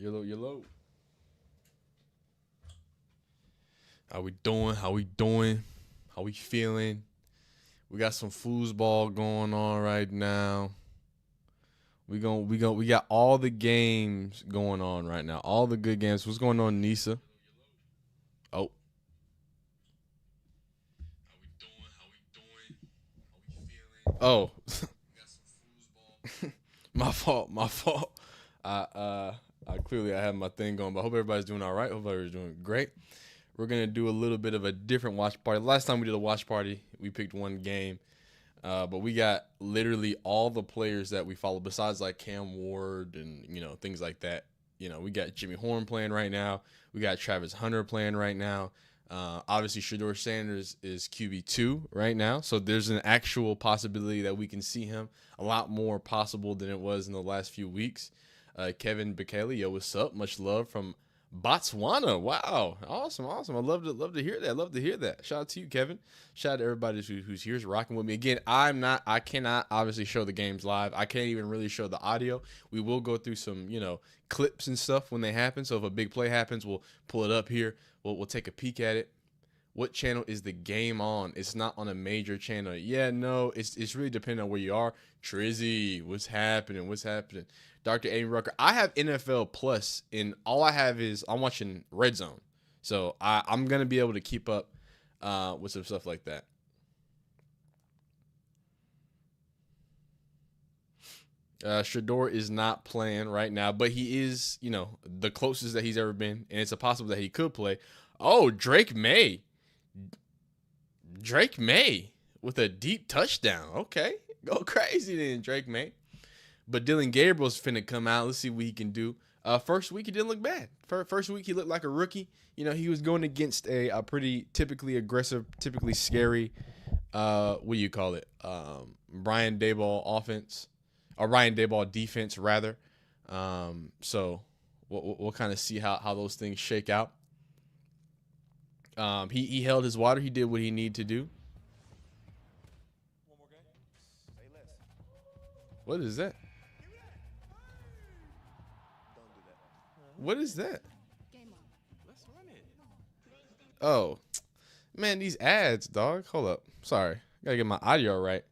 Yellow. How we doing? How we doing? How we feeling? We got some foosball going on right now. We got all the games going on right now. All the good games. What's going on, Nisa? Oh. Oh. My fault. I clearly I have my thing going, but I hope everybody's doing all right. Hope everybody's doing great. We're gonna do a little bit of a different watch party. Last time we did a watch party, we picked one game, but we got literally all the players that we follow, besides like Cam Ward and things like that. We got Jimmy Horn playing right now. We got Travis Hunter playing right now. Obviously, Shedeur Sanders is QB2 right now, so there's an actual possibility that we can see him. A lot more possible than it was in the last few weeks. Kevin Bekele, yo, what's up? Much love from Botswana. Wow, awesome. I love to hear that. Shout out to you, Kevin. Shout out to everybody who's here, rocking with me. Again, I cannot obviously show the games live. I can't even really show the audio. We will go through some, clips and stuff when they happen. So if a big play happens, we'll pull it up here. We'll take a peek at it. What channel is the game on? It's not on a major channel. Yeah, no, it's really depending on where you are. Trizzy, what's happening? Dr. Amy Rucker. I have NFL Plus, and all I have is I'm watching Red Zone. So I'm going to be able to keep up with some stuff like that. Shador is not playing right now, but he is, the closest that he's ever been, and it's a possible that he could play. Oh, Drake May with a deep touchdown. Okay, go crazy then, Drake May. But Dylan Gabriel's finna come out. Let's see what he can do. First week, he didn't look bad. First week, he looked like a rookie. He was going against a pretty typically aggressive, typically scary, what do you call it? Brian Daboll offense, or Ryan Daboll defense, rather. So we'll kind of see how those things shake out. He held his water. He did what he needed to do. One more game. Say less. What is that? Don't do that. What is that? Game on. Let's run it. Oh, man, these ads, dog. Hold up. Sorry, gotta get my audio right.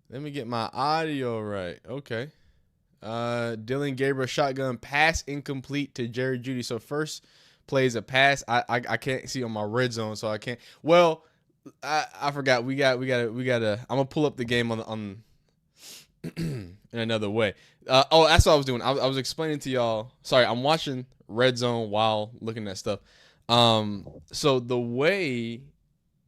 Let me get my audio right. Okay. Dylan Gabriel shotgun pass incomplete to Jerry Jeudy. So first play is a pass. I can't see on my red zone, so I can't. Well, I forgot. We gotta. I'm gonna pull up the game on in another way. That's what I was doing. I was explaining to y'all. Sorry, I'm watching red zone while looking at stuff. So the way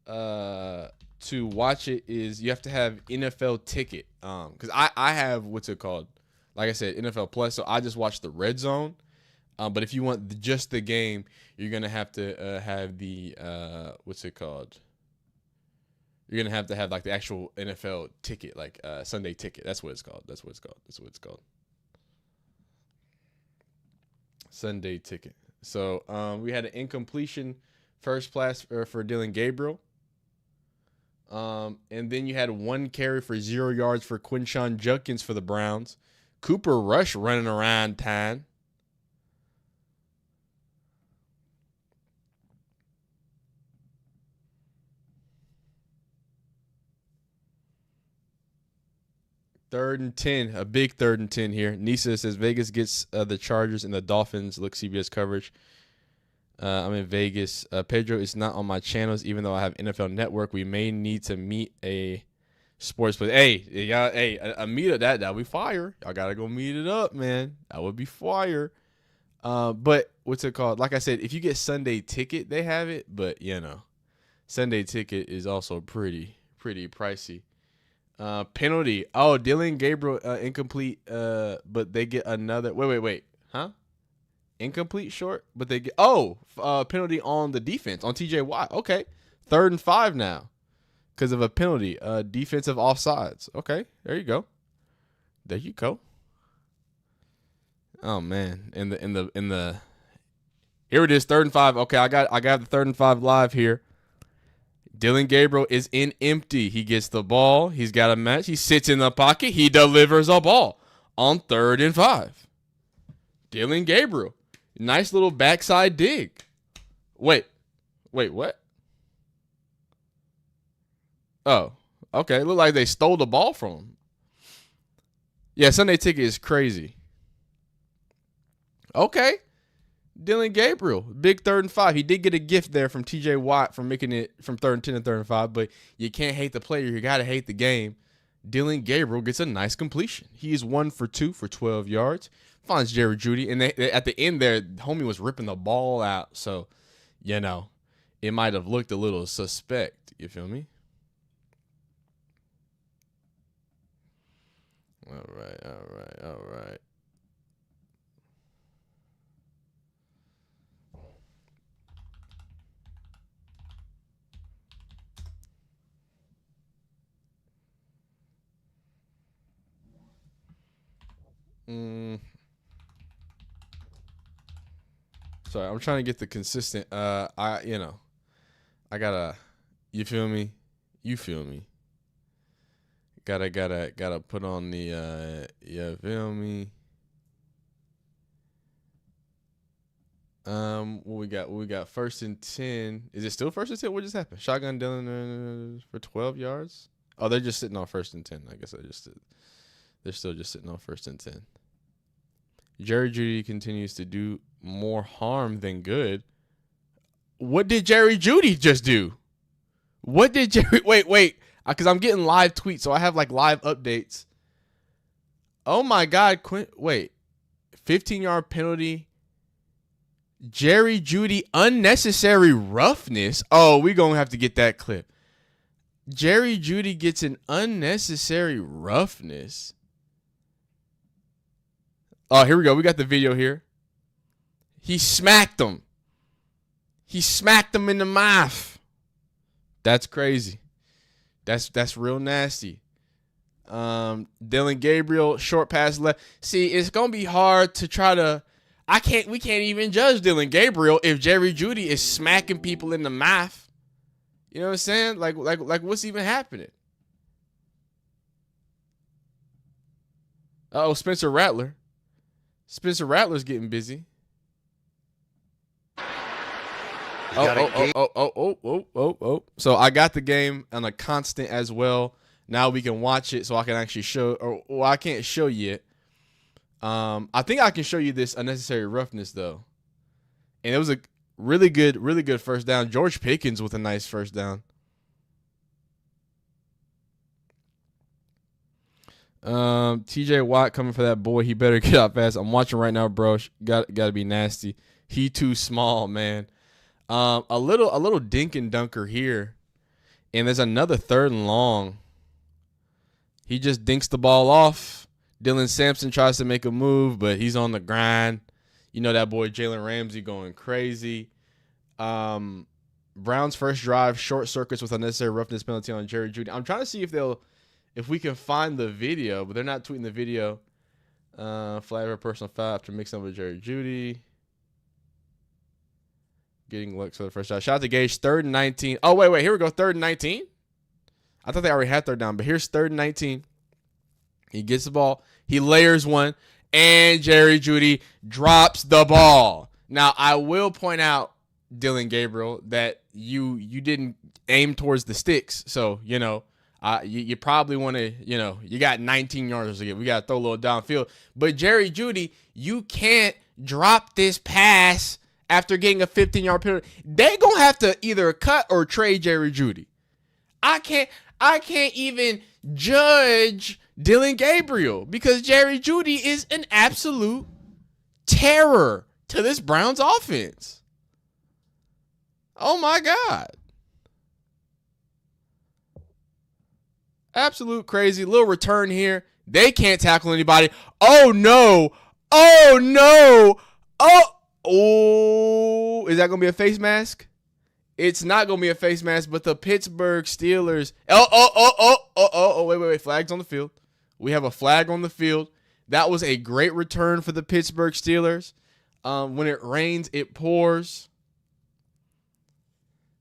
to watch it is you have to have NFL ticket. Because I have what's it called? Like I said, NFL Plus, so I just watch the red zone. But if you want just the game, you're going to have to have the, what's it called? You're going to have like the actual NFL ticket, like Sunday ticket. That's what it's called. Sunday ticket. So we had an incompletion first pass for Dylan Gabriel. And then you had one carry for 0 yards for Quinshon Judkins for the Browns. Cooper Rush running around town. Third and 10, a big 3rd and 10 here. Nisa says Vegas gets the Chargers and the Dolphins. Look, CBS coverage. I'm in Vegas. Pedro is not on my channels, even though I have NFL Network. We may need to meet a sports place. Hey, y'all, a meet up that would be fire. Y'all gotta go meet it up, man. That would be fire. But what's it called? Like I said, if you get Sunday ticket, they have it. But Sunday ticket is also pretty pricey. Penalty. Oh, Dylan Gabriel incomplete. But they get another. Wait. Huh? Incomplete short, but they get penalty on the defense on TJ Watt. Okay, 3rd and 5 now because of a penalty. Defensive offsides. Okay, there you go. Oh man, in the here it is, 3rd and 5. Okay, I got the 3rd and 5 live here. Dylan Gabriel is in empty. He gets the ball. He's got a match. He sits in the pocket. He delivers a ball. on 3rd and 5. Dylan Gabriel. Nice little backside dig. Wait, what? Oh, okay. Look like they stole the ball from him. Yeah, Sunday Ticket is crazy. Okay. Dylan Gabriel, big 3rd and 5. He did get a gift there from TJ Watt from making it from 3rd and 10 to 3rd and 5, but you can't hate the player. You got to hate the game. Dylan Gabriel gets a nice completion. He is 1 for 2 for 12 yards. Finds Jerry Jeudy, and they, at the end there, homie was ripping the ball out. So, it might have looked a little suspect. You feel me? All right. Sorry, I'm trying to get the consistent. I gotta. You feel me? You feel me? Gotta put on the. You feel me? What we got? 1st and 10. Is it still 1st and 10? What just happened? Shotgun Dylan for 12 yards. Oh, they're just sitting on 1st and 10. I guess they're still just sitting on 1st and 10. Jerry Jeudy continues to do more harm than good. What did Jerry Jeudy just do? What did Jerry... Wait. Because I'm getting live tweets, so I have, live updates. Oh, my God. Wait. 15-yard penalty. Jerry Jeudy, unnecessary roughness. Oh, we're going to have to get that clip. Jerry Jeudy gets an unnecessary roughness. Oh, here we go. We got the video here. He smacked him. He smacked him in the mouth. That's crazy. That's real nasty. Dylan Gabriel, short pass left. See, it's gonna be hard to try to. We can't even judge Dylan Gabriel if Jerry Jeudy is smacking people in the mouth. You know what I'm saying? Like what's even happening? Uh-oh, Spencer Rattler. Spencer Rattler's getting busy. Oh. So I got the game on a constant as well. Now we can watch it so I can actually show, I can't show you it. I think I can show you this unnecessary roughness though. And it was a really good first down. George Pickens with a nice first down. TJ Watt coming for that boy. He better get out fast. I'm watching right now, bro. Got to be nasty. He too small, man. A little dink and dunker here. And there's another 3rd and long. He just dinks the ball off. Dylan Sampson tries to make a move, but he's on the grind. You know that boy Jalen Ramsey going crazy. Brown's first drive, short circuits with unnecessary roughness penalty on Jerry Jeudy. I'm trying to see if we can find the video, but they're not tweeting the video. Flag for personal foul after mixing up with Jerry Jeudy. Getting looks for the first shot. Shout out to Gage. 3rd and 19. Oh, wait. Here we go. 3rd and 19. I thought they already had 3rd down, but here's 3rd and 19. He gets the ball. He layers one, and Jerry Jeudy drops the ball. Now, I will point out, Dylan Gabriel, that you didn't aim towards the sticks. So, you probably want to, you got 19 yards to get. We got to throw a little downfield. But Jerry Jeudy, you can't drop this pass after getting a 15-yard penalty. They're going to have to either cut or trade Jerry Jeudy. I can't even judge Dylan Gabriel because Jerry Jeudy is an absolute terror to this Browns offense. Oh, my God. Absolute crazy. Little return here. They can't tackle anybody. Oh, no. Oh, is that going to be a face mask? It's not going to be a face mask, but the Pittsburgh Steelers. Wait. Flag's on the field. We have a flag on the field. That was a great return for the Pittsburgh Steelers. When it rains, it pours.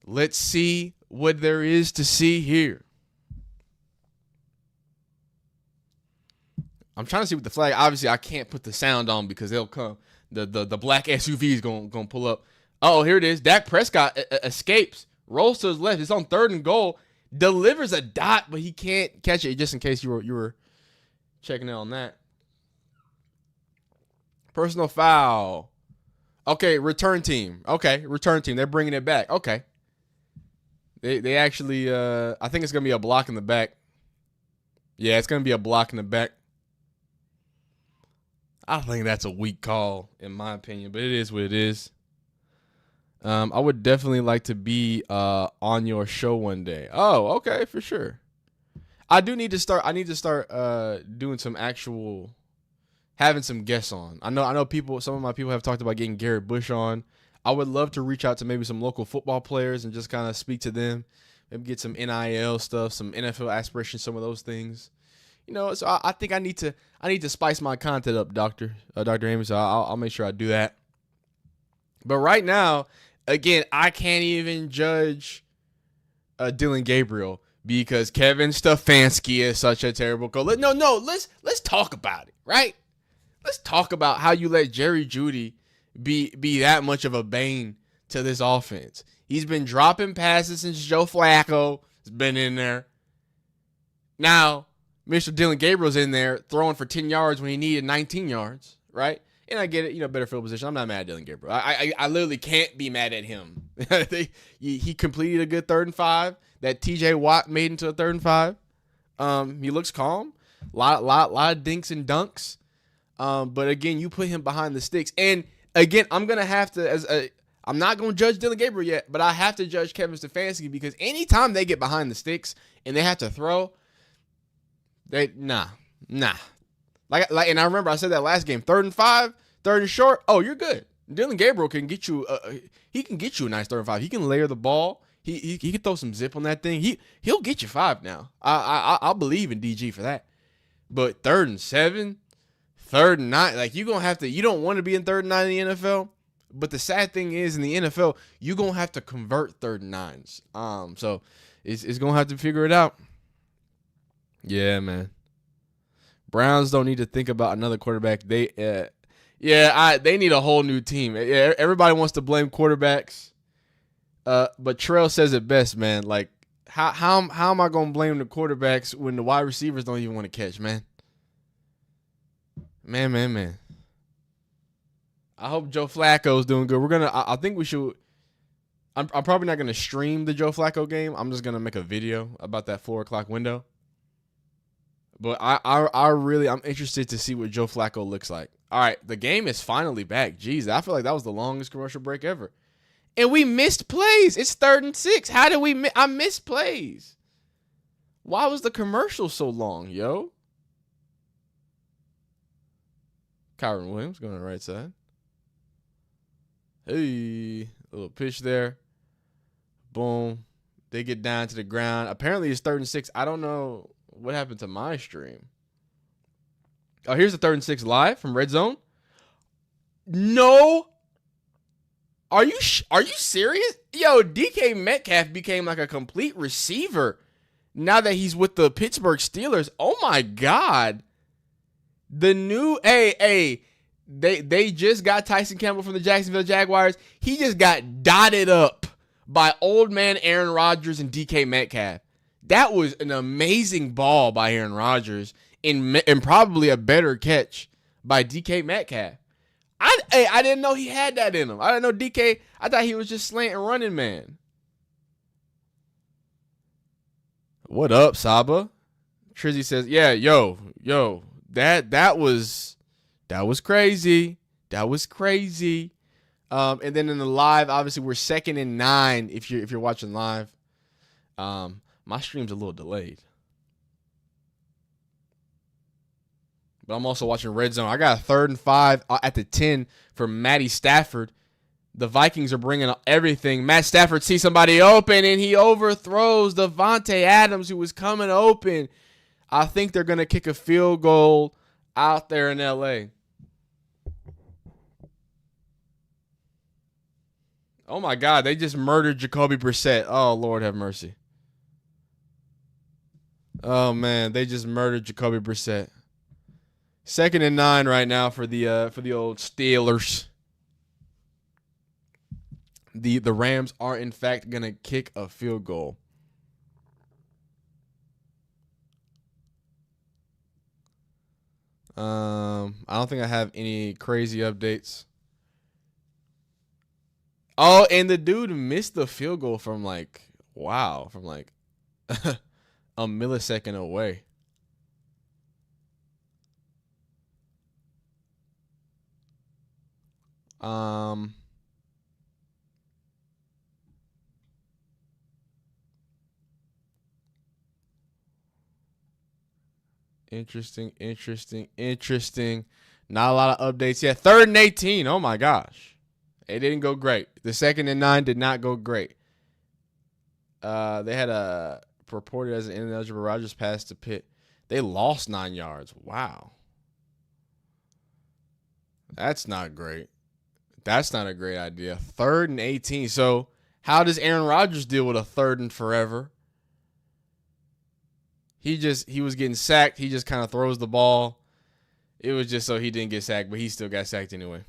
Let's see what there is to see here. I'm trying to see what the flag. Obviously, I can't put the sound on because they'll come. The black SUV is gonna pull up. Oh, here it is. Dak Prescott escapes, rolls to his left. It's on 3rd and goal. Delivers a dot, but he can't catch it. Just in case you were checking out on that. Personal foul. Okay, return team. Okay, return team. They're bringing it back. Okay. They actually, I think it's going to be a block in the back. Yeah, it's going to be a block in the back. I think that's a weak call, in my opinion, but it is what it is. I would definitely like to be on your show one day. Oh, okay, for sure. I need to start doing some actual, having some guests on. I know people, some of my people have talked about getting Garrett Bush on. I would love to reach out to maybe some local football players and just kind of speak to them. Maybe get some NIL stuff, some NFL aspirations, some of those things. You know, so I think I need to spice my content up, Dr. Amy. So I'll make sure I do that. But right now, again, I can't even judge Dillon Gabriel because Kevin Stefanski is such a terrible coach. No, let's talk about it, right? Let's talk about how you let Jerry Jeudy be that much of a bane to this offense. He's been dropping passes since Joe Flacco has been in there. Now, Mr. Dillon Gabriel's in there throwing for 10 yards when he needed 19 yards, right? And I get it, better field position. I'm not mad at Dillon Gabriel. I literally can't be mad at him. He completed a good 3rd and 5 that TJ Watt made into a 3rd and 5. He looks calm. Lot of dinks and dunks. But again, you put him behind the sticks. And again, I'm going to have to, I'm not going to judge Dillon Gabriel yet, but I have to judge Kevin Stefanski because anytime they get behind the sticks and they have to throw, nah. Like, and I remember I said that last game, 3rd and 5, 3rd and short. Oh, you're good. Dillon Gabriel can get you, he can get you a nice 3rd and 5. He can layer the ball. He can throw some zip on that thing. He'll get you 5 now. I'll believe in DG for that. But 3rd and 7, 3rd and 9, like you don't want to be in 3rd and 9 in the NFL. But the sad thing is in the NFL, you're going to have to convert 3rd and 9s. So it's going to have to figure it out. Yeah, man. Browns don't need to think about another quarterback. They need a whole new team. Yeah, everybody wants to blame quarterbacks. But Trell says it best, man. Like, how am I going to blame the quarterbacks when the wide receivers don't even want to catch, man? Man. I hope Joe Flacco's doing good. I think we should. I'm probably not going to stream the Joe Flacco game. I'm just going to make a video about that 4:00 window. But I'm interested to see what Joe Flacco looks like. All right, the game is finally back. Jeez, I feel like that was the longest commercial break ever. And we missed plays. It's 3rd and 6. How did I missed plays? Why was the commercial so long, yo? Kyron Williams going on the right side. Hey, a little pitch there. Boom. They get down to the ground. Apparently it's 3rd and 6. I don't know what happened to my stream. Oh, here's the 3rd and 6 live from Red Zone. No. Are you serious? Yo, DK Metcalf became like a complete receiver now that he's with the Pittsburgh Steelers. Oh my God. The new they just got Tyson Campbell from the Jacksonville Jaguars. He just got dotted up by old man Aaron Rodgers and DK Metcalf. That was an amazing ball by Aaron Rodgers and probably a better catch by DK Metcalf. I didn't know he had that in him. I didn't know DK. I thought he was just slant and running man. What up, Saba? Trizzy says, yeah, yo, that was crazy. That was crazy. And then in the live, obviously we're 2nd and 9 if you're watching live. My stream's a little delayed. But I'm also watching Red Zone. I got a 3rd and 5 at the 10 for Matty Stafford. The Vikings are bringing everything. Matt Stafford sees somebody open, and he overthrows Devontae Adams, who was coming open. I think they're going to kick a field goal out there in L.A. Oh, my God. They just murdered Jacoby Brissett. Oh, Lord have mercy. Oh, man. They just murdered Jacoby Brissett. 2nd and 9 right now for the old Steelers. The Rams are in fact gonna kick a field goal. I don't think I have any crazy updates. Oh, and the dude missed the field goal from like a millisecond away. Interesting. Not a lot of updates yet. 3rd and 18. Oh my gosh. It didn't go great. The 2nd and 9 did not go great. They had a purported as an ineligible Rodgers pass to Pitt. They lost 9 yards. Wow. That's not great. That's not a great idea. 3rd and 18. So how does Aaron Rodgers deal with a 3rd and forever? He was getting sacked. He just kind of throws the ball. It was just so he didn't get sacked, but he still got sacked anyway.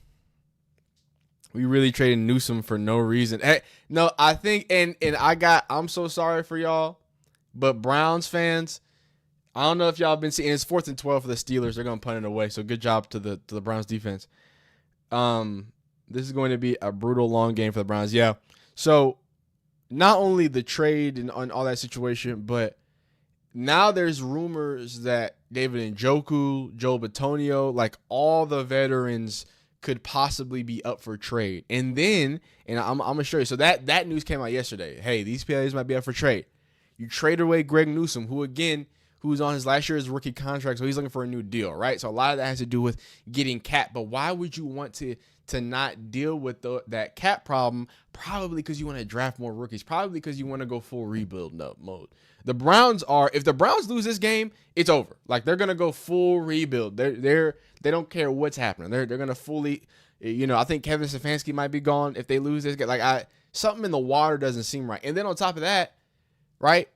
We really traded Newsome for no reason. Hey, no, I think I'm so sorry for y'all, but Browns fans, I don't know if y'all been seeing, it's 4th and 12 for the Steelers. They're gonna punt it away. So good job to the Browns defense. This is going to be a brutal long game for the Browns. Yeah. So not only the trade and all that situation, but now there's rumors that David Njoku, Joe Bitonio, like all the veterans could possibly be up for trade. And then, I'm going to show you. So that news came out yesterday. Hey, these players might be up for trade. You trade away Greg Newsome, who's on his last year's rookie contract, so he's looking for a new deal, right? So a lot of that has to do with getting cap. But why would you want to not deal with that cap problem? Probably because you want to draft more rookies. Probably because you want to go full rebuild mode. The Browns if the Browns lose this game, it's over. Like they're gonna go full rebuild. They don't care what's happening. They're gonna fully, I think Kevin Stefanski might be gone if they lose this game. Like something in the water doesn't seem right. And then on top of that, right?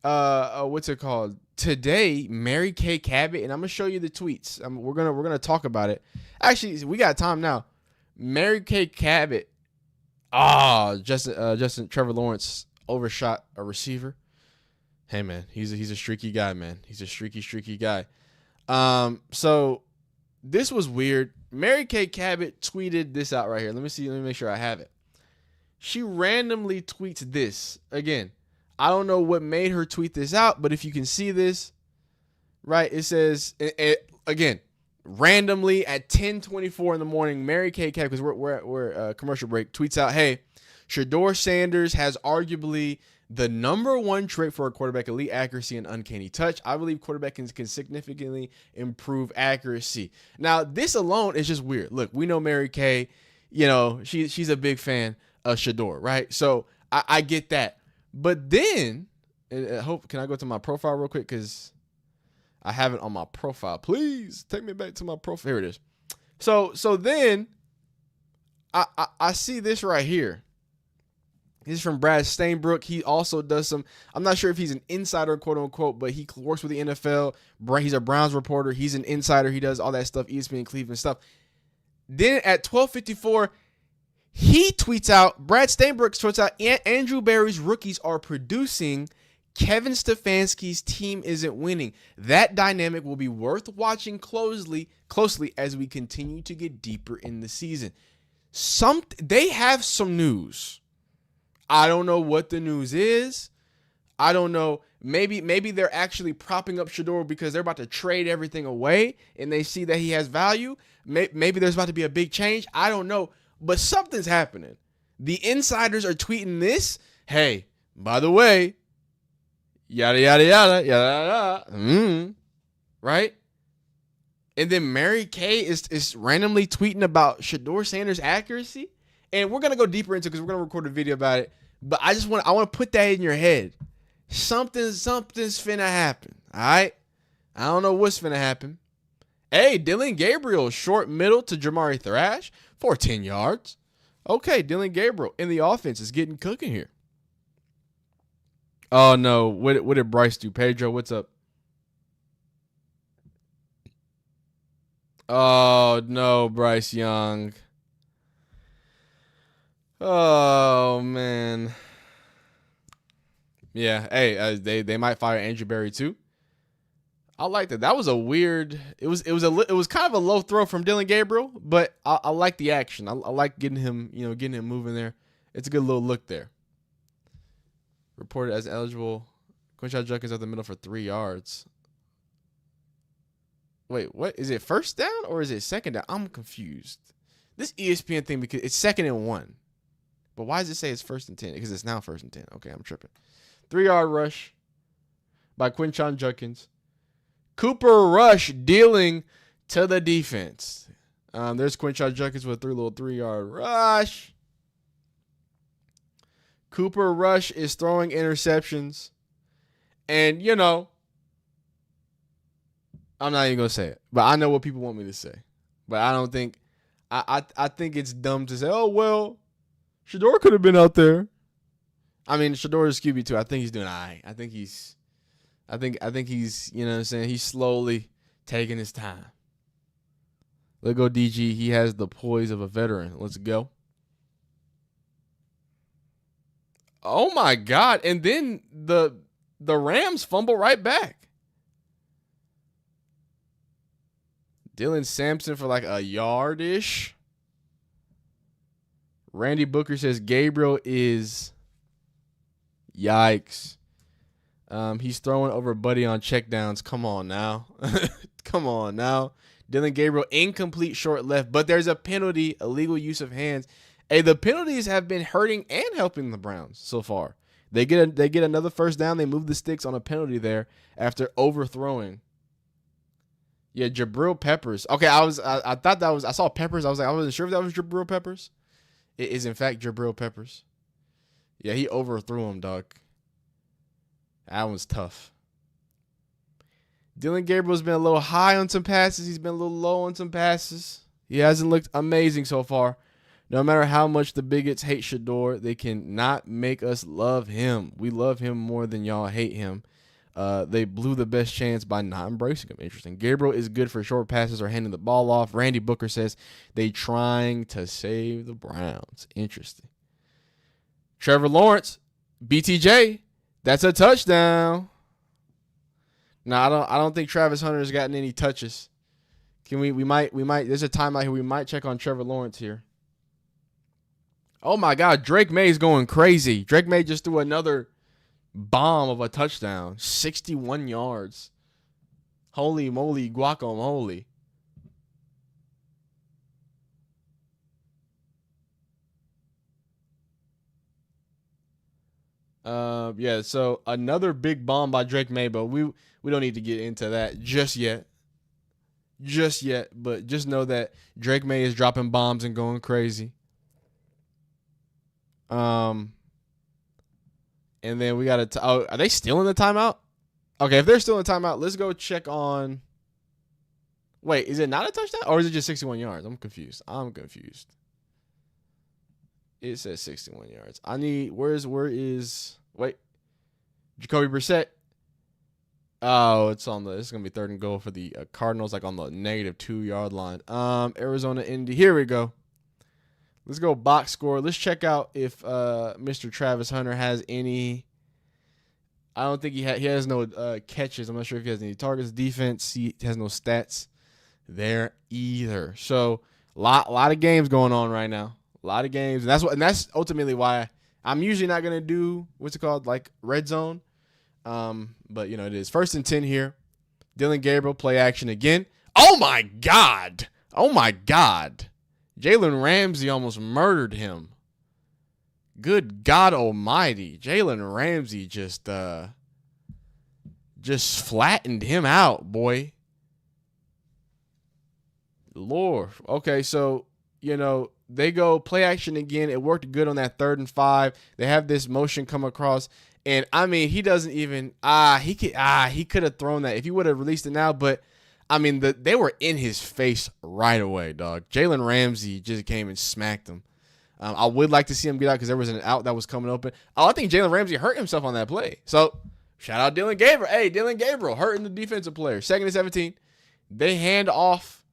What's it called? Today, Mary Kay Cabot, and I'm gonna show you the tweets. We're gonna talk about it. Actually, we got time now. Mary Kay Cabot. Justin Trevor Lawrence overshot a receiver. Hey man, he's a streaky guy, man. He's a streaky guy. So this was weird. Mary Kay Cabot tweeted this out right here. Let me make sure I have it. She randomly tweets this. Again, I don't know what made her tweet this out, but if you can see this, right, it says, again, randomly at 10:24 in the morning, Mary Kay Cabot, because we're commercial break, tweets out, hey, Shedeur Sanders has arguably the number one trait for a quarterback: elite accuracy and uncanny touch. I believe quarterbacks can significantly improve accuracy. Now, this alone is just weird. Look, we know Mary Kay, she's a big fan of Shador, right? So I get that. But then, can I go to my profile real quick? Because I have it on my profile. Please take me back to my profile. Here it is. So then I see this right here. This is from Brad Stainbrook. He also does I'm not sure if he's an insider, quote unquote, but he works with the NFL. He's a Browns reporter. He's an insider. He does all that stuff, ESPN Cleveland stuff. Then at 12:54, he tweets out, Brad Stainbrook tweets out, Andrew Berry's rookies are producing. Kevin Stefanski's team isn't winning. That dynamic will be worth watching closely as we continue to get deeper in the season. They have some news. I don't know what the news is. I don't know. Maybe they're actually propping up Shador because they're about to trade everything away and they see that he has value. Maybe there's about to be a big change. I don't know. But something's happening. The insiders are tweeting this. Hey, by the way, yada, yada, yada, yada, yada. Right? And then Mary Kay is randomly tweeting about Shedeur Sanders' accuracy. And we're going to go deeper into it because we're going to record a video about it. But I want to put that in your head. Something's finna happen. All right? I don't know what's finna happen. Hey, Dylan Gabriel, short middle to Jamari Thrash for 10 yards. Okay, Dylan Gabriel in the offense is getting cooking here. Oh, no. What did Bryce do? Pedro, what's up? Oh, no, Bryce Young. Oh, man. Yeah, hey, they might fire Andrew Berry too. I like that. That was a weird. It was kind of a low throw from Dylan Gabriel, but I like the action. I like getting him moving there. It's a good little look there. Reported as eligible. Quinshot Judkins at the middle for 3 yards. Wait, what is it? First down or is it second down? I'm confused. This ESPN thing, because it's 2nd and 1, but why does it say it's 1st and 10? Because it's now 1st and 10. Okay, I'm tripping. 3-yard rush by Quinshot Judkins. Cooper Rush dealing to the defense. There's Quinshot Judkins with a 3-yard rush. Cooper Rush is throwing interceptions. And, I'm not even going to say it. But I know what people want me to say. But I don't think – I think it's dumb to say, oh, well, Shedeur could have been out there. I mean, Shedeur is QB2. I think he's doing all right. I think he's, you know what I'm saying, he's slowly taking his time. Let's go, DG. He has the poise of a veteran. Let's go. Oh, my God. And then the Rams fumble right back. Dylan Sampson for like a yard-ish. Randy Booker says Gabriel is... Yikes. He's throwing over Buddy on checkdowns. Come on now. Come on now. Dylan Gabriel, incomplete short left, but there's a penalty, illegal use of hands. Hey, the penalties have been hurting and helping the Browns so far. They get another first down. They move the sticks on a penalty there after overthrowing. Yeah, Jabril Peppers. Okay, I thought that was, I saw Peppers. I wasn't sure if that was Jabril Peppers. It is in fact Jabril Peppers. Yeah, he overthrew him, dog. That one's tough. Dylan Gabriel's been a little high on some passes. He's been a little low on some passes. He hasn't looked amazing so far. No matter how much the bigots hate Shador, they cannot make us love him. We love him more than y'all hate him. They blew the best chance by not embracing him. Interesting. Gabriel is good for short passes or handing the ball off. Randy Booker says they trying to save the Browns. Interesting. Trevor Lawrence, BTJ, that's a touchdown. No, I don't think Travis Hunter has gotten any touches. We might there's a timeout here. We might check on Trevor Lawrence here. Oh my God, Drake May's going crazy. Drake May just threw another bomb of a touchdown. 61 yards. Holy moly, guacamole. Yeah, so another big bomb by Drake May, but we don't need to get into that just yet. But just know that Drake May is dropping bombs and going crazy. And then we got to are they still in the timeout? Okay, if they're still in the timeout, let's go check on. Wait, is it not a touchdown or is it just 61 yards? I'm confused. It says 61 yards. Where is Jacoby Brissett? Oh, it's going to be 3rd and goal for the Cardinals, like on the -2 yard line. Arizona, Indy. Here we go. Let's go box score. Let's check out if Mr. Travis Hunter has any. I don't think he has no catches. I'm not sure if he has any targets. Defense, he has no stats there either. So lot of games going on right now. A lot of games, and that's ultimately why I'm usually not gonna do what's it called, like red zone. But it is 1st and 10 here. Dylan Gabriel play action again. Oh my God! Jalen Ramsey almost murdered him. Good God Almighty! Jalen Ramsey just flattened him out, boy. Lord. Okay, so they go play action again. It worked good on that 3rd and 5. They have this motion come across, and I mean, he doesn't even he could have thrown that if he would have released it now, but I mean, they were in his face right away, dog. Jalen Ramsey just came and smacked him. I would like to see him get out because there was an out that was coming open. Oh, I think Jalen Ramsey hurt himself on that play. So shout out Dylan Gabriel. Hey, Dylan Gabriel hurting the defensive player. 2nd and 17. They hand off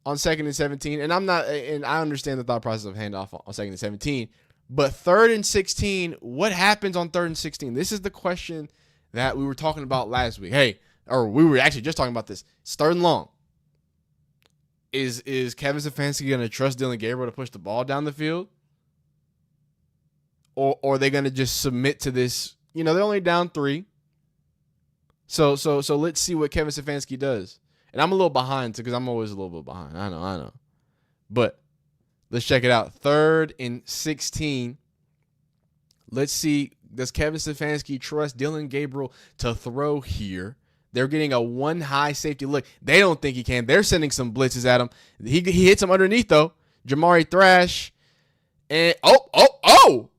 on 2nd and 17, and I understand the thought process of handoff on 2nd and 17, but 3rd and 16, what happens on 3rd and 16? This is the question that we were talking about last week. We were actually just talking about this. It's 3rd and long. Is Kevin Stefanski going to trust Dillon Gabriel to push the ball down the field? Or are they going to just submit to this? They're only down 3. So let's see what Kevin Stefanski does. And I'm a little behind because I'm always a little bit behind. I know. But let's check it out. 3rd and 16. Let's see. Does Kevin Stefanski trust Dillon Gabriel to throw here? They're getting a 1 high safety look. They don't think he can. They're sending some blitzes at him. He hits him underneath, though. Jamari Thrash. And, oh.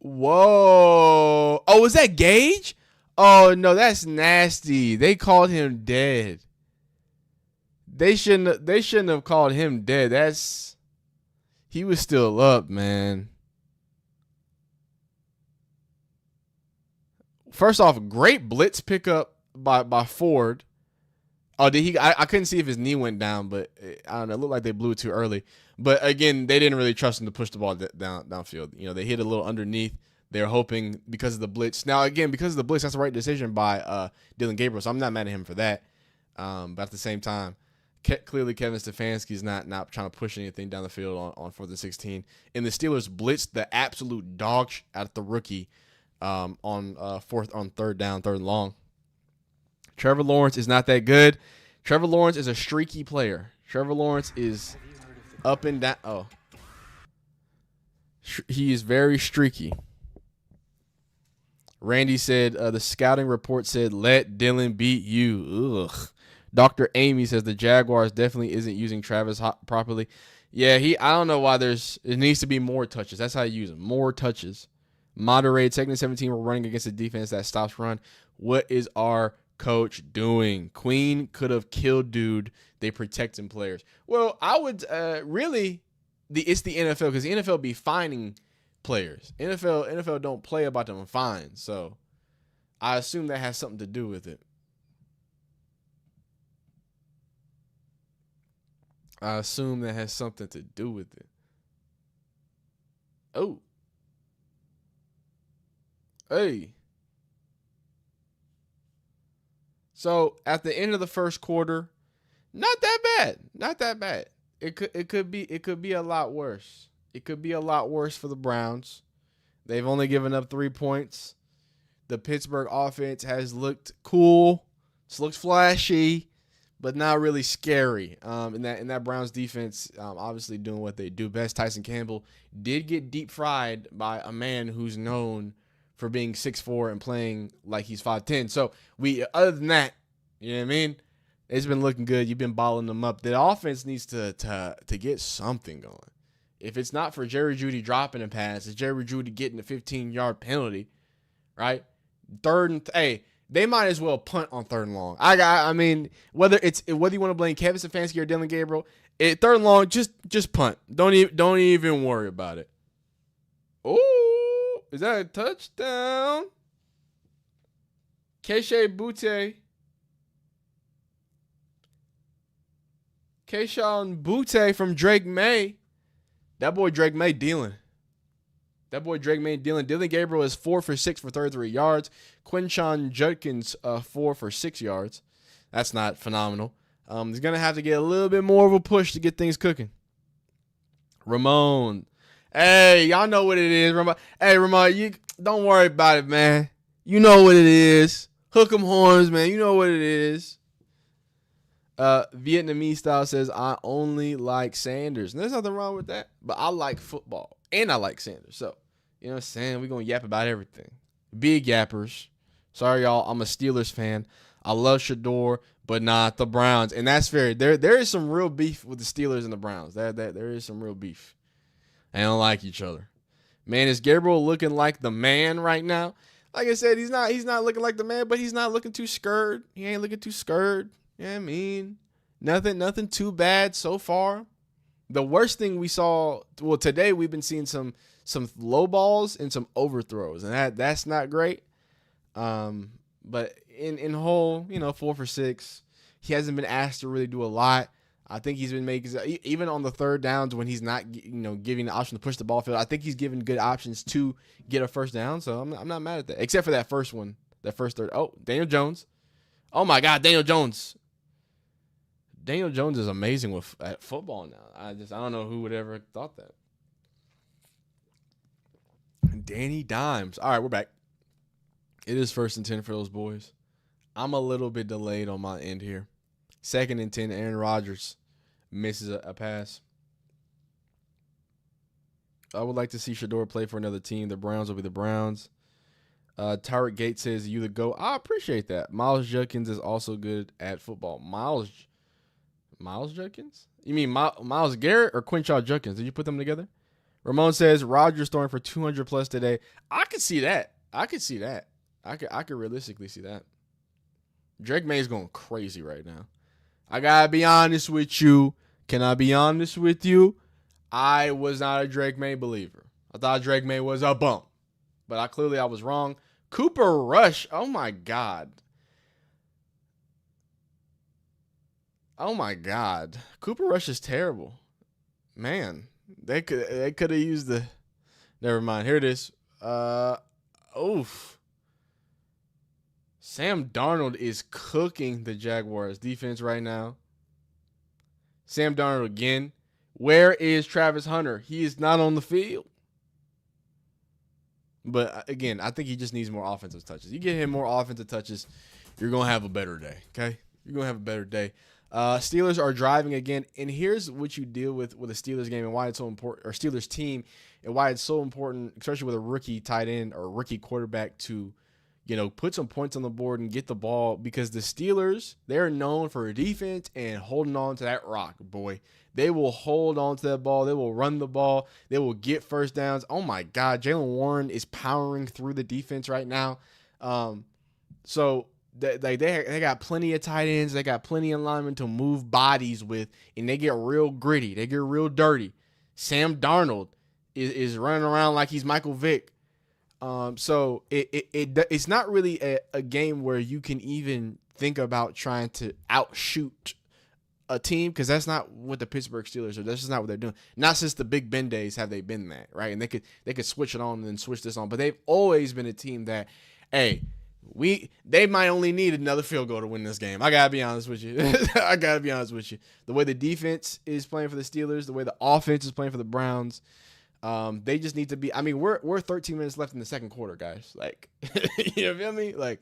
Whoa. Oh, was that Gage? Oh, no, that's nasty. They called him dead. They shouldn't have called him dead. He was still up, man. First off, great blitz pickup by Ford. Oh, did he? I couldn't see if his knee went down, but I don't know. It looked like they blew it too early. But again, they didn't really trust him to push the ball downfield. They hit a little underneath. They're hoping because of the blitz. Now, again, because of the blitz, that's the right decision by Dillon Gabriel. So I'm not mad at him for that. But at the same time, clearly Kevin Stefanski is not trying to push anything down the field on 4th and 16. And the Steelers blitzed the absolute dog at the rookie on 3rd down, 3rd and long. Trevor Lawrence is not that good. Trevor Lawrence is a streaky player. Trevor Lawrence is up and down. Oh. He is very streaky. Randy said, the scouting report said, let Dillon beat you. Ugh. Dr. Amy says the Jaguars definitely isn't using Travis properly. Yeah, I don't know why it needs to be more touches. That's how you use them. More touches. Moderate. 2nd and 17, we're running against a defense that stops run. What is our coach doing? Queen could have killed dude. They protecting players. Well, I would really, it's the NFL because the NFL be fining players. NFL don't play about them fines. So I assume that has something to do with it. Oh. Hey. So at the end of the first quarter, not that bad. It could be a lot worse. It could be a lot worse for the Browns. They've only given up 3 points. The Pittsburgh offense has looked cool. It's looked flashy, but not really scary. And that Browns defense, obviously doing what they do best. Tyson Campbell did get deep fried by a man who's known for being 6'4" and playing like he's 5'10". So other than that, you know what I mean? It's been looking good. You've been balling them up. The offense needs to get something going. If it's not for Jerry Jeudy dropping a pass, it's Jerry Jeudy getting a 15-yard penalty, right? They might as well punt on 3rd and long. I mean, whether you want to blame Kevin Stefanski or Dillon Gabriel, 3rd and long, just punt. Don't even worry about it. Oh, is that a touchdown? Keishawn Butte from Drake May. That boy Drake May dealing. Dillon Gabriel is 4 for 6 for 33 yards. Quinshon Judkins 4 for 6 yards. That's not phenomenal. He's going to have to get a little bit more of a push to get things cooking. Ramon. Hey, y'all know what it is, Ramon. Hey, Ramon, you don't worry about it, man. You know what it is. Hook 'em horns, man. You know what it is. Vietnamese style says, I only like Sanders. And there's nothing wrong with that. But I like football. And I like Sanders. So, you know what I'm saying? We're going to yap about everything. Big yappers. Sorry, y'all. I'm a Steelers fan. I love Shedeur, but not the Browns. And that's fair. There is some real beef with the Steelers and the Browns. There is some real beef. They don't like each other. Man, is Gabriel looking like the man right now? Like I said, he's not looking like the man, but he's not looking too scared. He ain't looking too scared. Yeah, I mean, nothing too bad so far. The worst thing we saw, well, today we've been seeing some low balls and some overthrows, and that's not great. But in whole, 4 for 6. He hasn't been asked to really do a lot. I think he's been making, even on the third downs when he's not, giving the option to push the ball field, I think he's given good options to get a first down. So I'm not mad at that, except for that first one, that first third. Oh, Daniel Jones. Oh my God, Daniel Jones. Daniel Jones is amazing at football now. I don't know who would ever thought that. Danny Dimes. All right, we're back. It is 1st and 10 for those boys. I'm a little bit delayed on my end here. 2nd and 10, Aaron Rodgers misses a pass. I would like to see Shedeur play for another team. The Browns will be the Browns. Tyreek Gates says, you the GOAT. I appreciate that. Miles Judkins is also good at football. Miles Judkins? You mean Miles Garrett or Quinshon Judkins? Did you put them together? Ramon says, Rodgers throwing for 200 plus today. I could see that. I could realistically see that. Drake May's going crazy right now. I got to be honest with you. Can I be honest with you? I was not a Drake May believer. I thought Drake May was a bum. But I was wrong. Cooper Rush. Oh, my God. Oh, my God. Cooper Rush is terrible. Man, they could have used the – never mind. Here it is. Oof. Sam Darnold is cooking the Jaguars defense right now. Sam Darnold again. Where is Travis Hunter? He is not on the field. But, again, I think he just needs more offensive touches. You get him more offensive touches, you're going to have a better day, okay? You're going to have a better day. Steelers are driving again, and here's what you deal with a Steelers game and why it's so important, or Steelers team, and why it's so important, especially with a rookie tight end or rookie quarterback to, put some points on the board and get the ball, because the Steelers, they're known for defense and holding on to that rock, boy. They will hold on to that ball. They will run the ball. They will get first downs. Oh, my God. Jaylen Warren is powering through the defense right now. So they got plenty of tight ends. They got plenty of linemen to move bodies with, and they get real gritty. They get real dirty. Sam Darnold is running around like he's Michael Vick. So it's not really a game where you can even think about trying to outshoot a team, because that's not what the Pittsburgh Steelers are. That's just not what they're doing. Not since the Big Ben days have they been that, right? And they could switch it on and then switch this on. But they've always been a team that, hey, they might only need another field goal to win this game. I gotta be honest with you. The way the defense is playing for the Steelers, the way the offense is playing for the Browns, they just need to be. I mean, we're 13 minutes left in the second quarter, guys. Like, you feel me? Like,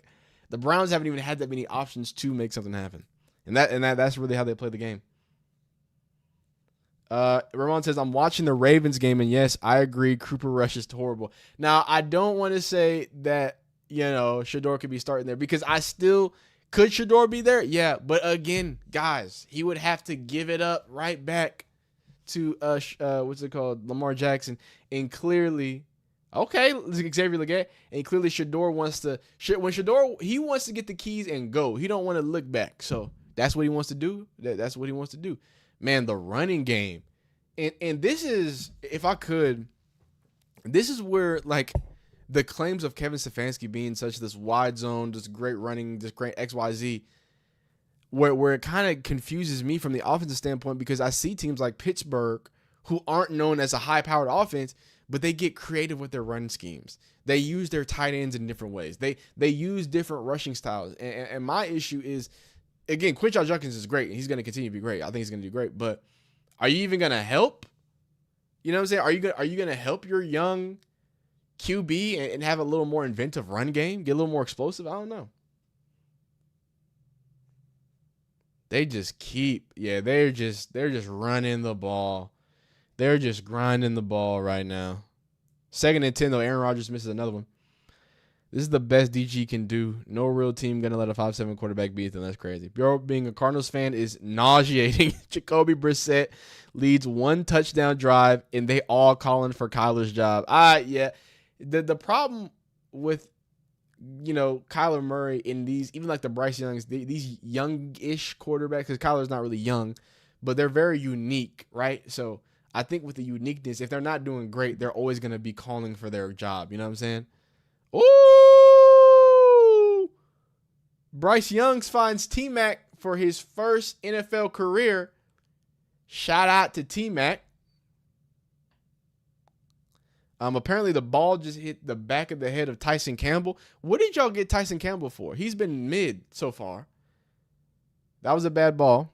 the Browns haven't even had that many options to make something happen, and that's really how they play the game. Ramon says, I'm watching the Ravens game, and yes, I agree. Cooper Rush is horrible. Now, I don't want to say that, Shador could be starting there, because could Shador be there? Yeah. But again, guys, he would have to give it up right back to, Lamar Jackson. And clearly, okay, Xavier Legette. And clearly Shador wants to get the keys and go. He don't want to look back. So that's what he wants to do. That's what he wants to do. Man, the running game. And this is, if I could, this is where, like, the claims of Kevin Stefanski being such this wide zone, this great running, this great XYZ, where it kind of confuses me from the offensive standpoint, because I see teams like Pittsburgh who aren't known as a high-powered offense, but they get creative with their run schemes. They use their tight ends in different ways. They use different rushing styles. And my issue is, again, Quinshon Judkins is great, and he's going to continue to be great. I think he's going to do great. But are you even going to help? You know what I'm saying? Are you going to help your young QB and have a little more inventive run game, get a little more explosive? I don't know. They're just running the ball. They're just grinding the ball right now. 2nd and 10, though. Aaron Rodgers misses another one. This is the best DG can do. No real team going to let a 5'7" quarterback beat them. That's crazy. Bureau, being a Cardinals fan, is nauseating. Jacoby Brissett leads one touchdown drive, and they all calling for Kyler's job. Yeah. The problem with, Kyler Murray in these, even like the Bryce Youngs, these young-ish quarterbacks, because Kyler's not really young, but they're very unique, right? So I think with the uniqueness, if they're not doing great, they're always going to be calling for their job. You know what I'm saying? Ooh! Bryce Young finds T-Mac for his first NFL career. Shout out to T-Mac. Apparently the ball just hit the back of the head of Tyson Campbell. What did y'all get Tyson Campbell for? He's been mid so far. That was a bad ball.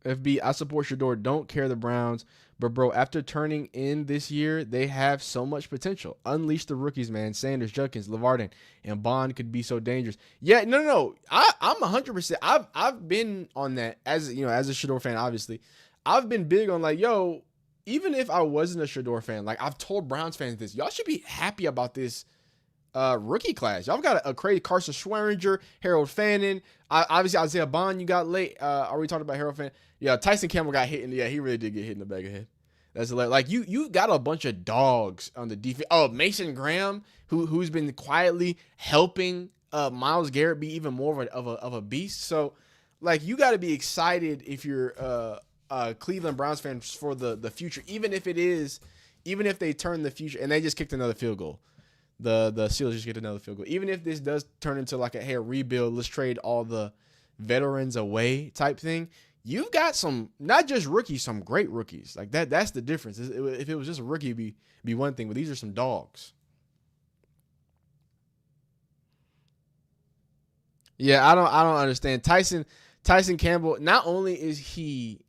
FB, I support Shedeur. Don't care the Browns. But, bro, after turning in this year, they have so much potential. Unleash the rookies, man. Sanders, Judkins, LeVarden, and Bond could be so dangerous. Yeah, no. I'm 100%. I've been on that as a Shedeur fan, obviously. I've been big on, like, yo, even if I wasn't a Shedeur fan, like, I've told Browns fans this. Y'all should be happy about this rookie class. Y'all got a crazy Carson Schweringer, Harold Fannin. Obviously, Isaiah Bond, you got late. Are we talking about Harold Fannin? Yeah, Tyson Campbell got hit. Yeah, he really did get hit in the back of the head. That's hilarious. Like, you got a bunch of dogs on the defense. Oh, Mason Graham, who's been quietly helping Myles Garrett be even more of a beast. So, like, you got to be excited if you're Cleveland Browns fans for the future, even if they turn the future and they just kicked another field goal. The Steelers just get another field goal. Even if this does turn into like a rebuild, let's trade all the veterans away type thing. You've got some, not just rookies, some great rookies. Like that's the difference. If it was just a rookie, it'd be one thing, but these are some dogs. Yeah, I don't understand. Tyson Campbell, not only is he,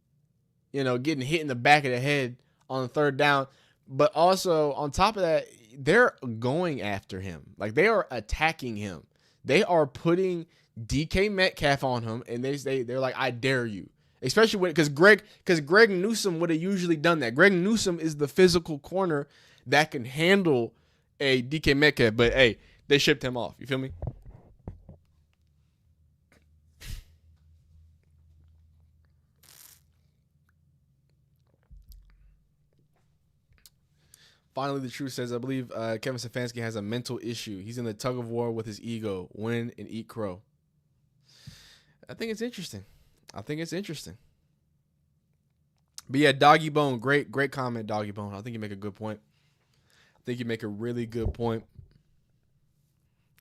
getting hit in the back of the head on the third down, but also on top of that, they're going after him. Like, they are attacking him. They are putting DK Metcalf on him, and they're like, I dare you. Especially because Greg Newsome would have usually done that. Greg Newsome is the physical corner that can handle a DK Metcalf, but hey, they shipped him off. You feel me? Finally, the truth says, I believe Kevin Stefanski has a mental issue. He's in the tug of war with his ego. Win and eat crow. I think it's interesting. But yeah, Doggy Bone, great comment, Doggy Bone. I think you make a good point. I think you make a really good point.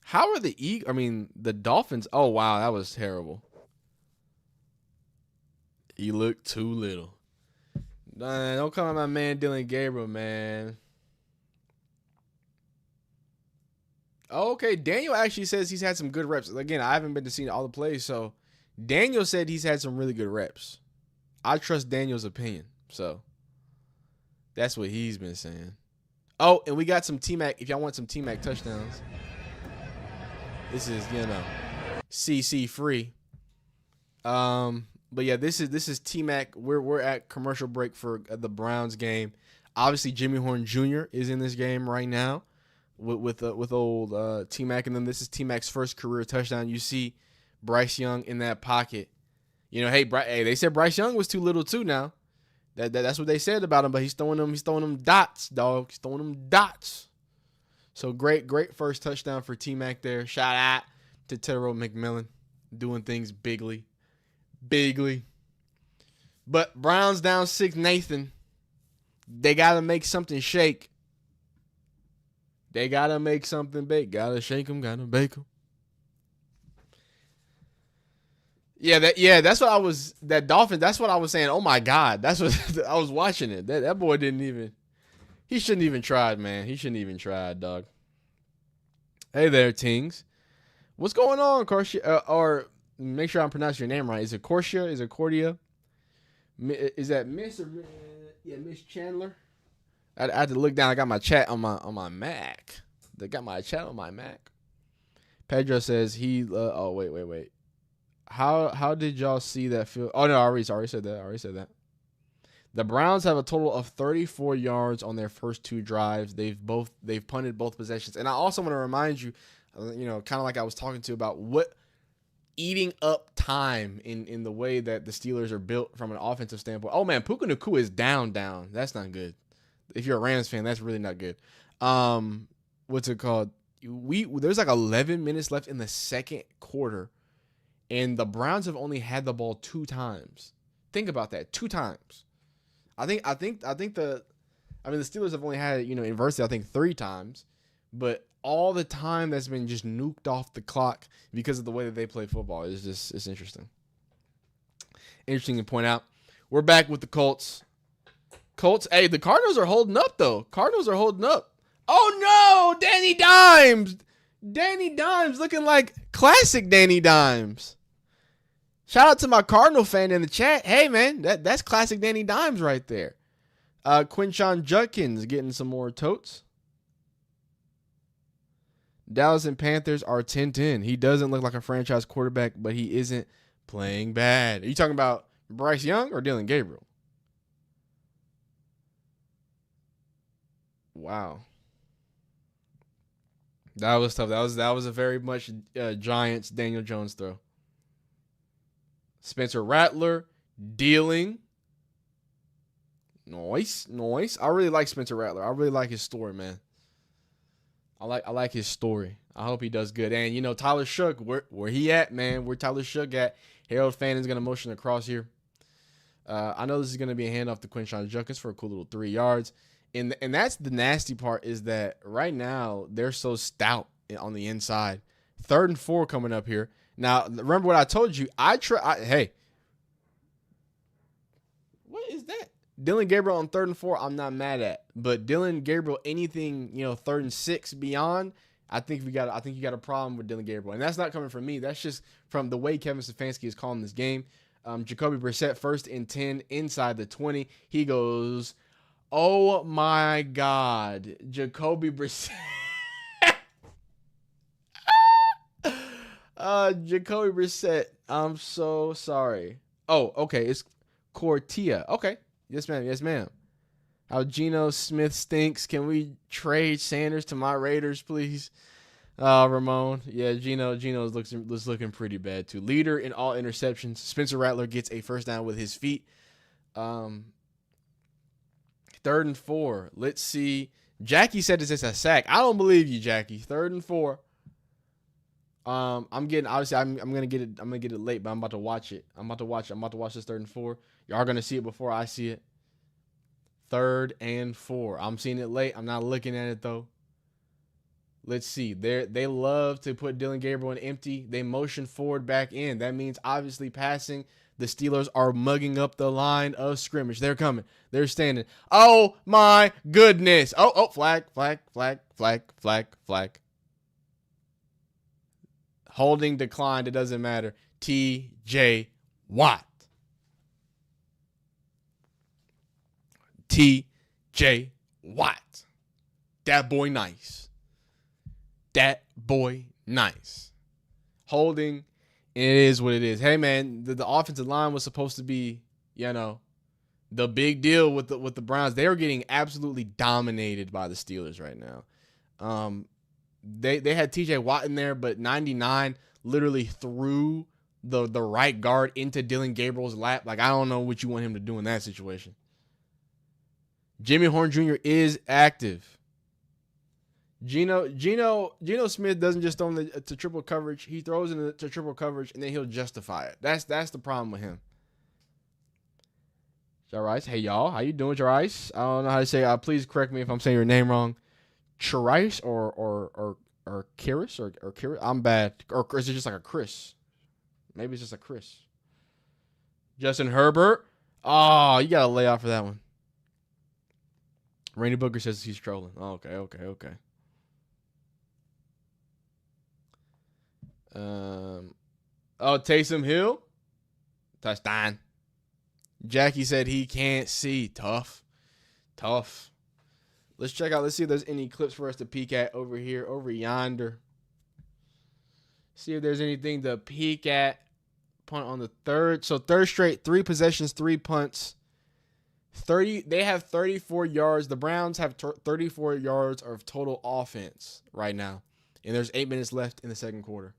How are the Dolphins? Oh, wow, that was terrible. You look too little. Don't come at my man Dylan Gabriel, man. Oh, okay, Daniel actually says he's had some good reps. Again, I haven't been to see all the plays, so Daniel said he's had some really good reps. I trust Daniel's opinion, so that's what he's been saying. Oh, and we got some T-Mac. If y'all want some T-Mac touchdowns, this is CC free. But yeah, this is T-Mac. We're at commercial break for the Browns game. Obviously, Jimmy Horn Jr. is in this game right now with old T-Mac, and then this is T-Mac's first career touchdown. You see Bryce Young in that pocket. Hey, they said Bryce Young was too little too. Now, that's what they said about him. But he's throwing them dots, dog. He's throwing them dots. So great first touchdown for T-Mac there. Shout out to Terrell McMillan, doing things bigly. But Browns down 6. Nathan, they gotta make something shake. They gotta make something bake. Gotta shake them. Gotta bake them. That's what I was. That Dolphin. That's what I was saying. Oh my God, that's what I was watching it. That boy didn't even. He shouldn't even tried, man. He shouldn't even tried, dog. Hey there, Tings. What's going on, Corsia? Or make sure I'm pronouncing your name right. Is it Corsia? Is it Cordia? Is that Miss or Miss Chandler? I had to look down. I got my chat on my Mac. They got my chat on my Mac. Pedro says he. Oh wait. How did y'all see that field? Oh no, I already said that. The Browns have a total of 34 yards on their first 2 drives. They've punted both possessions. And I also want to remind you, kind of like I was talking to about what eating up time in the way that the Steelers are built from an offensive standpoint. Oh man, Puka Nacua is down. That's not good. If you're a Rams fan, that's really not good. What's it called? There's like 11 minutes left in the second quarter, and the Browns have only had the ball 2 times. Think about that, 2 times. I think the Steelers have only had it, inversely, I think 3 times, but all the time that's been just nuked off the clock because of the way that they play football is it's interesting. interesting to point out. We're back with the Colts. Colts, hey, the Cardinals are holding up, though. Cardinals are holding up. Oh, no, Danny Dimes. Danny Dimes looking like classic Danny Dimes. Shout out to my Cardinal fan in the chat. Hey, man, that's classic Danny Dimes right there. Quinshon Judkins getting some more totes. Dallas and Panthers are 10-10. He doesn't look like a franchise quarterback, but he isn't playing bad. Are you talking about Bryce Young or Dylan Gabriel? Wow. That was tough. That was a very much Giants Daniel Jones throw. Spencer Rattler dealing. Nice. I really like Spencer Rattler. I really like his story, man. I like his story. I hope he does good. And, you know, Tyler Shook, where he at, man? Where Tyler Shook at? Harold Fannon's going to motion across here. I know this is going to be a handoff to Quinshon Judkins for a cool little 3 yards. And that's the nasty part is that right now they're so stout on the inside. 3rd and 4 coming up here. Now, remember what I told you. Hey. What is that? Dylan Gabriel on 3rd and 4, I'm not mad at. But Dylan Gabriel, anything, 3rd and 6 beyond, I think you got a problem with Dylan Gabriel. And that's not coming from me. That's just from the way Kevin Stefanski is calling this game. Jacoby Brissett 1st and 10 inside the 20. He goes, oh my God. Jacoby Brissett. Jacoby Brissett. I'm so sorry. Oh, okay. It's Cortia. Okay. Yes, ma'am. How Geno Smith stinks. Can we trade Sanders to my Raiders, please? Ramon. Yeah, Geno is looking pretty bad, too. Leader in all interceptions. Spencer Rattler gets a first down with his feet. 3rd and 4. Let's see. Jackie said this is a sack. I don't believe you, Jackie. 3rd and 4. I'm gonna get it late, but I'm about to watch it. I'm about to watch this 3rd and 4. Y'all gonna see it before I see it. 3rd and 4. I'm seeing it late. I'm not looking at it though. Let's see. They love to put Dylan Gabriel in empty. They motion forward back in. That means obviously passing. The Steelers are mugging up the line of scrimmage. They're coming. They're standing. Oh my goodness. Oh, flag. Holding declined. It doesn't matter. T.J. Watt. T.J. Watt. That boy nice. Holding. It is what it is. Hey, man, the offensive line was supposed to be, the big deal with the Browns. They are getting absolutely dominated by the Steelers right now. They had T.J. Watt in there, but 99 literally threw the right guard into Dylan Gabriel's lap. Like, I don't know what you want him to do in that situation. Jimmy Horn Jr. is active. Geno Smith doesn't just throw him to triple coverage. He throws it to triple coverage, and then he'll justify it. That's the problem with him. Jarice, hey, y'all. How you doing, Jarice? I don't know how to say it. Please correct me if I'm saying your name wrong. Charice or Kiris or Kiris? I'm bad. Or is it just like a Chris? Maybe it's just a Chris. Justin Herbert. Oh, you got to lay off for that one. Randy Booker says he's trolling. Oh, okay. Taysom Hill. Touchdown. Jackie said he can't see. Tough. Let's check out. Let's see if there's any clips for us to peek at over here, over yonder. See if there's anything to peek at. Punt on the third. So third straight, 3 possessions, 3 punts. They have 34 yards. The Browns have 34 yards of total offense right now. And there's 8 minutes left in the second quarter.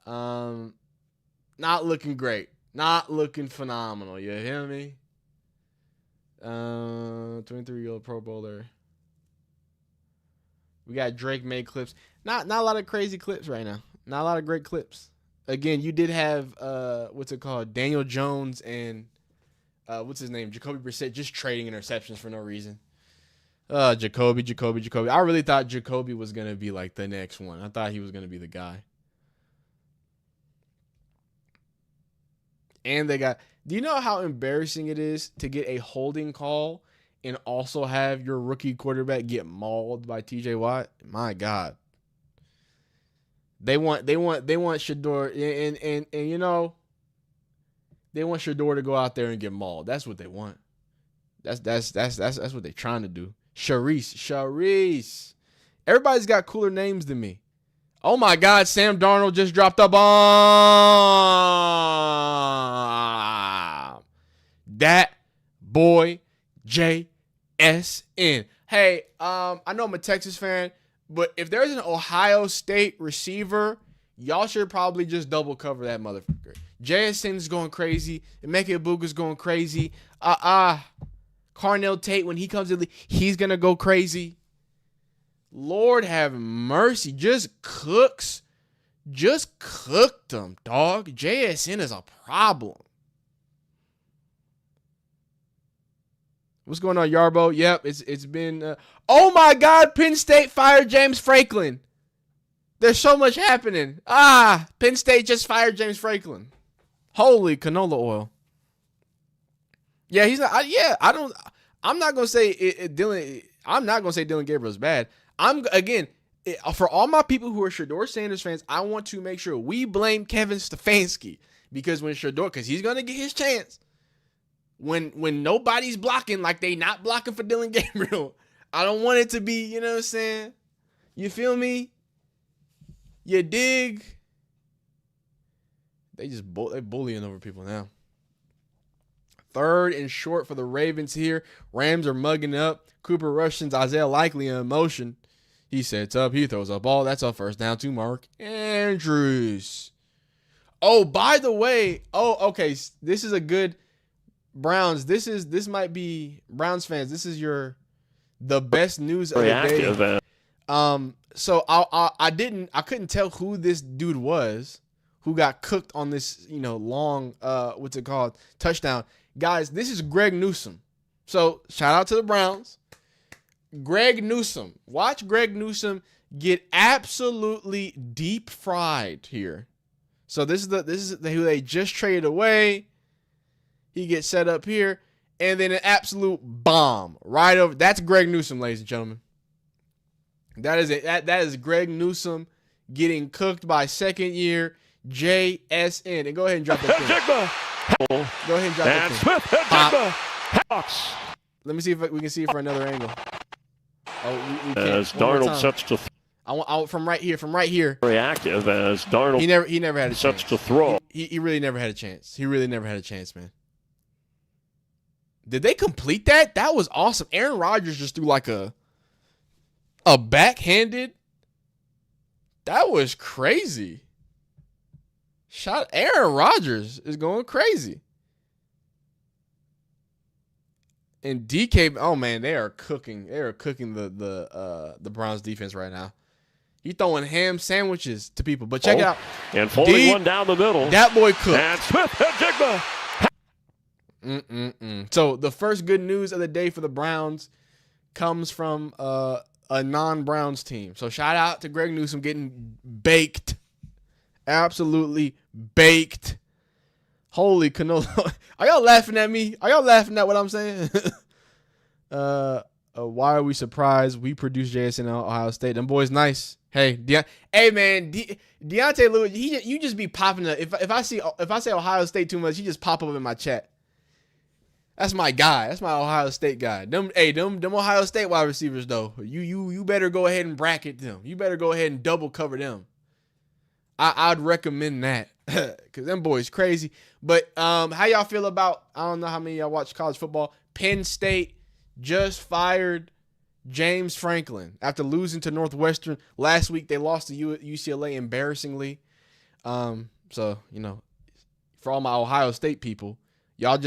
Not looking great. Not looking phenomenal. You hear me? 23-year-old Pro Bowler. We got Drake made clips. Not a lot of crazy clips right now. Not a lot of great clips. Again, you did have what's it called? Daniel Jones and what's his name? Jacoby Brissett just trading interceptions for no reason. Jacoby. I really thought Jacoby was gonna be like the next one. I thought he was gonna be the guy. And they got, do you know how embarrassing it is to get a holding call and also have your rookie quarterback get mauled by TJ Watt? My God. They want Shedeur and you know, they want Shador to go out there and get mauled. That's what they want. That's what they're trying to do. Sharice. Everybody's got cooler names than me. Oh my God, Sam Darnold just dropped a bomb. That boy JSN. Hey, I know I'm a Texas fan, but if there's an Ohio State receiver, y'all should probably just double cover that motherfucker. JSN is going crazy. Emeka Ibuka's going crazy. Carnell Tate, when he comes in, he's going to go crazy. Lord have mercy. Just cooked them, dog. JSN is a problem. What's going on, Yarbo? Yep, it's been... oh, my God. Penn State fired James Franklin. There's so much happening. Penn State just fired James Franklin. Holy canola oil. Yeah, he's not... I'm not going to say Dylan... I'm not going to say Dylan Gabriel's bad. For all my people who are Shedeur Sanders fans, I want to make sure we blame Kevin Stefanski. Because when Shedeur... Because he's going to get his chance. When nobody's blocking, like they not blocking for Dylan Gabriel, I don't want it to be, you know what I'm saying? You feel me? You dig? They're bullying over people now. 3rd and short for the Ravens here. Rams are mugging up. Cooper Rush sends Isaiah Likely in motion. He sets up. He throws a ball. That's a first down to Mark Andrews. Oh, by the way. Oh, okay. This is a good... Browns, this might be Browns fans. This is the best news of the day. So I couldn't tell who this dude was who got cooked on this, long what's it called? Touchdown. Guys, this is Greg Newsome. So shout out to the Browns. Greg Newsome. Watch Greg Newsome get absolutely deep fried here. So this is who they just traded away. He gets set up here, and then an absolute bomb right over. That's Greg Newsome, ladies and gentlemen. That is Greg Newsome getting cooked by second-year JSN. And go ahead and drop that thing. Go ahead and drop that thing. Let me see if we can see it from another angle. Oh, we can't. As Darnold sets to from right here. Reactive as Darnold. He never had a chance. Sets to throw. He really never had a chance. Man. Did they complete that? That was awesome. Aaron Rodgers just threw like a backhanded. That was crazy. Aaron Rodgers is going crazy. And DK, oh man, they are cooking. They are cooking the Browns defense right now. He throwing ham sandwiches to people. But check it out. And folding one down the middle. That boy cooked. And Smith-Njigba. So the first good news of the day for the Browns comes from a non-Browns team. So shout out to Greg Newsome getting baked. Absolutely baked. Holy canola. Are y'all laughing at me? Are y'all laughing at what I'm saying? Why are we surprised? We produced JSN at Ohio State. Them boys nice. Hey, man, Deontay Lewis, you just be popping up. If I say Ohio State too much, he just pop up in my chat. That's my guy. That's my Ohio State guy. Them Ohio State wide receivers though. You better go ahead and bracket them. You better go ahead and double cover them. I'd recommend that because them boys crazy. But how y'all feel about? I don't know how many of y'all watch college football. Penn State just fired James Franklin after losing to Northwestern last week. They lost to UCLA embarrassingly. So for all my Ohio State people. I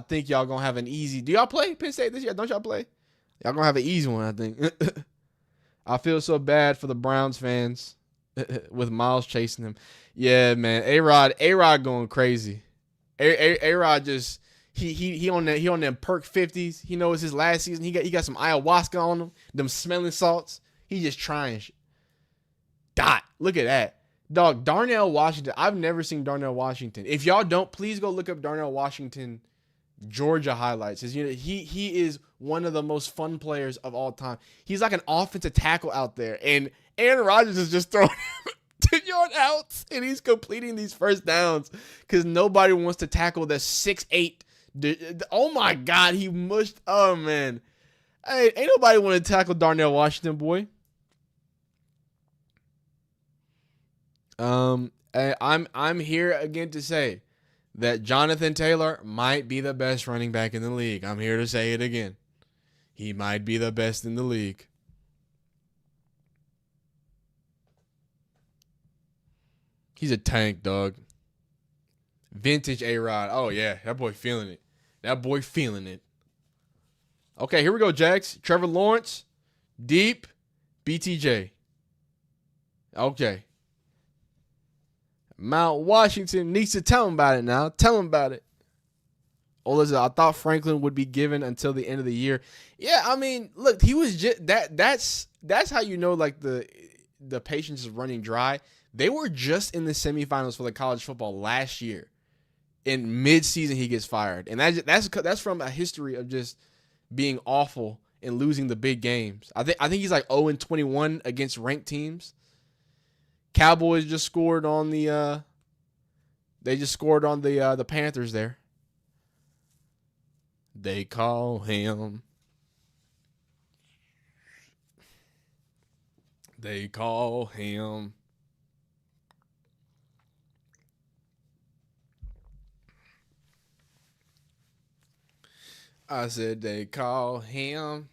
think y'all gonna have an easy. Do y'all play Penn State this year? Don't y'all play? Y'all gonna have an easy one, I think. I feel so bad for the Browns fans with Miles chasing him. Yeah, man. A-Rod going crazy. A-Rod just he on them perk 50s. He knows his last season. He got some ayahuasca on him. Them smelling salts. He just trying shit. Look at that. Dog, Darnell Washington. I've never seen Darnell Washington. If y'all don't, please go look up Darnell Washington Georgia highlights. He is one of the most fun players of all time. He's like an offensive tackle out there, and Aaron Rodgers is just throwing 10-yard outs, and he's completing these first downs because nobody wants to tackle the 6'8". Oh my God, he mushed. Oh man, hey, ain't nobody want to tackle Darnell Washington, boy. I'm here again to say that Jonathan Taylor might be the best running back in the league. I'm here to say it again. He might be the best in the league. He's a tank, dog. Vintage A-Rod. Oh, yeah. That boy feeling it. Okay, here we go, Jax. Trevor Lawrence. Deep. BTJ. Okay. Mount Washington needs to tell him about it now. Tell him about it. Oh, listen, I thought Franklin would be given until the end of the year. Yeah, I mean, look, he was just that's how you know like the patience is running dry. They were just in the semifinals for the college football last year. In mid-season, he gets fired, and that's from a history of just being awful and losing the big games. I think he's like 0-21 against ranked teams. Cowboys just scored on the the Panthers there. They call him. They call him. I said they call him.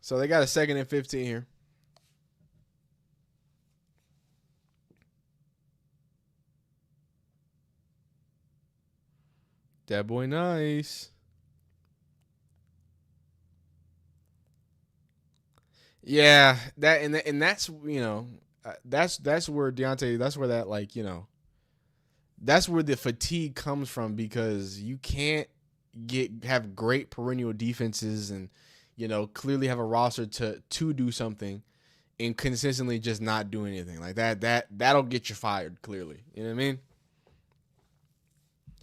So they got a 2nd and 15 here. That boy nice. Yeah, that's that's where Deontay. That's where that that's where the fatigue comes from because you can't have great perennial defenses and clearly have a roster to do something and consistently just not do anything like that. That'll get you fired. Clearly, you know what I mean.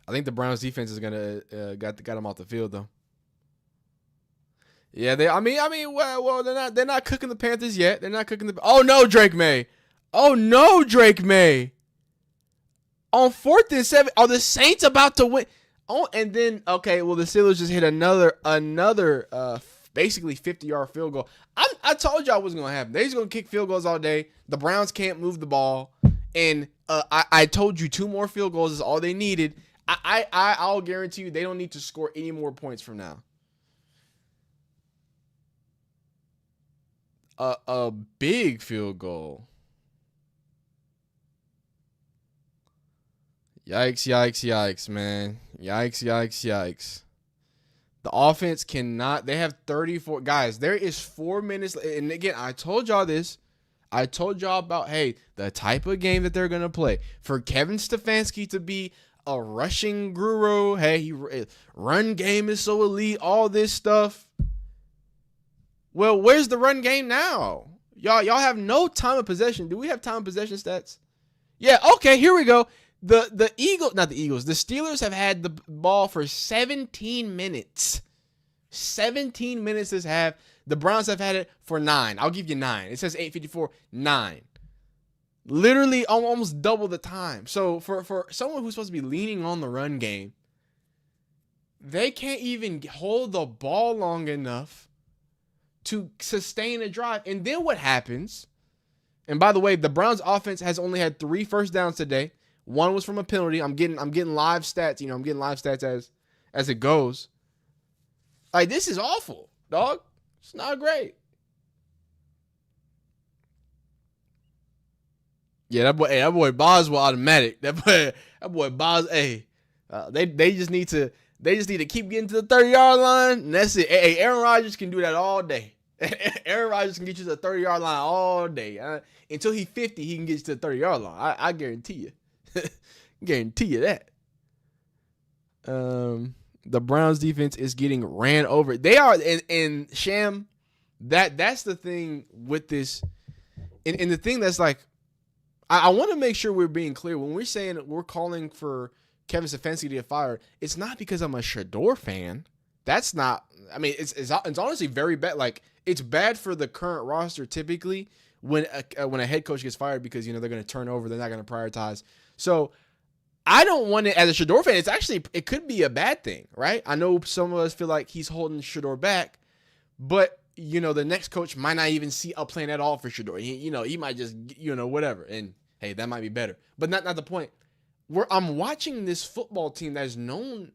I think the Browns defense is gonna got them off the field though. Yeah, well, they're not cooking the Panthers yet. They're not cooking the. Oh no, Drake May. On 4th and 7. Are the Saints about to win? Oh, and then okay, well the Steelers just hit another basically 50-yard field goal. I told y'all what's gonna happen. They're just gonna kick field goals all day. The Browns can't move the ball, and I told you 2 more field goals is all they needed. I'll guarantee you they don't need to score any more points from now. A big field goal. Yikes, man. Yikes. The offense cannot. They have 34. Guys, there is 4 minutes. And again, I told y'all this. I told y'all about, hey, the type of game that they're going to play. For Kevin Stefanski to be a rushing guru, hey, run game is so elite, all this stuff. Well, where's the run game now? Y'all have no time of possession. Do we have time of possession stats? Yeah, okay, here we go. The Steelers have had the ball for 17 minutes. 17 minutes this half. The Browns have had it for 9. I'll give you 9. It says 8:54, 9. Literally almost double the time. So for someone who's supposed to be leaning on the run game, they can't even hold the ball long enough to sustain a drive. And then what happens? And by the way, the Browns offense has only had 3 first downs today. 1 was from a penalty. I'm getting live stats. I'm getting live stats as it goes. Like, this is awful, dog. It's not great. Yeah, that boy Boswell automatic. That boy Bos. Hey, they just need to keep getting to the 30-yard line, and that's it. Hey, Aaron Rodgers can do that all day. Aaron Rodgers can get you to the 30-yard line all day. Until he's 50, he can get you to the 30-yard line. I guarantee you. Guarantee you that. The Browns defense is getting ran over. They are in Sham. That's the thing with this. And the thing that's like, I want to make sure we're being clear. When we're saying we're calling for Kevin Stefanski to get fired, it's not because I'm a Shedeur fan. That's not. I mean, it's honestly very bad. Like, it's bad for the current roster typically when a head coach gets fired because they're going to turn over. They're not going to prioritize. So I don't want it as a Shedeur fan. It could be a bad thing, right? I know some of us feel like he's holding Shedeur back, but the next coach might not even see a plan at all for Shedeur. He might just whatever. And hey, that might be better, but not the point. I'm watching this football team that is known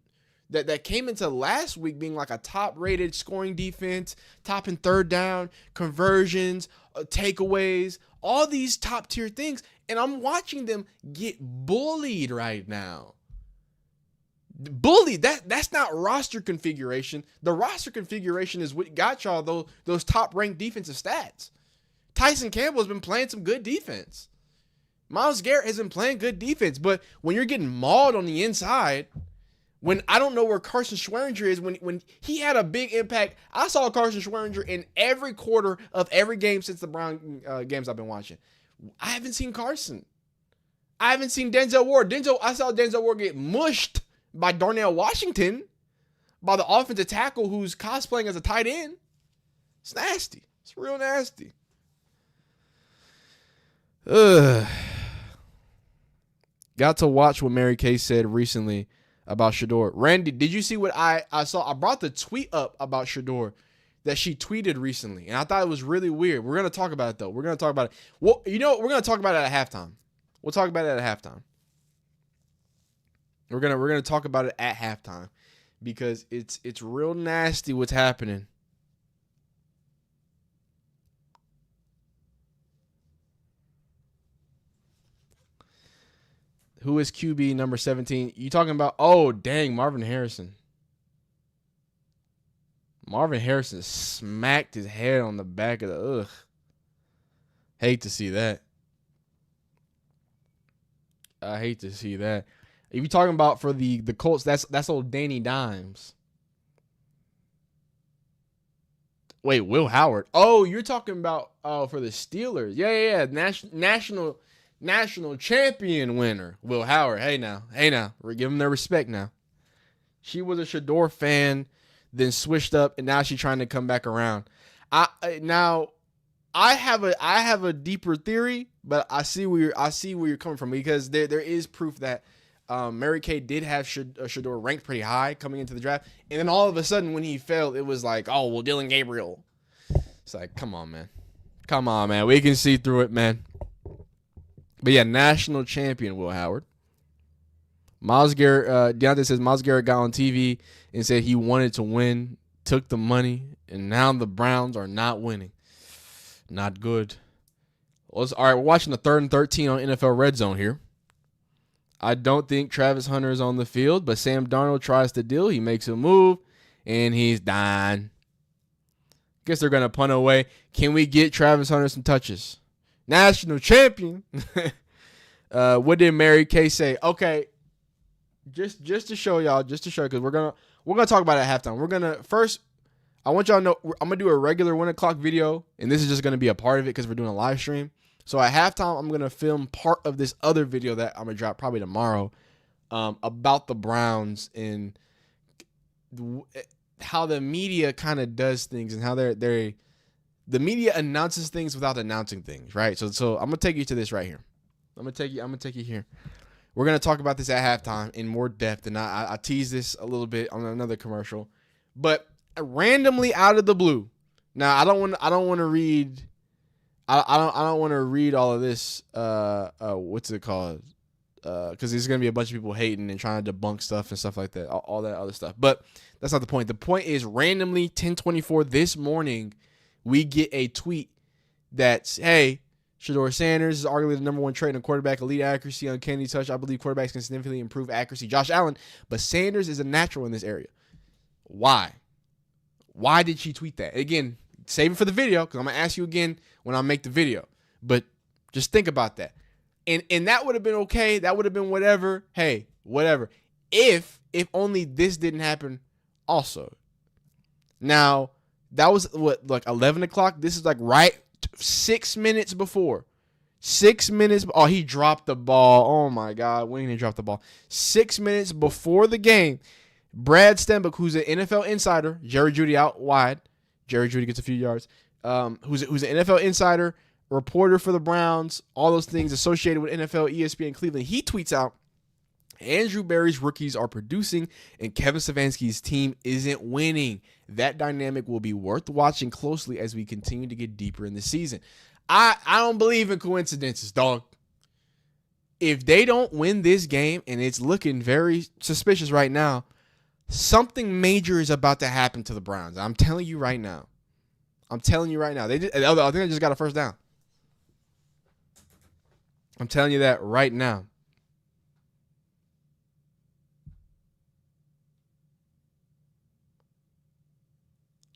that came into last week being like a top-rated scoring defense, top and third down, conversions, takeaways, all these top-tier things, and I'm watching them get bullied right now. Bullied. That's not roster configuration. The roster configuration is what got y'all those top-ranked defensive stats. Tyson Campbell has been playing some good defense. Myles Garrett has been playing good defense, but when you're getting mauled on the inside, when I don't know where Carson Schweringer is, when he had a big impact, I saw Carson Schweringer in every quarter of every game since the Brown games I've been watching. I haven't seen Carson. I haven't seen Denzel Ward. I saw Denzel Ward get mushed by Darnell Washington, by the offensive tackle who's cosplaying as a tight end. It's nasty. It's real nasty. Got to watch what Mary Kay said recently about Shador. Randy, did you see what I saw? I brought the tweet up about Shador that she tweeted recently, and I thought it was really weird. We're going to talk about it, though. We're going to talk about it. Well, we're going to talk about it at halftime. We'll talk about it at halftime. We're gonna talk about it at halftime because it's real nasty what's happening. Who is QB number 17? You talking about? Oh, dang, Marvin Harrison. Marvin Harrison smacked his head on the back of the ugh. Hate to see that. I hate to see that. If you're talking about for the Colts, that's old Danny Dimes. Wait, Will Howard. Oh, you're talking about for the Steelers. Yeah. National champion winner, Will Howard. Hey now, we're giving their respect now. She was a Shador fan, then switched up, and now she's trying to come back around. I have a deeper theory, but I see where you're coming from because there is proof that Mary Kay did have Shador ranked pretty high coming into the draft, and then all of a sudden when he failed, it was like, oh well, Dylan Gabriel. It's like, come on, man, we can see through it, man. But yeah, national champion Will Howard. Myles Garrett, Deontay says Myles Garrett got on TV and said he wanted to win, took the money, and now the Browns are not winning. Not good. All right, we're watching the 3rd and 13 on NFL Red Zone here. I don't think Travis Hunter is on the field, but Sam Darnold tries to deal. He makes a move, and he's dying. Guess they're going to punt away. Can we get Travis Hunter some touches? National champion. What did Mary Kay say? Okay, just to show y'all, because we're gonna talk about it at halftime. We're gonna first. I want y'all to know I'm gonna do a regular 1 o'clock video, and this is just gonna be a part of it because we're doing a live stream. So at halftime, I'm gonna film part of this other video that I'm gonna drop probably tomorrow, about the Browns and how the media kind of does things and how the media announces things without announcing things, right? So I'm gonna take you to this right here. I'm gonna take you here. We're gonna talk about this at halftime in more depth, and I tease this a little bit on another commercial, but randomly out of the blue. Now I don't want to read. I don't want to read all of this. What's it called? Because there's gonna be a bunch of people hating and trying to debunk stuff and stuff like that, all that other stuff. But that's not the point. The point is randomly 10:24 this morning. We get a tweet that's, hey, Shedeur Sanders is arguably the number 1 trait in a quarterback, elite accuracy, uncanny touch. I believe quarterbacks can significantly improve accuracy. Josh Allen, but Sanders is a natural in this area. Why? Why did she tweet that? Again, save it for the video because I'm going to ask you again when I make the video. But just think about that. And that would have been okay. That would have been whatever. Hey, whatever. If only this didn't happen also. Now, that was, like 11 o'clock? This is like right 6 minutes before. 6 minutes. Oh, he dropped the ball. Oh, my God. When did he drop the ball? 6 minutes before the game, Brad Stenbeck, who's an NFL insider, Jerry Jeudy out wide. Jerry Jeudy gets a few yards. Who's an NFL insider, reporter for the Browns, all those things associated with NFL, ESPN, Cleveland. He tweets out, Andrew Berry's rookies are producing and Kevin Stefanski's team isn't winning. That dynamic will be worth watching closely as we continue to get deeper in the season. I don't believe in coincidences, dog. If they don't win this game, and it's looking very suspicious right now, something major is about to happen to the Browns. I'm telling you right now. I think they just got a first down. I'm telling you that right now.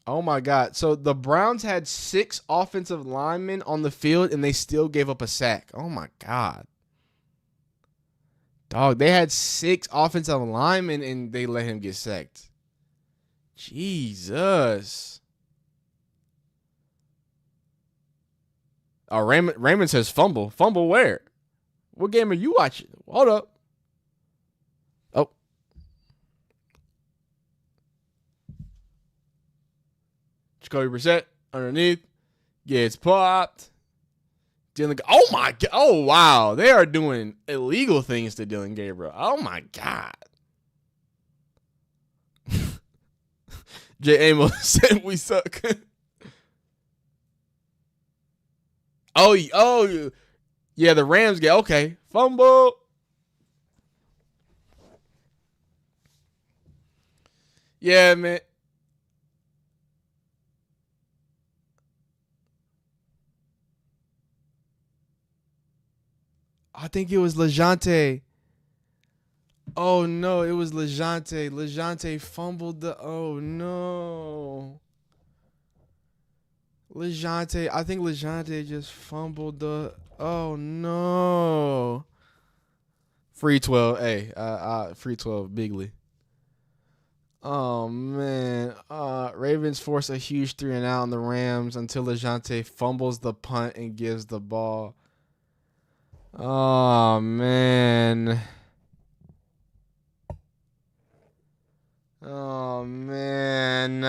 Oh, my God. So the Browns had 6 offensive linemen on the field, and they still gave up a sack. Oh, my God. Dog, they had 6 offensive linemen, and they let him get sacked. Jesus. Oh, Raymond says fumble. Fumble where? What game are you watching? Hold up. Oh. Jacoby Brissett underneath. Gets popped. Oh, my God. Oh, wow. They are doing illegal things to Dylan Gabriel. Oh, my God. Jay Amos said we suck. Oh, yeah, the Rams get, okay. Fumble. Yeah, man. I think it was LeJounte. Oh, no, it was LeJounte. LeJounte fumbled the, oh, no. I think LeJounte just fumbled the, oh, no. Free 12, hey, free 12, bigly. Oh, man. Ravens force a huge 3-and-out on the Rams until LeJounte fumbles the punt and gives the ball. Oh, man. Oh, man.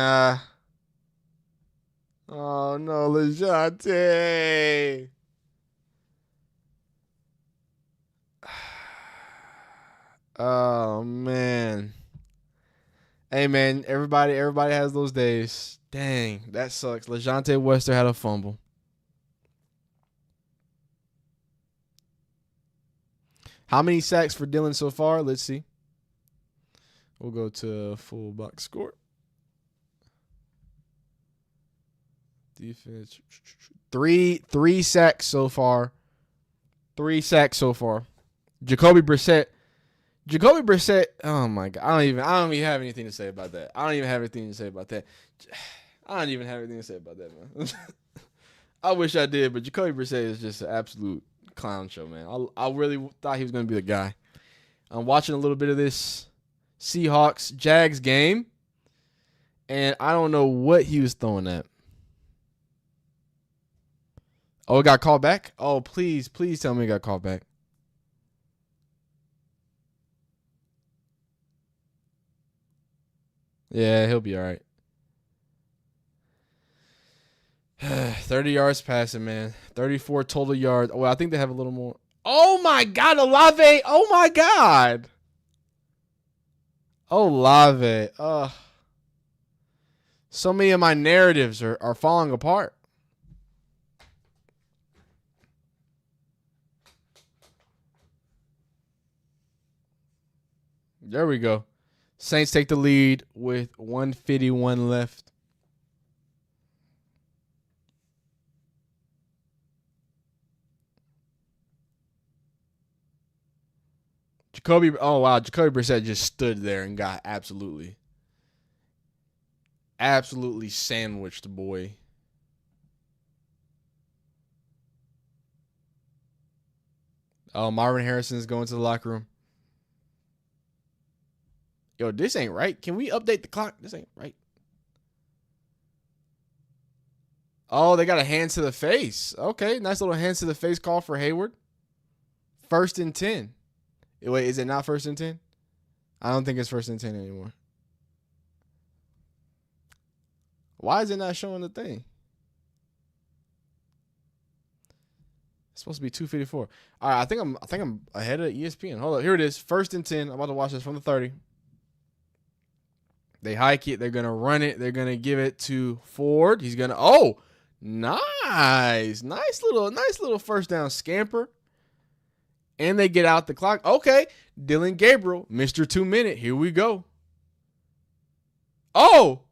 Oh, no, LeJounte. Oh, man. Hey, man, everybody has those days. Dang, that sucks. LeJounte Wester had a fumble. How many sacks for Dylan so far? Let's see. We'll go to full box score. Defense. Three sacks so far. 3 sacks so far. Jacoby Brissett. Oh my God. I don't even have anything to say about that. Man. I wish I did, but Jacoby Brissett is just an absolute clown show, man. I really thought he was going to be the guy. I'm watching a little bit of this Seahawks-Jags game, and I don't know what he was throwing at. Oh, it got called back? Oh, please tell me it got called back. Yeah, he'll be all right. 30 yards passing, man. 34 total yards. Oh, I think they have a little more. Oh, my God, Olave. Oh, my God. Olave. So many of my narratives are falling apart. There we go. Saints take the lead with 1:51 left. Jacoby Brissett just stood there and got absolutely sandwiched, boy. Oh, Marvin Harrison's going to the locker room. Yo, this ain't right. Can we update the clock? This ain't right. Oh, they got a hands to the face. Okay, nice little hands to the face call for Hayward. 1st and 10. Wait, is it not 1st and 10? I don't think it's 1st and 10 anymore. Why is it not showing the thing? It's supposed to be 2:54. All right, I think I'm ahead of ESPN. Hold up, here it is. 1st and 10. I'm about to watch this from the 30. They hike it. They're gonna run it. They're gonna give it to Ford. He's gonna. Oh, nice little first down scamper. And they get out the clock. Okay, Dylan Gabriel, Mr. 2 minute. Here we go. Oh,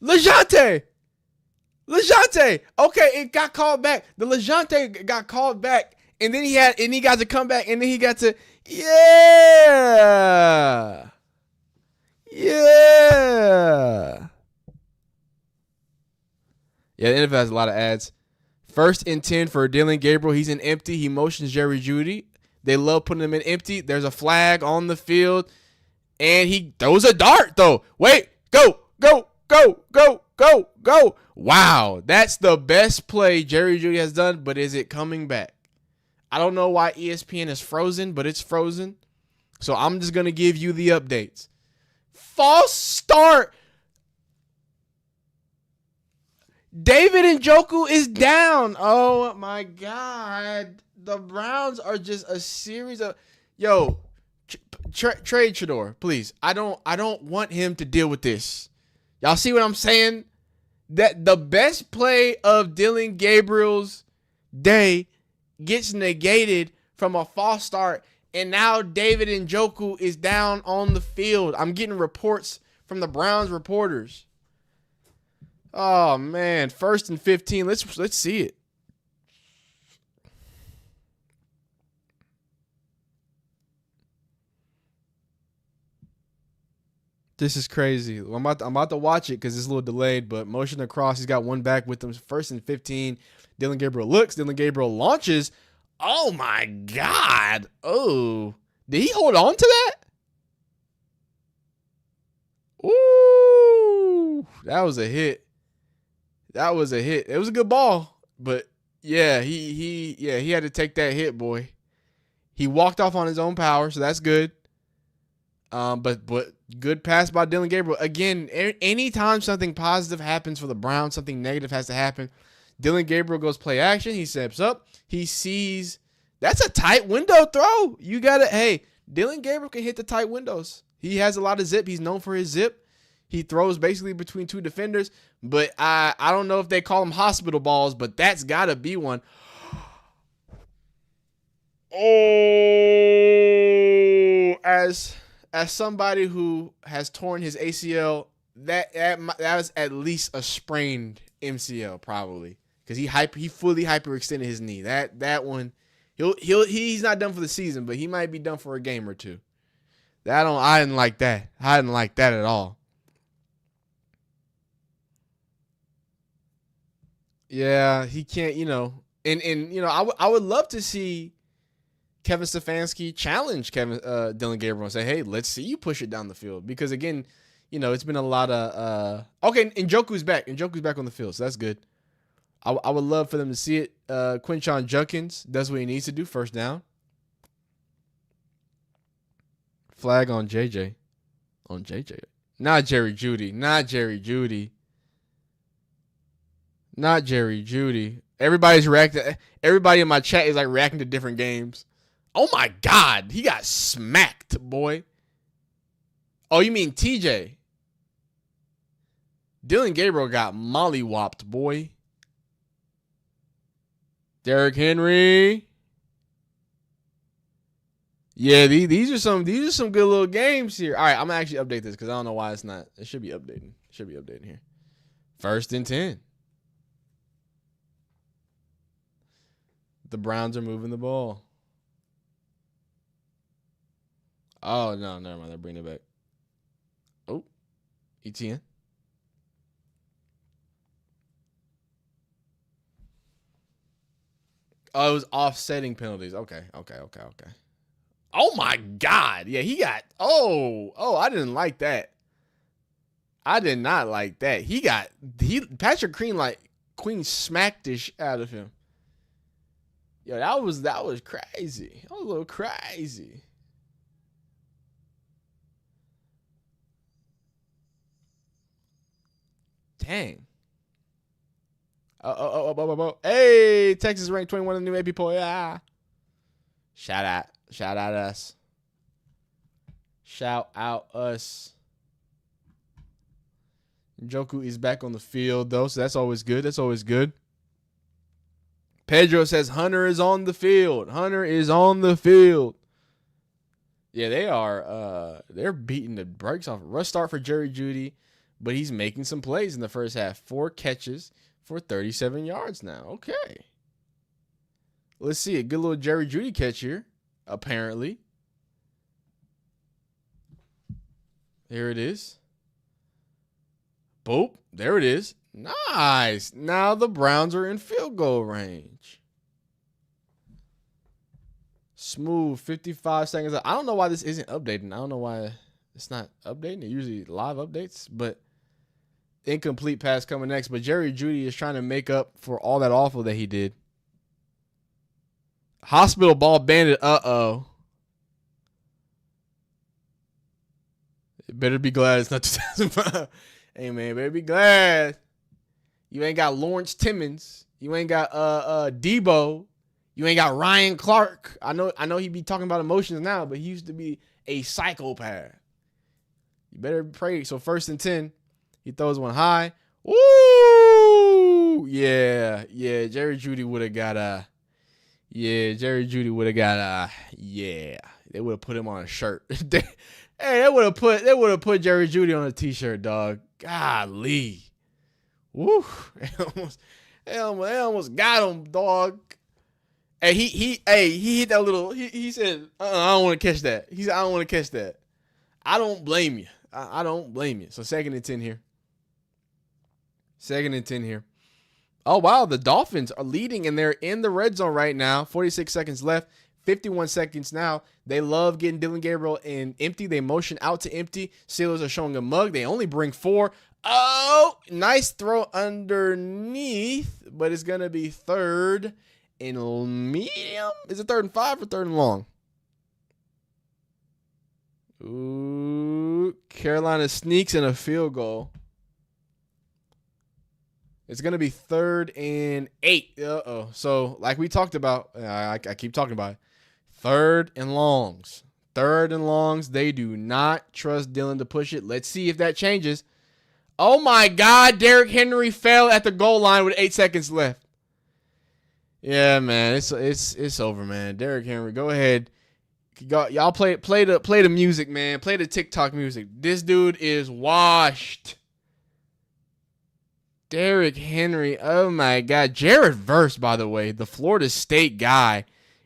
LeJounte. Okay, it got called back. The LeJounte got called back, and then he got to come back, and then he got to yeah. Yeah, the NFL has a lot of ads. 1st and 10 for Dylan Gabriel. He's in empty. He motions Jerry Jeudy. They love putting him in empty. There's a flag on the field, and he throws a dart, though. Wait, go. Wow, that's the best play Jerry Jeudy has done, but is it coming back? I don't know why ESPN is frozen, but it's frozen. So I'm just going to give you the updates. False start. David Njoku is down. Oh, my God. The Browns are just a series of... Yo, trade Shedeur, please. I don't want him to deal with this. Y'all see what I'm saying? That the best play of Dylan Gabriel's day gets negated from a false start, and now David Njoku is down on the field. I'm getting reports from the Browns reporters. Oh man, 1st and 15. Let's see it. This is crazy. I'm about to watch it because it's a little delayed, but motion across. He's got one back with him. 1st and 15. Dylan Gabriel looks. Dylan Gabriel launches. Oh, my God. Oh. Did he hold on to that? Ooh. That was a hit. It was a good ball. But, yeah, he had to take that hit, boy. He walked off on his own power, so that's good. But good pass by Dylan Gabriel. Again, anytime something positive happens for the Browns, something negative has to happen. Dylan Gabriel goes play action. He steps up. He sees that's a tight window throw. You got to, hey, Dylan Gabriel can hit the tight windows. He has a lot of zip. He's known for his zip. He throws basically between two defenders. But I don't know if they call them hospital balls, but that's got to be one. Oh, as somebody who has torn his ACL, that was at least a sprained MCL probably, because he fully hyperextended his knee. That one, he's not done for the season, but he might be done for a game or two. I didn't like that. I didn't like that at all. Yeah, he can't. And I would love to see Kevin Stefanski challenge Dylan Gabriel and say, hey, let's see you push it down the field. Because, again, it's been a lot of okay, Njoku's back. Njoku's back on the field, so that's good. I would love for them to see it. Quinshon Judkins does what he needs to do, first down. Flag on JJ. On JJ. Not Jerry Jeudy. Everybody's reacting. Everybody in my chat is like reacting to different games. Oh my God, he got smacked, boy. Oh, you mean TJ? Dylan Gabriel got mollywopped, boy. Derrick Henry. Yeah, these are some good little games here. All right, I'm gonna actually update this because I don't know why it's not. It should be updating. Here. 1st and 10. The Browns are moving the ball. Oh, no, never mind. They're bringing it back. Oh, ETN. Oh, it was offsetting penalties. Okay. Oh, my God. Yeah, he got... Oh, I didn't like that. I did not like that. Patrick Queen smacked this out of him. Yo, that was crazy. That was a little crazy. Dang. Hey, Texas ranked 21 in the new AP poll. Yeah. Shout out us. Shout out us. Njoku is back on the field, though, so that's always good. That's always good. Pedro says Hunter is on the field. Hunter is on the field. Yeah, they are. They're beating the brakes off. Rush start for Jerry Jeudy, but he's making some plays in the first half. 4 catches for 37 yards now. Okay. Let's see. A good little Jerry Jeudy catch here, apparently. There it is. Boop. There it is. Nice. Now the Browns are in field goal range. Smooth. 55 seconds. I don't know why this isn't updating. I don't know why it's not updating. It usually live updates, but incomplete pass coming next. But Jerry Jeudy is trying to make up for all that awful that he did. Hospital ball bandit. Uh-oh. Better be glad it's not 2005. Hey, man, better be glad. You ain't got Lawrence Timmons. You ain't got Debo. You ain't got Ryan Clark. I know he be talking about emotions now, but he used to be a psychopath. You better pray. So 1st and 10. He throws one high. Woo! Yeah. Jerry Jeudy would have got yeah. They would have put him on a shirt. They would have put Jerry Jeudy on a t-shirt, dog. Golly. Woo. They almost got him, dog. Hey, he hit that little, he said, I don't want to catch that. He said, I don't want to catch that. I don't blame you. I don't blame you. So 2nd and 10 here. 2nd and 10 here. Oh, wow. The Dolphins are leading, and they're in the red zone right now. 46 seconds left. 51 seconds now. They love getting Dylan Gabriel in empty. They motion out to empty. Steelers are showing a mug. They only bring 4. Oh, nice throw underneath, but it's going to be 3rd and medium. Is it 3rd and 5 or 3rd and long? Ooh, Carolina sneaks in a field goal. It's going to be 3rd and 8. Uh-oh. So, like we talked about, I keep talking about it. 3rd and longs. 3rd and longs. They do not trust Dylan to push it. Let's see if that changes. Oh, my God. Derrick Henry fell at the goal line with 8 seconds left. Yeah, man. It's over, man. Derrick Henry, go ahead. Y'all play the music, man. Play the TikTok music. This dude is washed. Derrick Henry, oh my God. Jared Verse, by the way, the Florida State guy,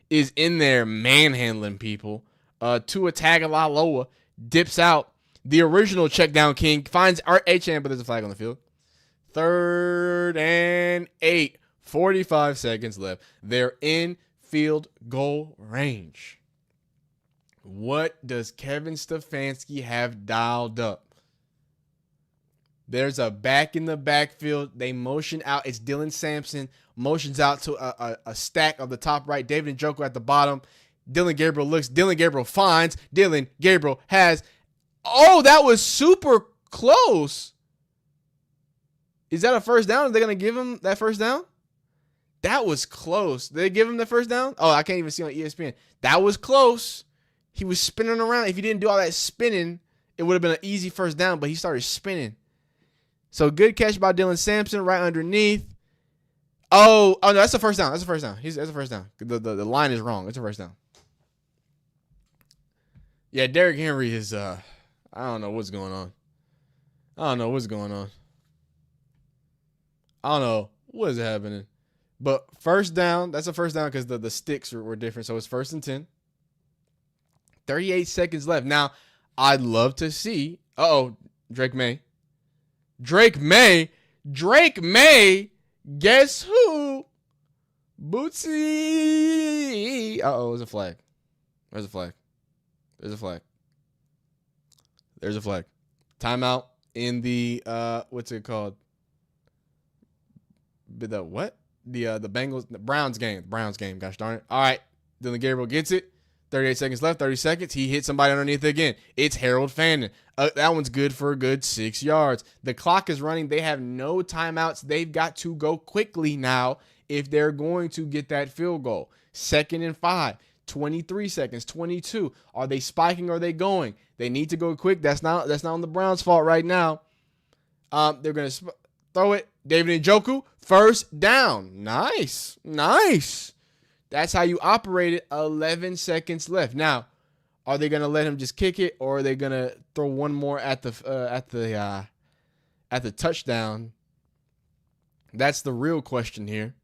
is in there manhandling people. Tua Tagovailoa dips out. The original check down king finds HM, but there's a flag on the field. 3rd and 8. 45 seconds left. They're in field goal range. What does Kevin Stefanski have dialed up? There's a back in the backfield. They motion out. It's Dylan Sampson. Motions out to a stack of the top right. David Njoku at the bottom. Dylan Gabriel looks. Dylan Gabriel finds. Dylan Gabriel has. Oh, that was super close. Is that a first down? Are they going to give him that first down? That was close. Did they give him the first down? Oh, I can't even see on ESPN. That was close. He was spinning around. If he didn't do all that spinning, it would have been an easy first down, but he started spinning. So good catch by Dylan Sampson right underneath. Oh no, that's a first down. That's a first down. That's a first down. The line is wrong. It's a first down. Yeah, Derrick Henry is I don't know what's going on. I don't know what is happening. But first down, that's a first down because the sticks were different. So it's 1st and 10. 38 seconds left. Now, I'd love to see. Drake May. Guess who? Bootsy. There's a flag. There's a flag. Timeout. in the what's it called? The what? The Bengals, the Browns game. Gosh darn it. All right. Dylan Gabriel gets it. 38 seconds left. 30 seconds. He hits somebody underneath it again. It's Harold Fandon. That one's good for a good 6 yards. The clock is running. They have no timeouts. They've got to go quickly now if they're going to get that field goal. 2nd and 5. 23 seconds. 22. Are they spiking or are they going? They need to go quick. That's not on the Browns' fault right now. They're going to throw it. David Njoku, first down. Nice. That's how you operate it. 11 seconds left. Now, are they going to let him just kick it, or are they going to throw one more at the touchdown? That's the real question here.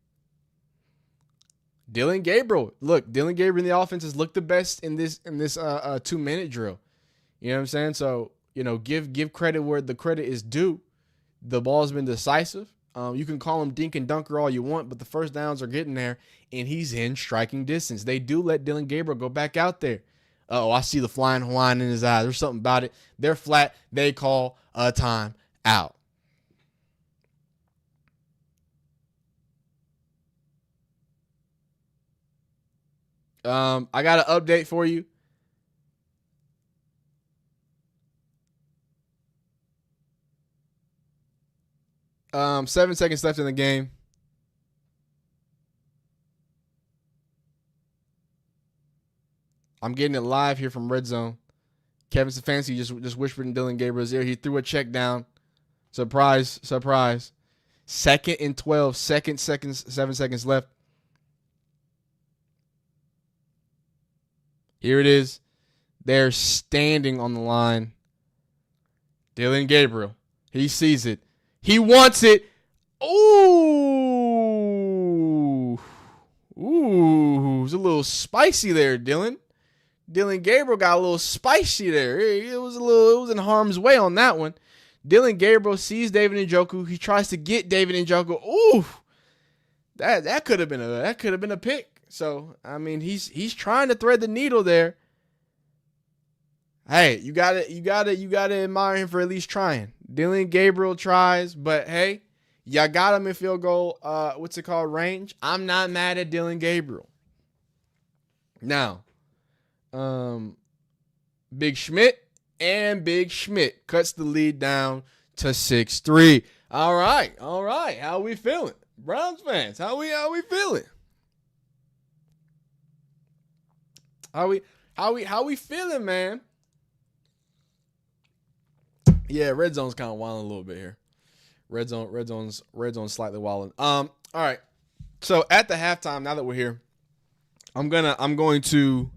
Dylan Gabriel. Look, Dylan Gabriel in the offense has looked the best in this 2-minute drill. You know what I'm saying? So, give credit where the credit is due. The ball's been decisive. You can call him dink and dunker all you want, but the first downs are getting there, and he's in striking distance. They do let Dylan Gabriel go back out there. Oh, I see the flying Hawaiian in his eyes. There's something about it. They're flat. They call a time out. I got an update for you. Um, 7 seconds left in the game. I'm getting it live here from Red Zone. Kevin Stefanski just whispered in Dylan Gabriel's ear. He threw a check down. Surprise. 2nd and 12. 7 seconds left. Here it is. They're standing on the line. Dylan Gabriel. He sees it. He wants it. Ooh. It's a little spicy there, Dylan. Dylan Gabriel got a little spicy there. It was in harm's way on that one. Dylan Gabriel sees David Njoku. He tries to get David Njoku. Ooh. That could have been a pick. So, I mean, he's trying to thread the needle there. Hey, you gotta admire him for at least trying. Dylan Gabriel tries, but hey, y'all got him in field goal, range. I'm not mad at Dylan Gabriel. Now, Big Schmidt cuts the lead down to 6-3. All right. How we feeling? Browns fans, how we feeling? How we feeling, man? Yeah, red zone's kind of wilding a little bit here. Red zone's slightly wilding. All right. So at the halftime, now that we're here, I'm going to,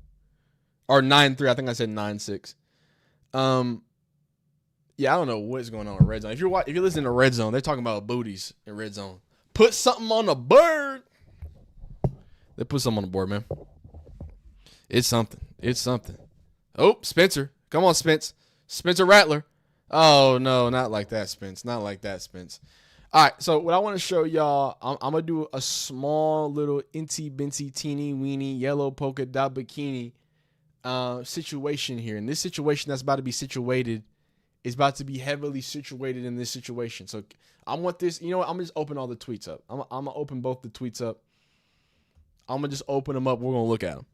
or 9-3. I think I said 9-6. Yeah, I don't know what's going on in red zone. If you're listening to red zone, they're talking about booties in red zone. Put something on the bird. They put something on the board, man. It's something. Oh, Spencer. Come on, Spence. Spencer Rattler. Oh, no, not like that, Spence. All right, so what I want to show y'all, I'm going to do a small little inty-binty, teeny-weeny, yellow polka dot bikini situation here. And this situation that's about to be situated is about to be heavily situated in this situation. So I want this, you know what, I'm going to just open all the tweets up. I'm going to open both the tweets up. I'm going to just open them up. We're going to look at them.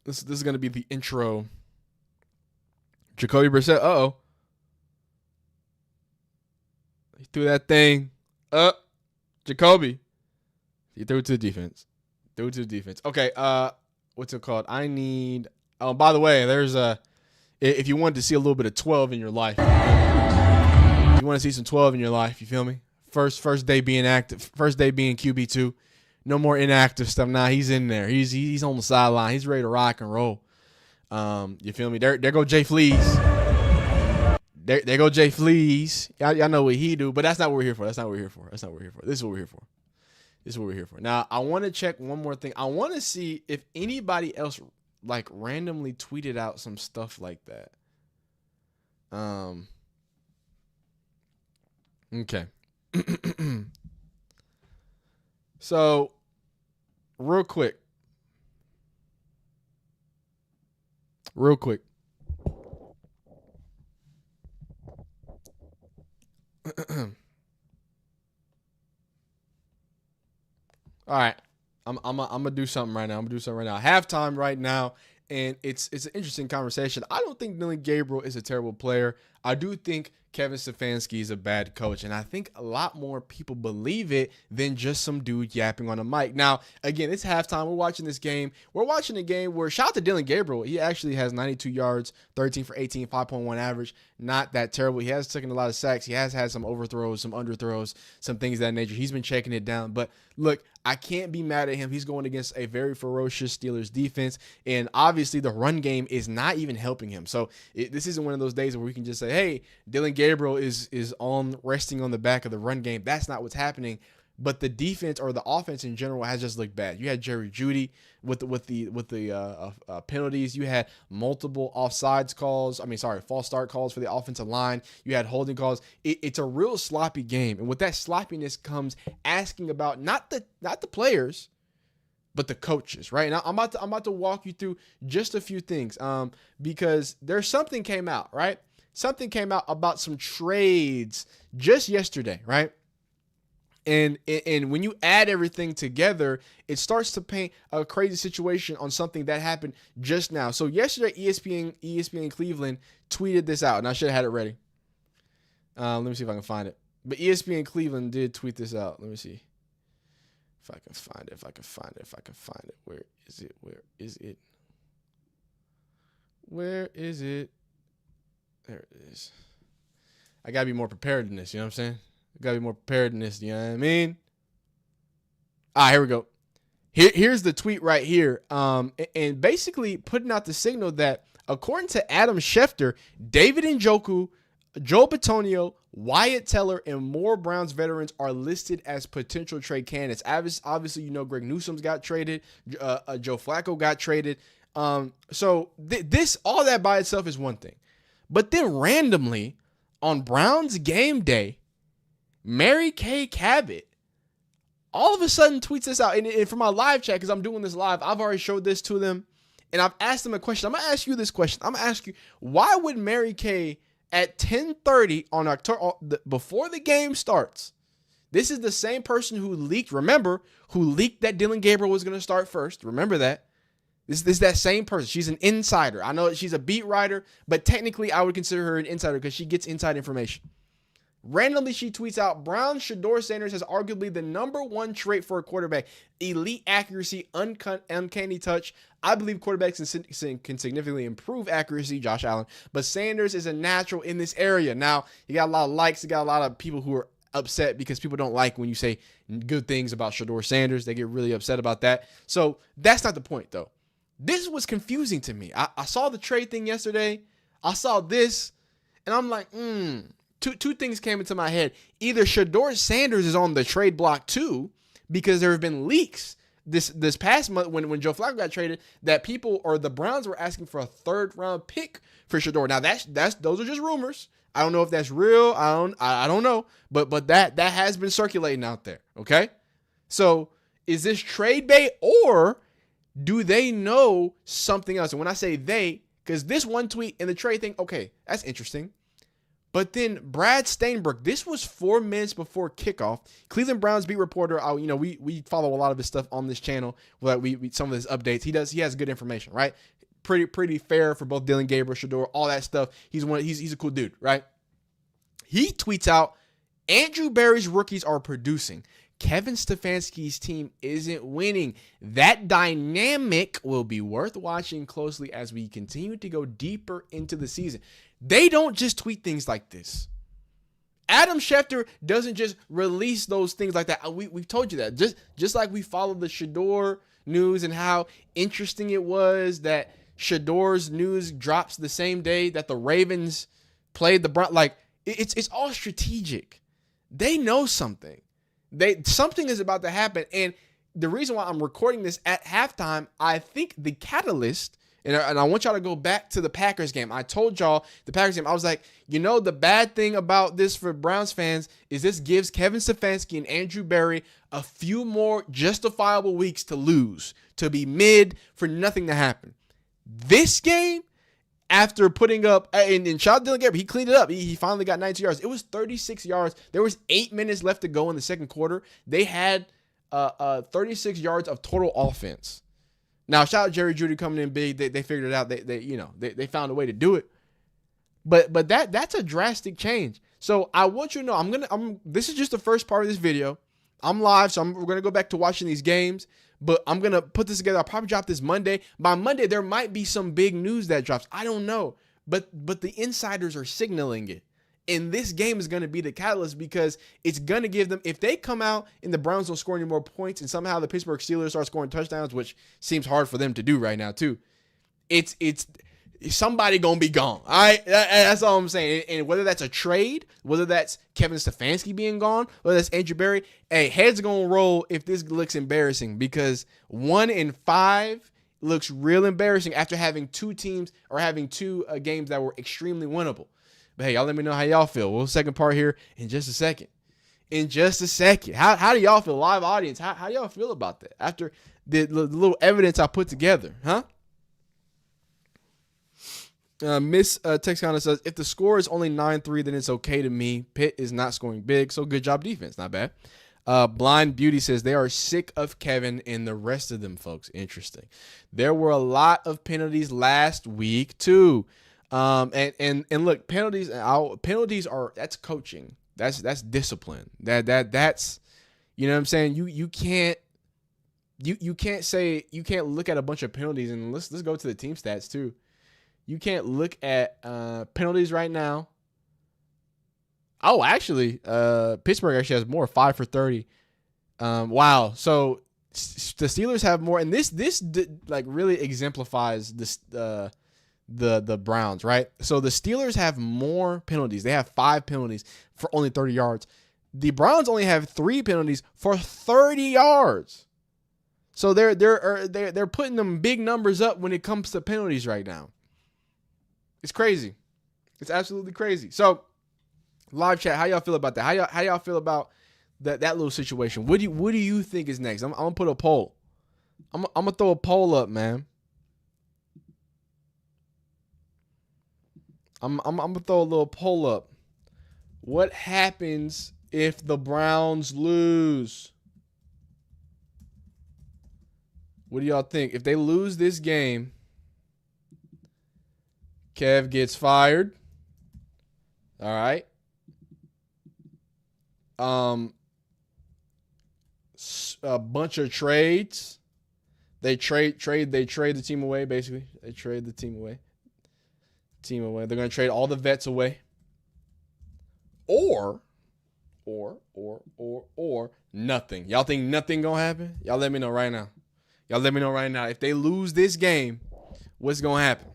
This is going to be the intro. Jacoby Brissett, he threw that thing up. Jacoby. He threw it to the defense. Okay, what's it called? I need, by the way, there's if you wanted to see a little bit of 12 in your life, if you want to see some 12 in your life, you feel me? First day being active, first day being QB2. No more inactive stuff. Nah, he's in there. He's on the sideline. He's ready to rock and roll. You feel me? There go Jay Fleas. There go Jay Fleas. Y'all know what he do, but that's not what we're here for. This is what we're here for. Now, I want to check one more thing. I want to see if anybody else like randomly tweeted out some stuff like that. Okay. So, real quick. All right. I'm gonna do something right now. Halftime right now, and it's an interesting conversation. I don't think Dylan Gabriel is a terrible player. I do think Kevin Stefanski is a bad coach, and I think a lot more people believe it than just some dude yapping on a mic. Now, again, it's halftime. We're watching this game. We're watching a game where, shout out to Dylan Gabriel, he actually has 92 yards, 13 for 18, 5.1 average. Not that terrible. He has taken a lot of sacks. He has had some overthrows, some underthrows, some things of that nature. He's been checking it down. But look, I can't be mad at him. He's going against a very ferocious Steelers defense, and obviously the run game is not even helping him. So this isn't one of those days where we can just say, hey, Dylan Gabriel is resting on the back of the run game. That's not what's happening. But the defense or the offense in general has just looked bad. You had Jerry Jeudy with the penalties. You had multiple false start calls for the offensive line. You had holding calls. It's a real sloppy game, and with that sloppiness comes asking about not the players, but the coaches, right? Now I'm about to walk you through just a few things, because there's something came out, right? Something came out about some trades just yesterday, right? And when you add everything together, it starts to paint a crazy situation on something that happened just now. So yesterday, ESPN Cleveland tweeted this out, and I should have had it ready. Let me see if I can find it. But ESPN Cleveland did tweet this out. Let me see if I can find it. Where is it? There it is. I gotta be more prepared than this. You know what I'm saying? Got to be more prepared than this, you know what I mean? Here we go. Here's the tweet right here. And basically putting out the signal that according to Adam Schefter, David Njoku, Joe Bitonio, Wyatt Teller, and more Browns veterans are listed as potential trade candidates. Obviously, you know Greg Newsome's got traded. Joe Flacco got traded. So this, all that by itself is one thing. But then randomly on Browns game day, Mary Kay Cabot all of a sudden tweets this out. And for my live chat, because I'm doing this live, I've already showed this to them. And I've asked them a question. I'm going to ask you this question. I'm going to ask you, why would Mary Kay at 10:30 on October, before the game starts, this is the same person who leaked that Dylan Gabriel was going to start first. Remember that. This is that same person. She's an insider. I know she's a beat writer, but technically I would consider her an insider because she gets inside information. Randomly, she tweets out, Brown Shedeur Sanders has arguably the number one trait for a quarterback. Elite accuracy, uncanny touch. I believe quarterbacks can significantly improve accuracy, Josh Allen, but Sanders is a natural in this area. Now, you got a lot of likes. You got a lot of people who are upset because people don't like when you say good things about Shedeur Sanders. They get really upset about that. So that's not the point, though. This was confusing to me. I saw the trade thing yesterday. I saw this, and I'm like, Two things came into my head. Either Shedeur Sanders is on the trade block too, because there have been leaks this past month when Joe Flacco got traded that people or the Browns were asking for a 3rd round pick for Shedeur. Now those are just rumors. I don't know if that's real. I don't know. But that has been circulating out there. Okay, so is this trade bait or do they know something else? And when I say they, because this one tweet and the trade thing, okay, that's interesting. But then Brad Steinberg, this was 4 minutes before kickoff. Cleveland Browns beat reporter, we follow a lot of his stuff on this channel. We some of his updates. He has good information, right? Pretty fair for both Dylan Gabriel, Shedeur, all that stuff. He's a cool dude, right? He tweets out, Andrew Berry's rookies are producing. Kevin Stefanski's team isn't winning. That dynamic will be worth watching closely as we continue to go deeper into the season. They don't just tweet things like this. Adam Schefter doesn't just release those things like that. We've told you that. Just like we followed the Shedeur news and how interesting it was that Shedeur's news drops the same day that the Ravens played the Browns. Like, it's all strategic. They know something. Something is about to happen. And the reason why I'm recording this at halftime, I think the catalyst, and I want y'all to go back to the Packers game. I told y'all the Packers game, I was like, the bad thing about this for Browns fans is this gives Kevin Stefanski and Andrew Berry a few more justifiable weeks to lose, to be mid, for nothing to happen. This game, after putting up, and shout out Dylan Gabriel, he cleaned it up. He finally got 90 yards. It was 36 yards. There was 8 minutes left to go in the second quarter. They had 36 yards of total offense. Now, shout out Jerry Jeudy coming in big. They figured it out. They found a way to do it. But that's a drastic change. So I want you to know this is just the first part of this video. I'm live, so we're gonna go back to watching these games. But I'm gonna put this together. I'll probably drop this Monday. By Monday, there might be some big news that drops. I don't know. But the insiders are signaling it. And this game is going to be the catalyst because it's going to give them, if they come out and the Browns don't score any more points and somehow the Pittsburgh Steelers start scoring touchdowns, which seems hard for them to do right now too, it's somebody going to be gone. All right, that's all I'm saying. And whether that's a trade, whether that's Kevin Stefanski being gone, whether that's Andrew Berry, hey, heads going to roll if this looks embarrassing because 1-5 looks real embarrassing after having two games that were extremely winnable. But hey, y'all let me know how y'all feel. We'll second part here in just a second. How do y'all feel? Live audience, how do y'all feel about that? After the little evidence I put together, huh? Miss Texana says, if the score is only 9-3, then it's okay to me. Pitt is not scoring big, so good job defense. Not bad. Blind Beauty says, they are sick of Kevin and the rest of them, folks. Interesting. There were a lot of penalties last week, too. And look, penalties are, that's coaching. That's discipline. That's, you know what I'm saying? You can't look at a bunch of penalties and let's go to the team stats too. You can't look at penalties right now. Oh, actually, Pittsburgh actually has more, 5 for 30. Wow. So the Steelers have more, and this like really exemplifies this the Browns, right? So the Steelers have more penalties. They have 5 penalties for only 30 yards. The Browns only have 3 penalties for 30 yards. So they're putting them big numbers up when it comes to penalties right now. It's crazy. It's absolutely crazy. So live chat, how y'all feel about that? How y'all feel about that little situation? What do you think is next? I'm gonna put a poll. I'm gonna throw a poll up, man. I'm gonna throw a little poll up. What happens if the Browns lose? What do y'all think? If they lose this game, Kev gets fired. All right. A bunch of trades. They trade the team away, basically. They trade the team away. They're going to trade all the vets away. Or nothing. Y'all think nothing going to happen? Y'all let me know right now. If they lose this game, what's going to happen?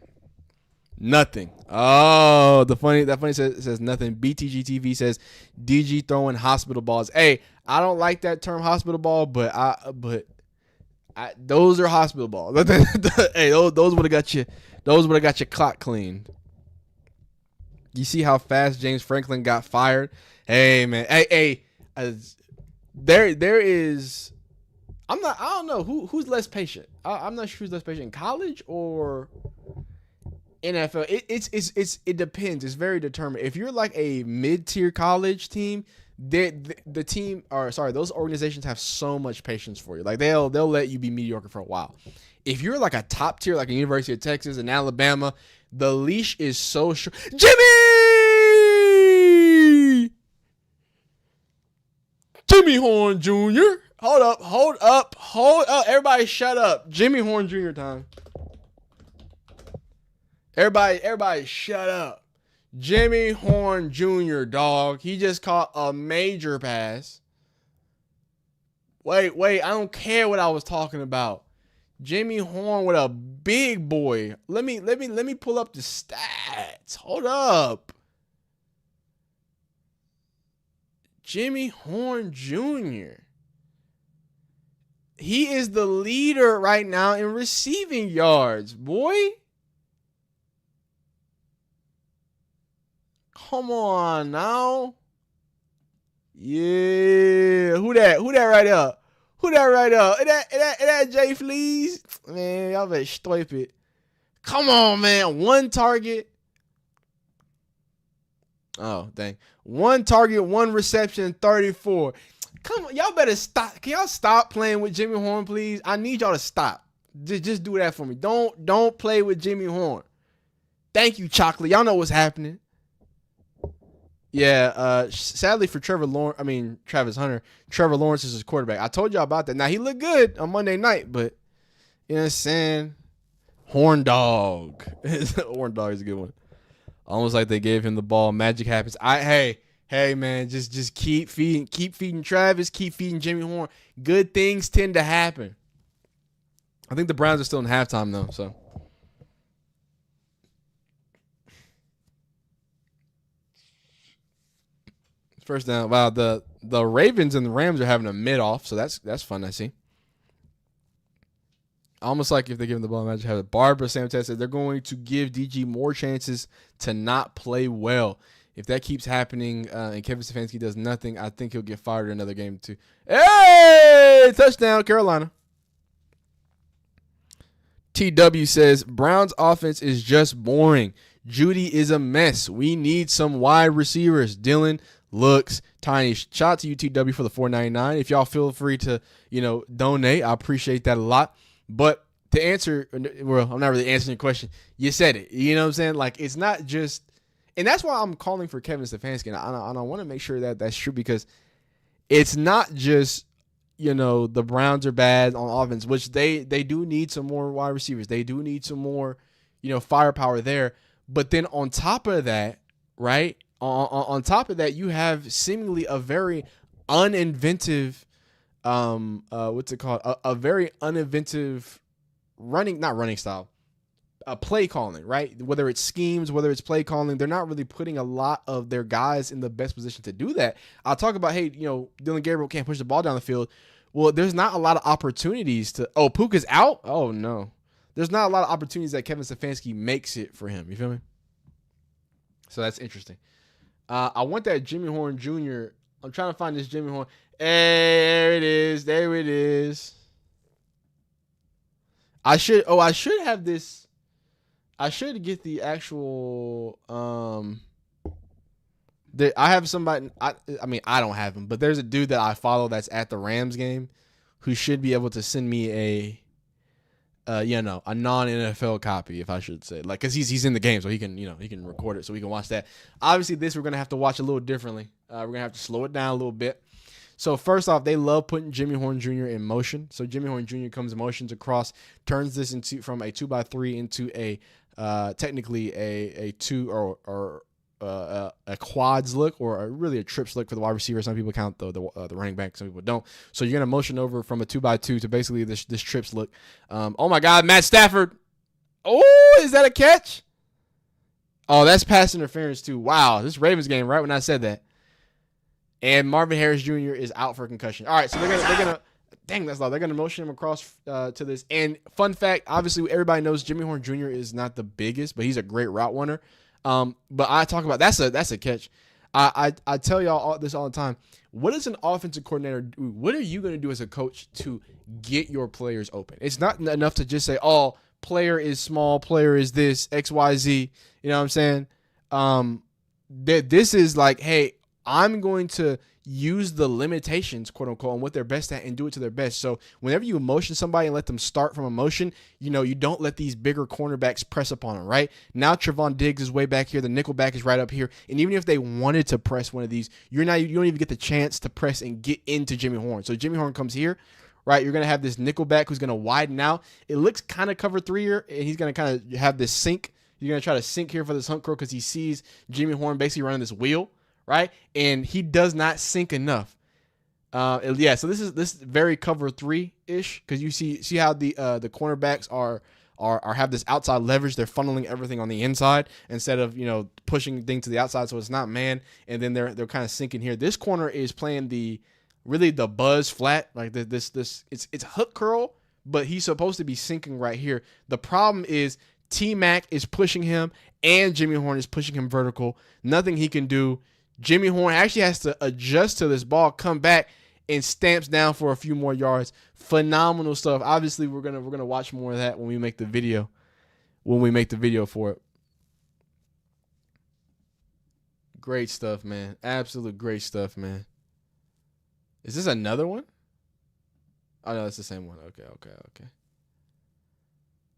Nothing. Oh, that funny says nothing. BTG TV says DG throwing hospital balls. Hey, I don't like that term hospital ball, but those are hospital balls. Hey, those would have got you. Those would have got your clock cleaned. You see how fast James Franklin got fired? Hey, man. Hey. There is. I don't know who's less patient. I'm not sure who's less patient in college or NFL. It depends. It's very determined. If you're like a mid-tier college team, those organizations have so much patience for you. Like they'll let you be mediocre for a while. If you're like a top tier, like a University of Texas and Alabama, the leash is so short. Jimmy Horn Jr. Hold up. Everybody shut up. Jimmy Horn Jr. time. Everybody shut up. Jimmy Horn Jr., dog. He just caught a major pass. Wait, I don't care what I was talking about. Jimmy Horn with a big boy. Let me pull up the stats. Hold up. Jimmy Horn Jr. He is the leader right now in receiving yards, boy. Come on now. Yeah. Who that right up? Is that Jay Fleas? Man, y'all better stop it. Come on, man. 1 target. Oh, dang. 1 target, 1 reception, 34. Come on, y'all better stop. Can y'all stop playing with Jimmy Horn, please? I need y'all to stop. Just do that for me. Don't play with Jimmy Horn. Thank you, Chocolate. Y'all know what's happening. Yeah, sadly for Travis Hunter, Trevor Lawrence is his quarterback. I told y'all about that. Now, he looked good on Monday night, but, you know what I'm saying? Horn Dog. Horn Dog is a good one. Almost like they gave him the ball. Magic happens. Hey, man, just keep feeding Travis, keep feeding Jimmy Horn. Good things tend to happen. I think the Browns are still in halftime, though, so. First down. Wow, the Ravens and the Rams are having a mid-off, so that's fun, I see. Almost like if they give him the ball, imagine have it. Barbara Sam Ted said they're going to give DG more chances to not play well. If that keeps happening and Kevin Stefanski does nothing, I think he'll get fired in another game too. Hey, touchdown, Carolina. TW says Browns offense is just boring. Judy is a mess. We need some wide receivers. Dylan looks tiny. Shout out to you, TW, for the $4.99. If y'all feel free to, donate, I appreciate that a lot. But to answer, well, I'm not really answering your question. You said it. You know what I'm saying? Like, it's not just, and that's why I'm calling for Kevin Stefanski. And I want to make sure that that's true, because it's not just, the Browns are bad on offense, which they do need some more wide receivers. They do need some more, firepower there. But then on top of that, right, on top of that, you have seemingly a very uninventive, what's it called? A very uninventive not running style, play calling, right? Whether it's schemes, whether it's play calling, they're not really putting a lot of their guys in the best position to do that. I'll talk about, hey, Dylan Gabriel can't push the ball down the field. Well, there's not a lot of opportunities to, Puka's out? Oh, no. There's not a lot of opportunities that Kevin Stefanski makes it for him. You feel me? So that's interesting. I want that Jimmy Horn Jr. I'm trying to find this Jimmy Horn. Hey, there it is. There it is. I should have this. I should get the actual. I have somebody. I don't have him, but there's a dude that I follow that's at the Rams game, who should be able to send me a non-NFL copy, if I should say, like, cause he's in the game, so he can record it, so we can watch that. Obviously, this we're gonna have to watch a little differently. We're gonna have to slow it down a little bit. So first off, they love putting Jimmy Horn Jr. in motion. So Jimmy Horn Jr. comes in motions across, turns this from a 2x3 into a technically a two or a quads look, or really a trips look for the wide receiver. Some people count the running back, some people don't. So you're gonna motion over from a 2x2 to basically this trips look. Oh my God, Matt Stafford! Oh, is that a catch? Oh, that's pass interference too. Wow, this Ravens game, right when I said that. And Marvin Harris Jr. is out for concussion. All right, so they're gonna dang, that's loud. They're gonna motion him across to this. And fun fact, obviously everybody knows Jimmy Horn Jr. is not the biggest, but he's a great route runner. But I talk about that's a catch. I tell y'all this all the time. What does an offensive coordinator do? What are you going to do as a coach to get your players open? It's not enough to just say, "Oh, player is small, player is this XYZ." You know what I'm saying? This is like, hey, I'm going to use the limitations, quote unquote, and what they're best at and do it to their best. So whenever you motion somebody and let them start from a motion, you don't let these bigger cornerbacks press up on them, right? Now Trevon Diggs is way back here. The nickel back is right up here. And even if they wanted to press one of these, you don't even get the chance to press and get into Jimmy Horn. So Jimmy Horn comes here, right? You're going to have this nickel back who's going to widen out. It looks kind of cover three here, and he's going to kind of have this sink. You're going to try to sink here for this hunt crow because he sees Jimmy Horn basically running this wheel, right? And he does not sink enough. So this is very cover three-ish, because you see how the cornerbacks are have this outside leverage. They're funneling everything on the inside instead of pushing things to the outside, so it's not man. And then they're kind of sinking here. This corner is playing the buzz flat, like this it's hook curl, but he's supposed to be sinking right here. The problem is T-Mac is pushing him and Jimmy Horn is pushing him vertical. Nothing he can do. Jimmy Horn actually has to adjust to this ball, come back, and stamps down for a few more yards. Phenomenal stuff. Obviously, we're gonna watch more of that when we make the video. For it. Great stuff, man. Absolute great stuff, man. Is this another one? Oh no, it's the same one.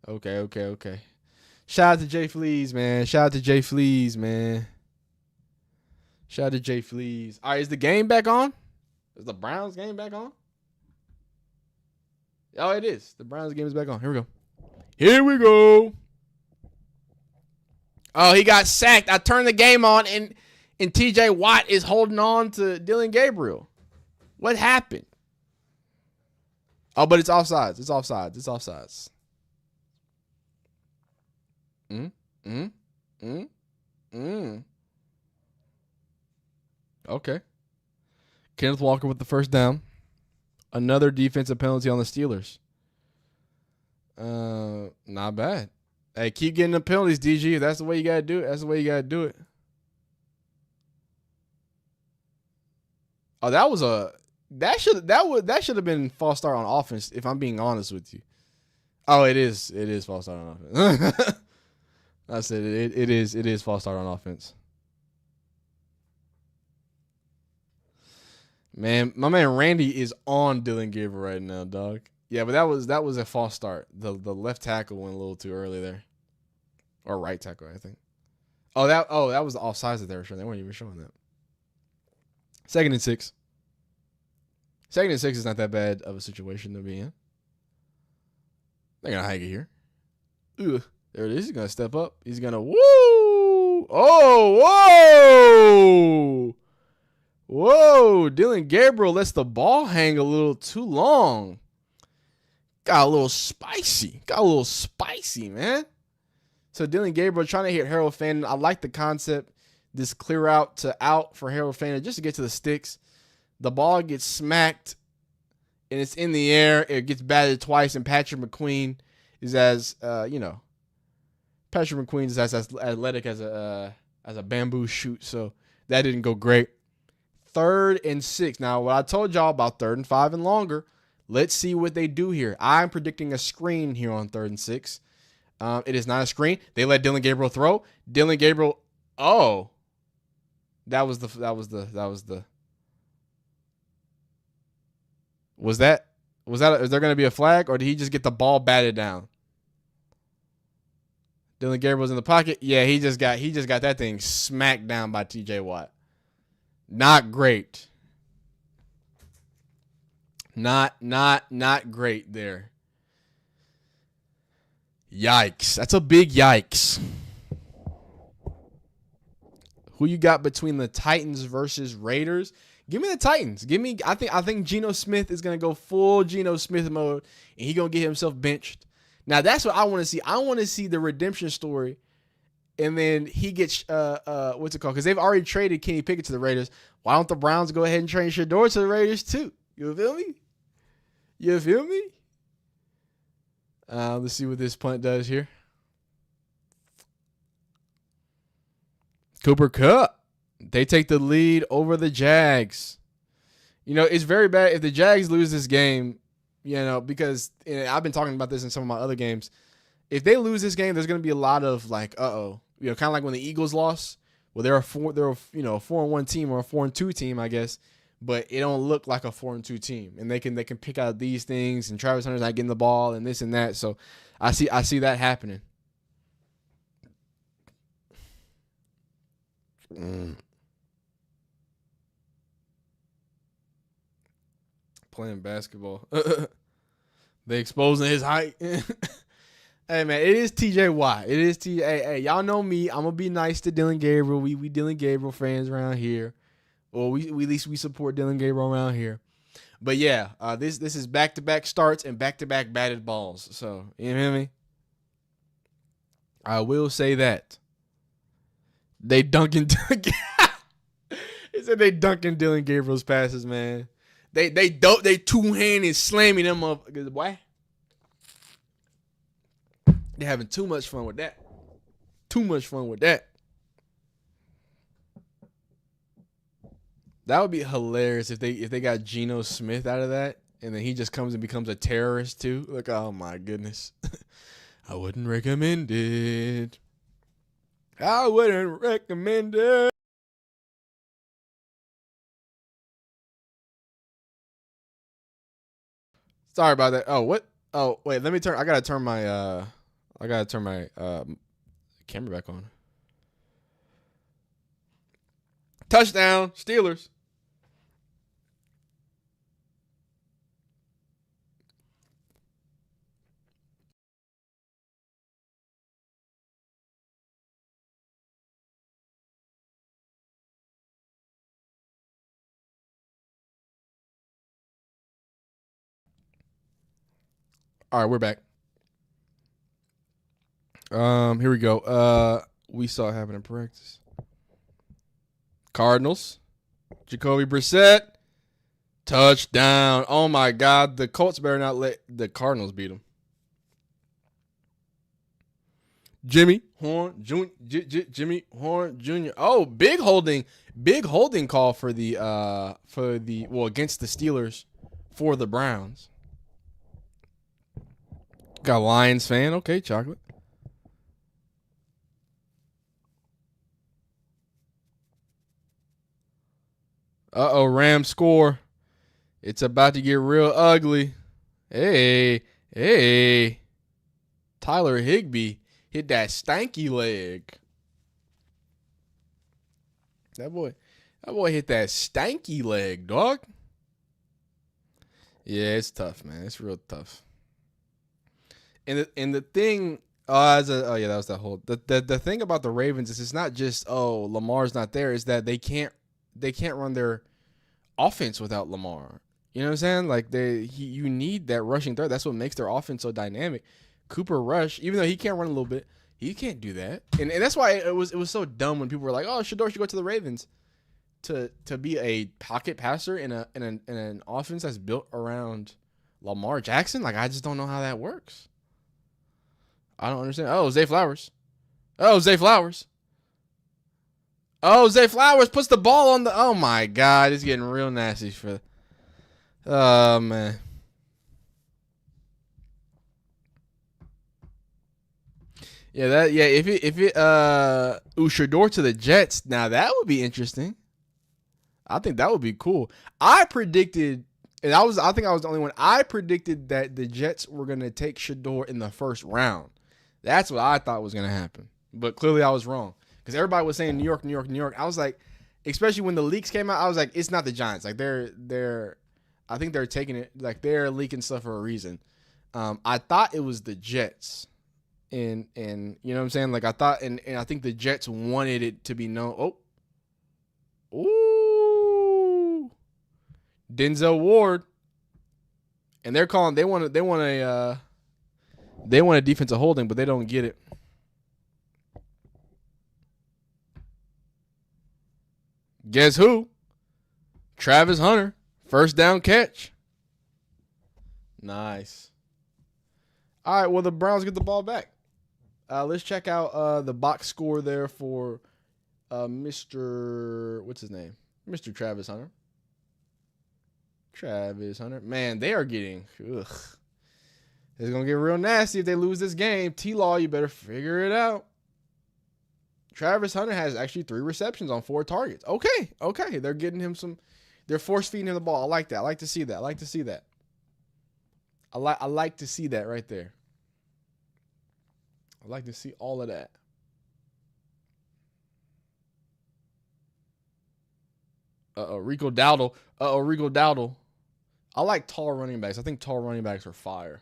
Okay. Shout out to Jay Fleas, man. Shout out to Jay Fleas. All right, is the game back on? Is the Browns game back on? Oh, it is. The Browns game is back on. Here we go. Oh, he got sacked. I turned the game on, and T.J. Watt is holding on to Dylan Gabriel. What happened? Oh, but it's offsides. Okay. Kenneth Walker with the first down. Another defensive penalty on the Steelers. Not bad. Hey, keep getting the penalties, DG. If that's the way you gotta do it. Oh, that should have been false start on offense, if I'm being honest with you. Oh, it is false start on offense. That's it. It is false start on offense. Man, my man Randy is on Dylan Gabriel right now, dog. Yeah, but that was a false start. The left tackle went a little too early there. Or right tackle, I think. Oh, that was the offsides that they were showing. They weren't even showing that. 2nd and 6. 2nd and 6 is not that bad of a situation to be in. They're gonna hike it here. Ugh, there it is. He's gonna step up. He's gonna woo! Oh, whoa! Dylan Gabriel lets the ball hang a little too long. Got a little spicy, man. So Dylan Gabriel trying to hit Harold Fannin. I like the concept. This clear out to out for Harold Fannin just to get to the sticks. The ball gets smacked, and it's in the air. It gets batted twice, and Patrick McQueen is as Patrick McQueen is as athletic as a bamboo shoot. So that didn't go great. 3rd and 6. Now, what I told y'all about 3rd and 5 and longer. Let's see what they do here. I'm predicting a screen here on 3rd and 6. It is not a screen. They let Dylan Gabriel throw. Dylan Gabriel. Oh, Was there going to be a flag, or did he just get the ball batted down? Dylan Gabriel's in the pocket. Yeah, he just got that thing smacked down by T.J. Watt. Not great. Not great there. Yikes. That's a big yikes. Who you got between the Titans versus Raiders? Give me the Titans. I think Geno Smith is going to go full Geno Smith mode, and he's going to get himself benched. Now, that's what I want to see. I want to see the redemption story, and then he gets, what's it called? Because they've already traded Kenny Pickett to the Raiders. Why don't the Browns go ahead and trade Shedeur to the Raiders too? You feel me? Let's see what this punt does here. Cooper Kupp. They take the lead over the Jags. It's very bad if the Jags lose this game, because I've been talking about this in some of my other games. If they lose this game, there's going to be a lot of like, kind of like when the Eagles lost. Well, they're a 4-1 team or a 4-2 team, I guess, but it don't look like a 4-2 team. And they can pick out these things, and Travis Hunter's not getting the ball and this and that. So I see that happening. Playing basketball. They exposing his height. Hey, man, it is T.J. Watt. It is T.J. Hey, y'all know me. I'm going to be nice to Dylan Gabriel. We Dylan Gabriel fans around here. Or we at least we support Dylan Gabriel around here. But, yeah, this is back-to-back starts and back-to-back batted balls. So, you know what I mean? I will say that. They dunking Dylan Gabriel's passes, man. They two-handed slamming them up. Boy. They're having too much fun with that. That would be hilarious if they got Geno Smith out of that, and then he just comes and becomes a terrorist too. Like, oh my goodness. I wouldn't recommend it. Sorry about that. Oh, what? Oh, wait. Let me turn. I gotta turn my camera back on. Touchdown, Steelers. All right, we're back. Here we go. We saw it happen in practice. Cardinals. Jacoby Brissett. Touchdown. Oh my God. The Colts better not let the Cardinals beat them. Jimmy Horn Jimmy Horn Jr. Oh, big holding call for the against the Steelers for the Browns. Got a Lions fan. Okay, chocolate. Uh-oh, Rams score. It's about to get real ugly. Hey. Tyler Higbee hit that stanky leg. That boy hit that stanky leg, dog. Yeah, it's tough, man. It's real tough. And the thing, that was that whole the thing about the Ravens is it's not just Lamar's not there, is that they can't run their offense without Lamar. You know what I'm saying? Like you need that rushing threat. That's what makes their offense so dynamic. Cooper Rush, even though he can't run a little bit, he can't do that. And that's why it was so dumb when people were like, "Oh, Shedeur should go to the Ravens to be a pocket passer in an offense that's built around Lamar Jackson." Like, I just don't know how that works. I don't understand. Oh, Zay Flowers. Zay Flowers puts the ball on the. Oh my God, it's getting real nasty for. Oh man. Yeah, if it Shedeur to the Jets, now that would be interesting. I think that would be cool. I predicted, and I think I was the only one. I predicted that the Jets were gonna take Shedeur in the first round. That's what I thought was gonna happen. But clearly I was wrong. Because everybody was saying New York. I was like, especially when the leaks came out, I was like, it's not the Giants. Like I think they're taking it, like they're leaking stuff for a reason. I thought it was the Jets. And you know what I'm saying? Like I thought, and I think the Jets wanted it to be known. Ooh, Denzel Ward, and they're calling. They want a defensive holding, but they don't get it. Guess who? Travis Hunter, first down catch. Nice. All right, well the Browns get the ball back. Let's check out the box score there for Mr. What's his name? Mr. Travis Hunter. Man, they are getting. Ugh. It's going to get real nasty if they lose this game. T-Law, you better figure it out. Travis Hunter has actually 3 receptions on 4 targets. Okay. They're getting him some. They're force feeding him the ball. I like that. I like to see that. I like to see that right there. I'd like to see all of that. Rico Dowdle. I like tall running backs. I think tall running backs are fire.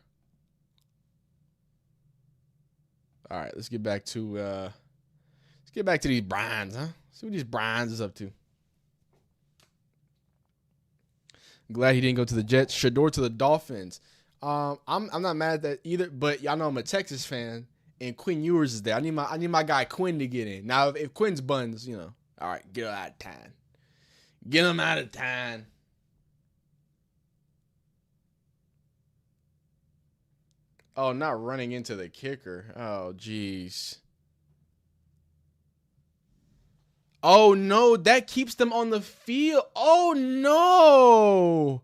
All right, let's get back to these Browns, huh? See what these Browns is up to. I'm glad he didn't go to the Jets. Shedeur to the Dolphins. I'm not mad at that either, but y'all know I'm a Texas fan, and Quinn Ewers is there. I need my guy Quinn to get in. Now, if Quinn's buns, all right, get him out of town. Get him out of town. Oh, not running into the kicker. Oh, jeez. Oh, no, that keeps them on the field. Oh, no.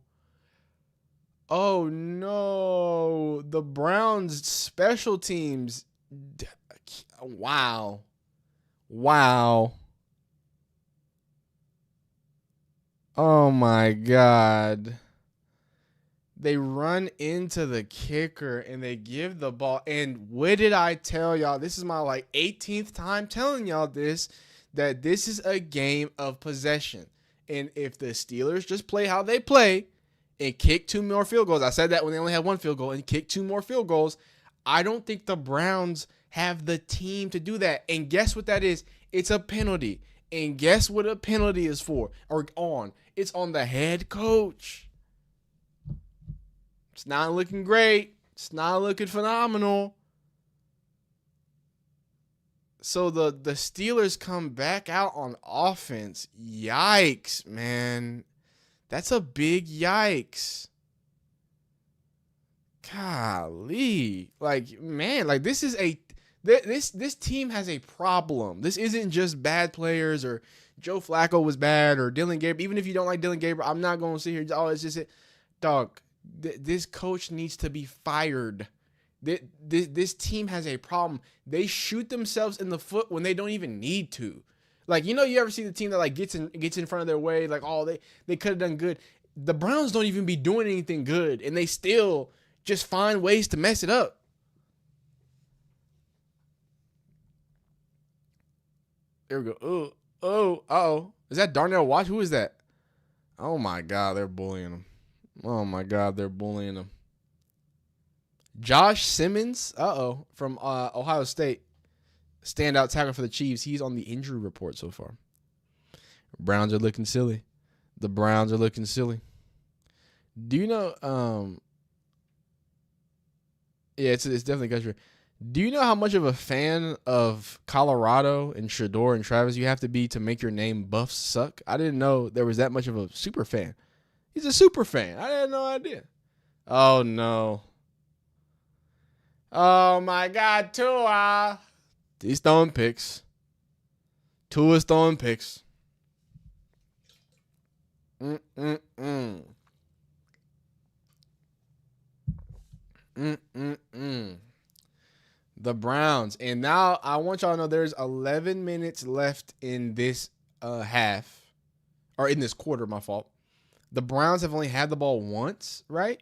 Oh, no. The Browns special teams. Wow. Oh, my God. They run into the kicker and they give the ball. And what did I tell y'all? This is my 18th time telling y'all this, that this is a game of possession. And if the Steelers just play how they play and kick 2 more field goals, I said that when they only had 1 field goal, and kick 2 more field goals, I don't think the Browns have the team to do that. And guess what that is? It's a penalty. And guess what a penalty is for or on? It's on the head coach. It's not looking great. It's not looking phenomenal. So the Steelers come back out on offense. Yikes, man. That's a big yikes. Golly. This is this team has a problem. This isn't just bad players or Joe Flacco was bad or Dylan Gabriel. Even if you don't like Dylan Gabriel, I'm not going to sit here. Oh, it's just it. Dog. This coach needs to be fired. This team has a problem. They shoot themselves in the foot when they don't even need to. You ever see the team that gets in front of their way, they could have done good. The Browns don't even be doing anything good, and they still just find ways to mess it up. There we go. Uh-oh. Is that Darnell Watch? Who is that? Oh my God, they're bullying him. Josh Simmons, from Ohio State, standout tackle for the Chiefs. He's on the injury report so far. Browns are looking silly. The Browns are looking silly. Do you know? Yeah, it's definitely country. Do you know how much of a fan of Colorado and Shedeur and Travis you have to be to make your name Buffs suck? I didn't know there was that much of a super fan. He's a super fan. I had no idea. Oh, no. Oh, my God, Tua. He's throwing picks. Tua's throwing picks. The Browns. And now I want y'all to know there's 11 minutes left in this half. Or in this quarter, my fault. The Browns have only had the ball once, right?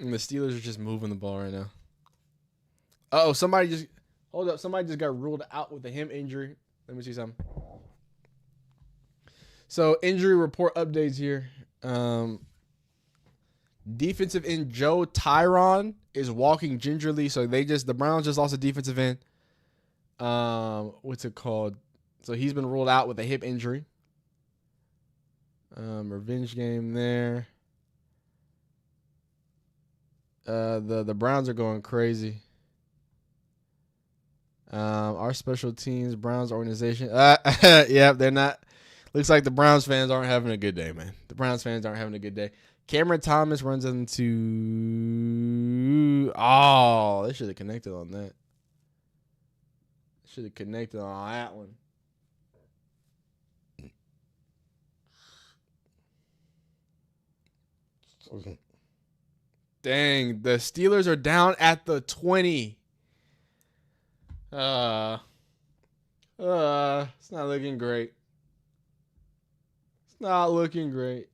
And the Steelers are just moving the ball right now. Uh-oh, somebody just got ruled out with a hip injury. Let me see something. So, injury report updates here. Defensive end Joe Tyron is walking gingerly. So, the Browns just lost a defensive end. What's it called? So, he's been ruled out with a hip injury. Revenge game there. The Browns are going crazy. Our special teams, Browns organization. Yeah, they're not. Looks like the Browns fans aren't having a good day, man. The Browns fans aren't having a good day. Cameron Thomas runs into. Oh, they should have connected on that. Should have connected on that one. Okay. Dang, the Steelers are down at the 20. It's not looking great. It's not looking great.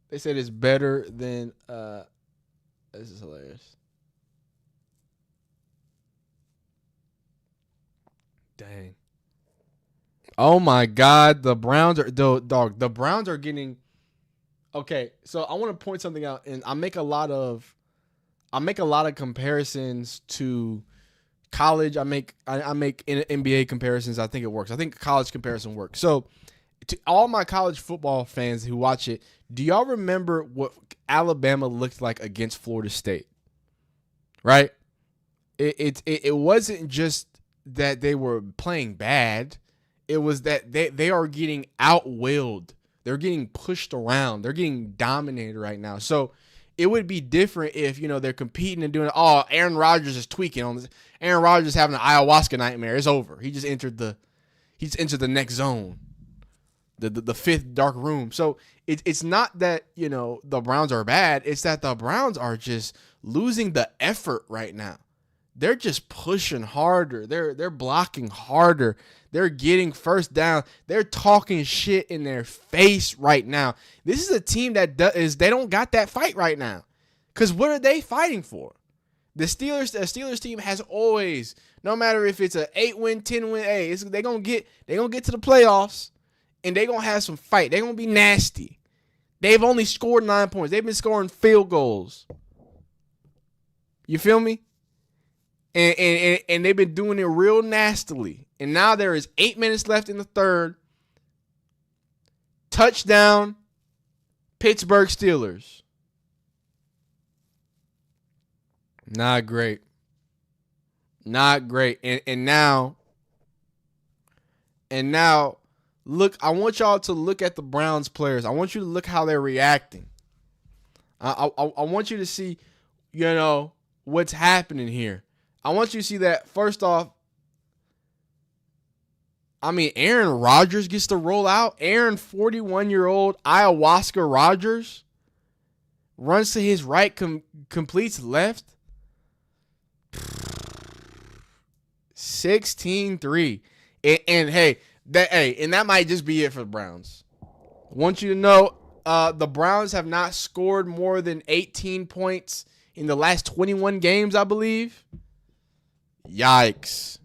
They said it's better than this is hilarious. Dang. Oh my God, the Browns are the Browns are getting. Okay, so I want to point something out, and I make a lot of comparisons to college. I make NBA comparisons. I think it works. I think college comparison works. So, to all my college football fans who watch it, do y'all remember what Alabama looked like against Florida State? Right? It wasn't just that they were playing bad. It was that they are getting outwilled. They're getting pushed around. They're getting dominated right now. So it would be different if, they're competing and doing, Aaron Rodgers is tweaking on this. Aaron Rodgers is having an ayahuasca nightmare. It's over. He just entered the next zone, the fifth dark room. So it's not that, the Browns are bad. It's that the Browns are just losing the effort right now. they're just pushing harder. They're blocking harder. They're getting first down. They're talking shit in their face right now. This is a team that they don't got that fight right now. Because what are they fighting for? The Steelers team has always, no matter if it's an 8-win, 10-win, they're gonna get to the playoffs and they're gonna have some fight. They're gonna be nasty. They've only scored 9 points. They've been scoring field goals. You feel me? And they've been doing it real nastily. And now there is 8 minutes left in the third. Touchdown, Pittsburgh Steelers. Not great. Not great. And now, look, I want y'all to look at the Browns players. I want you to look how they're reacting. I want you to see, what's happening here. I want you to see that, first off, Aaron Rodgers gets to roll out. Aaron, 41-year-old ayahuasca Rodgers, runs to his right, completes left. 16-3. And that might just be it for the Browns. I want you to know the Browns have not scored more than 18 points in the last 21 games, I believe. Yikes.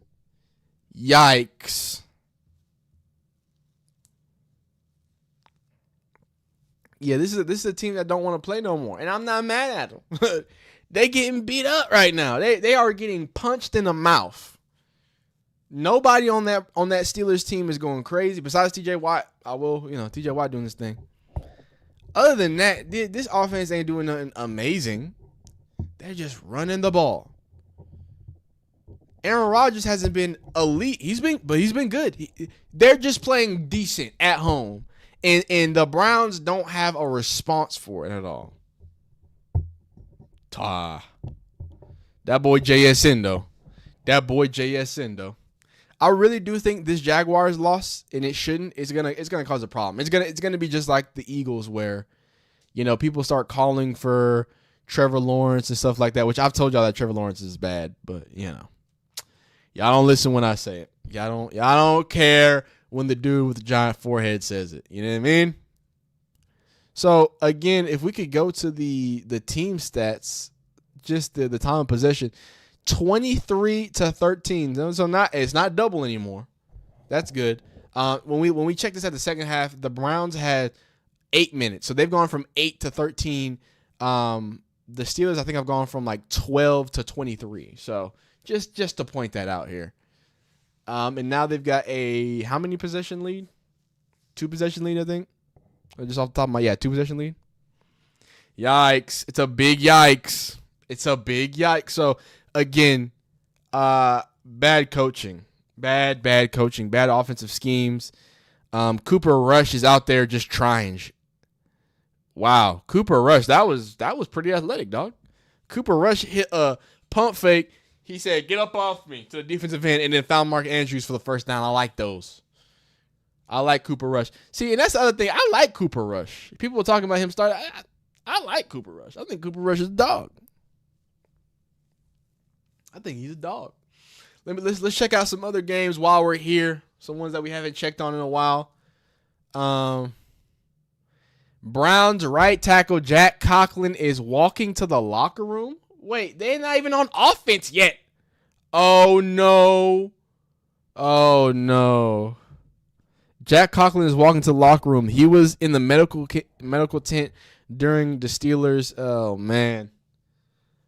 Yeah, this is a team that don't want to play no more, and I'm not mad at them. They getting beat up right now. They are getting punched in the mouth. Nobody on that Steelers team is going crazy besides TJ Watt. TJ Watt doing this thing. Other than that, this offense ain't doing nothing amazing. They're just running the ball. Aaron Rodgers hasn't been elite. He's been good. They're just playing decent at home. And the Browns don't have a response for it at all. That boy JSN though. I really do think this Jaguars loss, and it shouldn't, it's gonna cause a problem. It's gonna be just like the Eagles, where people start calling for Trevor Lawrence and stuff like that, which I've told y'all that Trevor Lawrence is bad, but y'all don't listen when I say it. Y'all don't care when the dude with the giant forehead says it. You know what I mean? So again, if we could go to the team stats, just the time of possession, 23-13. So it's not double anymore. That's good. When we check this at the second half, the Browns had 8 minutes, so they've gone from 8 to 13. The Steelers, I think, have gone from like 12 to 23. So just to point that out here. And now they've got a how many possession lead? 2 possession lead, I think. Just off the top of my 2 possession lead. Yikes! It's a big yikes. So again, bad coaching, bad coaching, bad offensive schemes. Cooper Rush is out there just trying. Wow, Cooper Rush, that was pretty athletic, dog. Cooper Rush hit a pump fake. He said, "Get up off me," to the defensive end, and then found Mark Andrews for the first down. I like those. I like Cooper Rush. See, and that's the other thing. I like Cooper Rush. People were talking about him starting. I like Cooper Rush. I think Cooper Rush is a dog. I think he's a dog. Let's check out some other games while we're here. Some ones that we haven't checked on in a while. Browns right tackle Jack Conklin is walking to the locker room. Wait, they're not even on offense yet. Oh no. Jack Conklin is walking to the locker room. He was in the medical tent during the Steelers. Oh man.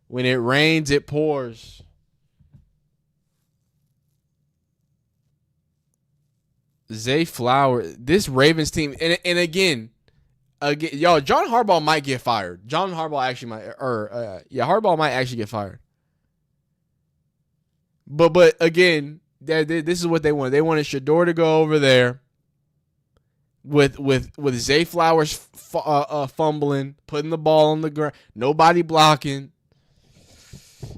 When it rains, it pours. Zay Flowers, this Ravens team, and again, y'all, John Harbaugh might get fired. Harbaugh might actually get fired. But again, this is what they wanted. They wanted Shedeur to go over there with Zay Flowers fumbling, putting the ball on the ground, nobody blocking.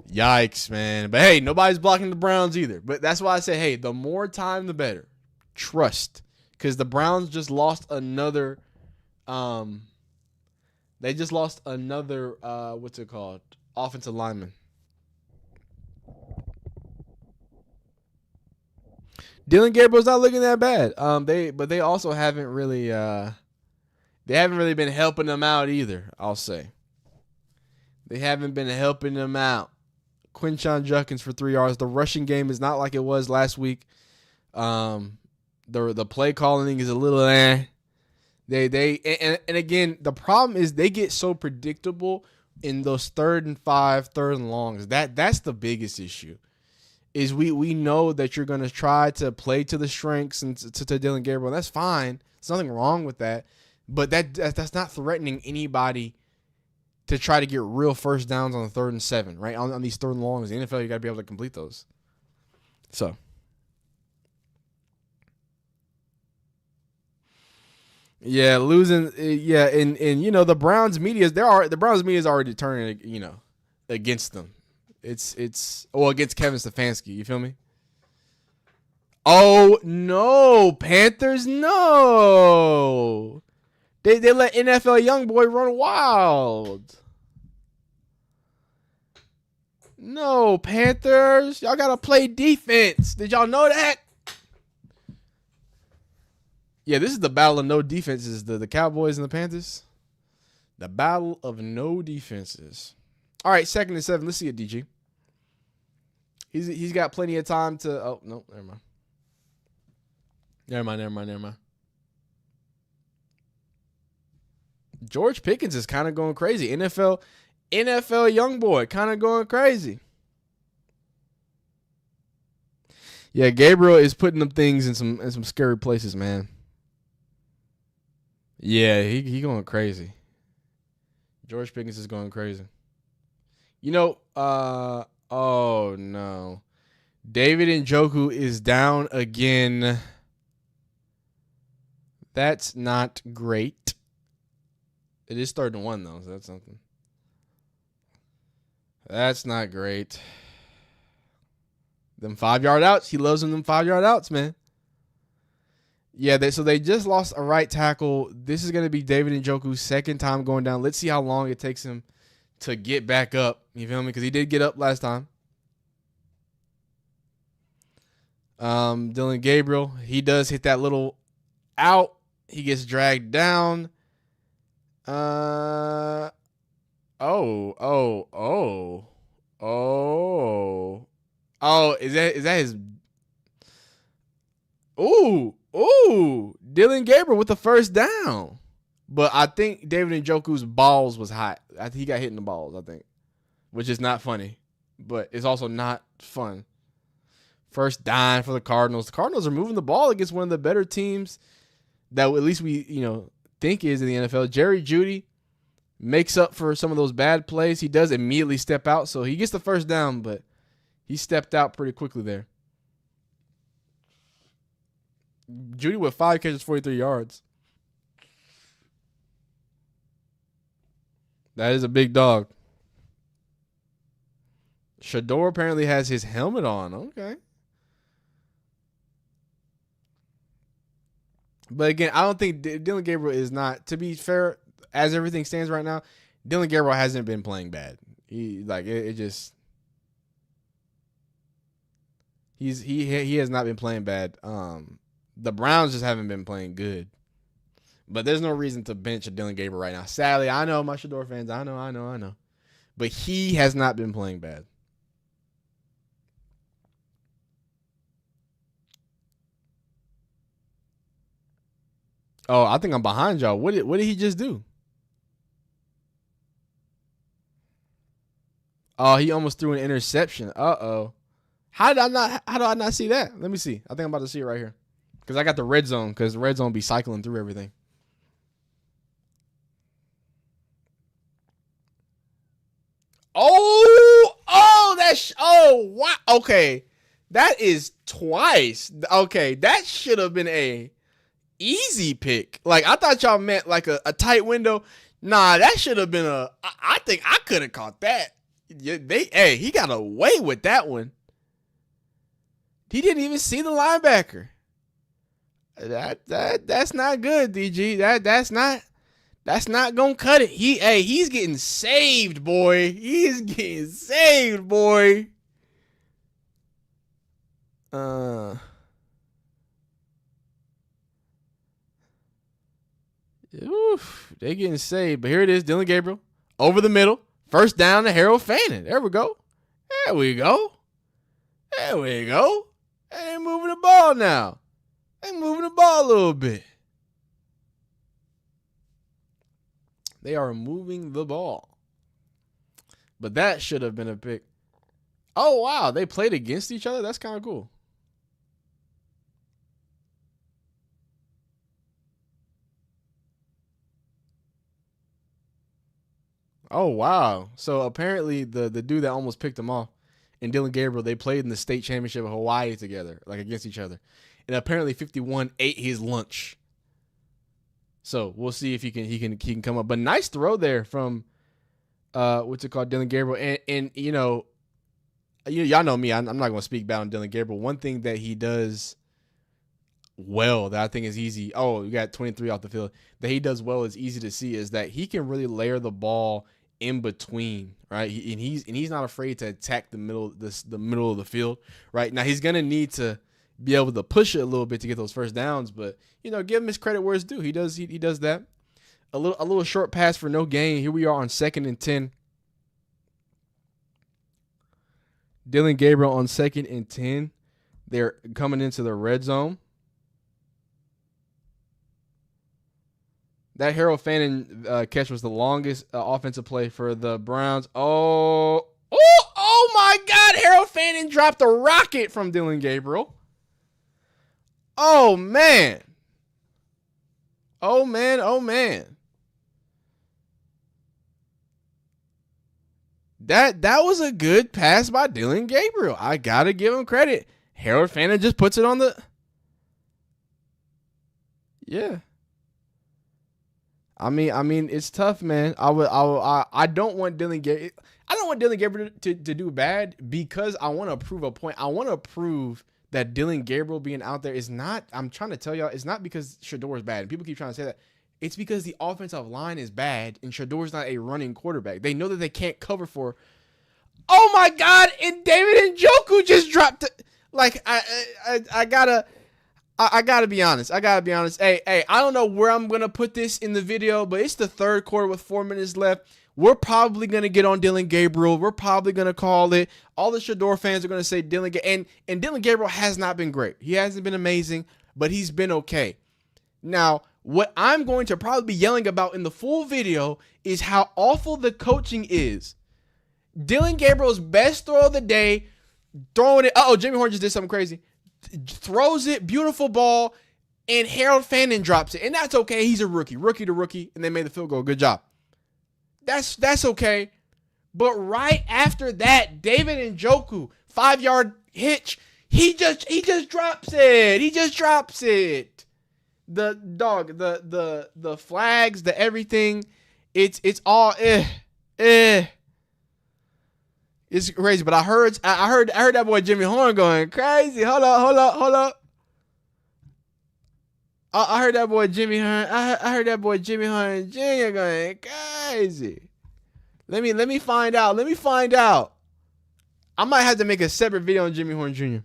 Yikes, man. But hey, nobody's blocking the Browns either. But that's why I say, hey, the more time, the better. Trust, because the Browns just lost another. They just lost another. What's it called? Offensive lineman. Dylan Gabriel's not looking that bad. They also haven't really been helping them out either. I'll say they haven't been helping them out. Quinshon Judkins for 3 yards. The rushing game is not like it was last week. The play calling is a little and again, the problem is they get so predictable in those 3rd and 5, 3rd and longs. That's the biggest issue. Is we know that you're going to try to play to the strengths and to Dylan Gabriel. That's fine. There's nothing wrong with that. But that's not threatening anybody to try to get real first downs on the 3rd and 7, right? On these 3rd and longs. In the NFL, you got to be able to complete those. So. Yeah, losing. Yeah, and the Browns media is already turning against them. It's against Kevin Stefanski. You feel me? Oh no, Panthers no. They let NFL young boy run wild. No, Panthers, y'all gotta play defense. Did y'all know that? Yeah, this is the battle of no defenses. The Cowboys and the Panthers. The battle of no defenses. All right, 2nd and 7. Let's see it, DG. He's got plenty of time to. Oh no, never mind. George Pickens is kind of going crazy. NFL young boy kind of going crazy. Yeah, Gabriel is putting them things in some scary places, man. Yeah, he going crazy. George Pickens is going crazy. Oh no. David Njoku is down again. That's not great. It is 3rd and 1 though, so that's something. That's not great. Them 5-yard outs. He loves them 5-yard outs, man. Yeah, so they just lost a right tackle. This is going to be David Njoku's 2nd time going down. Let's see how long it takes him to get back up. You feel me? Because he did get up last time. Dylan Gabriel, he does hit that little out. He gets dragged down. Oh. Is that his? Ooh. Dylan Gabriel with the 1st down. But I think David Njoku's balls was hot. I think he got hit in the balls, I think. Which is not funny. But it's also not fun. 1st down for the Cardinals. The Cardinals are moving the ball against one of the better teams that at least we, think is in the NFL. Jerry Jeudy makes up for some of those bad plays. He does immediately step out. So he gets the 1st down, but he stepped out pretty quickly there. Jeudy with 5 catches, 43 yards. That is a big dog. Shedeur apparently has his helmet on. Okay. But again, I don't think Dylan Gabriel is not, to be fair, as everything stands right now, Dylan Gabriel hasn't been playing bad. He has not been playing bad. The Browns just haven't been playing good. But there's no reason to bench a Dylan Gabriel right now. Sadly, I know my Shador fans. I know. But he has not been playing bad. Oh, I think I'm behind y'all. What did he just do? Oh, he almost threw an interception. Uh-oh. How do I not see that? Let me see. I think I'm about to see it right here. Because I got the red zone, because the red zone be cycling through everything. Wow. Okay. That is twice. Okay, that should have been a easy pick. Like, I thought y'all meant like a tight window. Nah, that should have been I think I could have caught that. He got away with that one. He didn't even see the linebacker. That's not good, DG. That's not gonna cut it. He's getting saved, boy. He's getting saved, boy. Oof, they getting saved. But here it is, Dylan Gabriel over the middle. First down to Harold Fannin. There we go. There we go. There we go. They moving the ball now. They moving the ball a little bit. They are moving the ball. But that should have been a pick. Oh, wow. They played against each other? That's kind of cool. Oh, wow. So apparently the dude that almost picked him off and Dylan Gabriel, they played in the state championship of Hawaii together, like against each other. And apparently 51 ate his lunch. So we'll see if he can come up. But nice throw there from what's it called, Dylan Gabriel. And y'all know me. I'm not going to speak bad on Dylan Gabriel. One thing that he does well that I think is easy. Oh, you got 23 off the field. That he does well is easy to see is that he can really layer the ball in between, right? He's not afraid to attack the middle of the field, right? Now he's gonna need to be able to push it a little bit to get those first downs, but give him his credit where it's due. He does that. A little short pass for no gain. Here we are on 2nd and 10. Dylan Gabriel on 2nd and 10. They're coming into the red zone. That Harold Fannin catch was the longest offensive play for the Browns. Oh my God. Harold Fannin dropped a rocket from Dylan Gabriel. Oh, man. Oh, man. Oh, man. That was a good pass by Dylan Gabriel. I got to give him credit. Harold Fannin just puts it on the... Yeah. I mean, it's tough, man. I don't want Dylan Gabriel. I don't want Dylan Gabriel to do bad because I want to prove a point. I want to prove that Dylan Gabriel being out there is not. I'm trying to tell y'all, it's not because Shedeur is bad. And people keep trying to say that. It's because the offensive line is bad and Shedor's not a running quarterback. They know that they can't cover for. Oh my God! And David Njoku just dropped. Like I gotta be honest. Hey, I don't know where I'm going to put this in the video, but it's the third quarter with 4 minutes left. We're probably going to get on Dylan Gabriel. We're probably going to call it. All the Shador fans are going to say Dylan Gabriel. And Dylan Gabriel has not been great. He hasn't been amazing, but he's been okay. Now, what I'm going to probably be yelling about in the full video is how awful the coaching is. Dylan Gabriel's best throw of the day, throwing it. Uh-oh, Jimmy Horn just did something crazy. Throws it, beautiful ball, and Harold Fannin drops it. And that's okay. He's a rookie to rookie, and they made the field goal. Good job. That's okay. But right after that, David Njoku, 5-yard hitch, he just drops it. He just drops it. The dog, the flags, the everything, it's all It's crazy, but I heard that boy Jimmy Horn going crazy. Hold up. I heard that boy Jimmy Horn. I heard that boy Jimmy Horn Jr. going crazy. Let me find out. I might have to make a separate video on Jimmy Horn Jr.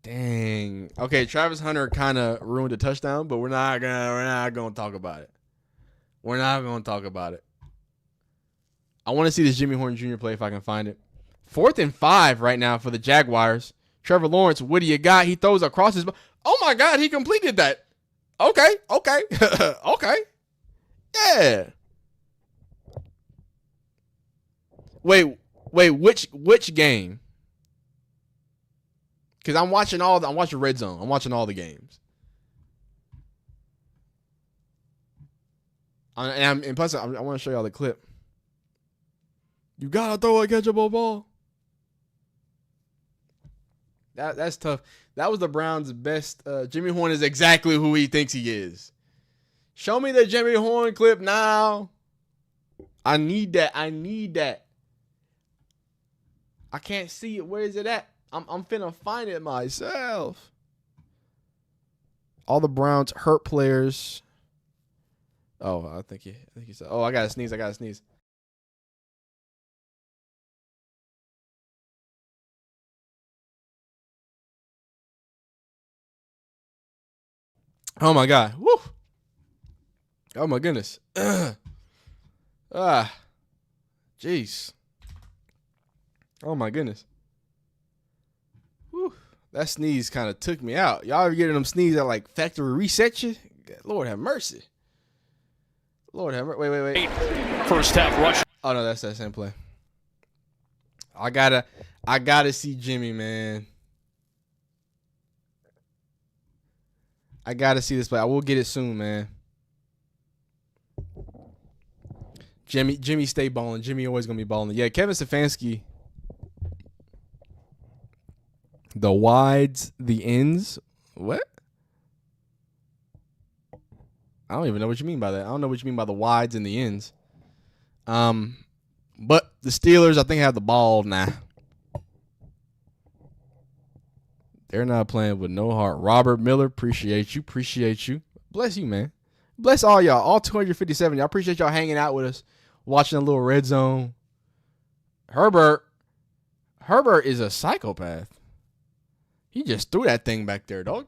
Dang. Okay, Travis Hunter kind of ruined the touchdown, but we're not gonna talk about it. We're not gonna talk about it. I want to see this Jimmy Horn Jr. play if I can find it. 4th and 5 right now for the Jaguars. Trevor Lawrence, what do you got? He throws across his. Oh my God, he completed that. Okay. Okay. Yeah. Wait, which game? Because I'm watching Red Zone. I'm watching all the games. And plus, I want to show y'all the clip. You gotta throw a catchable ball. That's tough. That was the Browns' best. Jimmy Horn is exactly who he thinks he is. Show me the Jimmy Horn clip now. I need that. I can't see it. Where is it at? I'm finna find it myself. All the Browns hurt players. Oh, I think he said. Oh, I gotta sneeze. Oh my God. Woo. Oh my goodness. Jeez. Oh my goodness. Whew. That sneeze kind of took me out. Y'all ever getting them sneeze that like factory reset you? Lord have mercy. Lord have mercy. Wait. First half rush. Oh no, that's that same play. I gotta see Jimmy, man. I gotta see this play. I will get it soon, man. Jimmy stay balling. Jimmy always gonna be balling. Yeah, Kevin Stefanski. The wides, the ends. What? I don't even know what you mean by that. I don't know what you mean by the wides and the ends. But the Steelers, I think, have the ball now. They're not playing with no heart. Robert Miller, appreciate you. Bless you, man. Bless all y'all, all 257. Y'all appreciate y'all hanging out with us, watching a little red zone. Herbert is a psychopath. He just threw that thing back there, dog.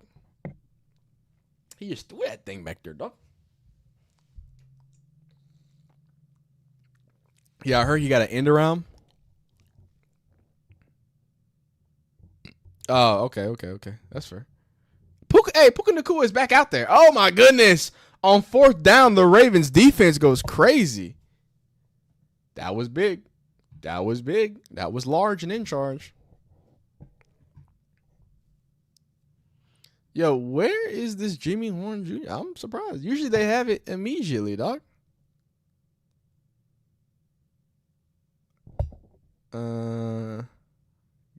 Yeah, I heard he got an end around. Oh, okay. That's fair. Puka Nacua is back out there. Oh, my goodness. On fourth down, the Ravens defense goes crazy. That was big. That was large and in charge. Yo, where is this Jimmy Horn Jr.? I'm surprised. Usually they have it immediately, dog.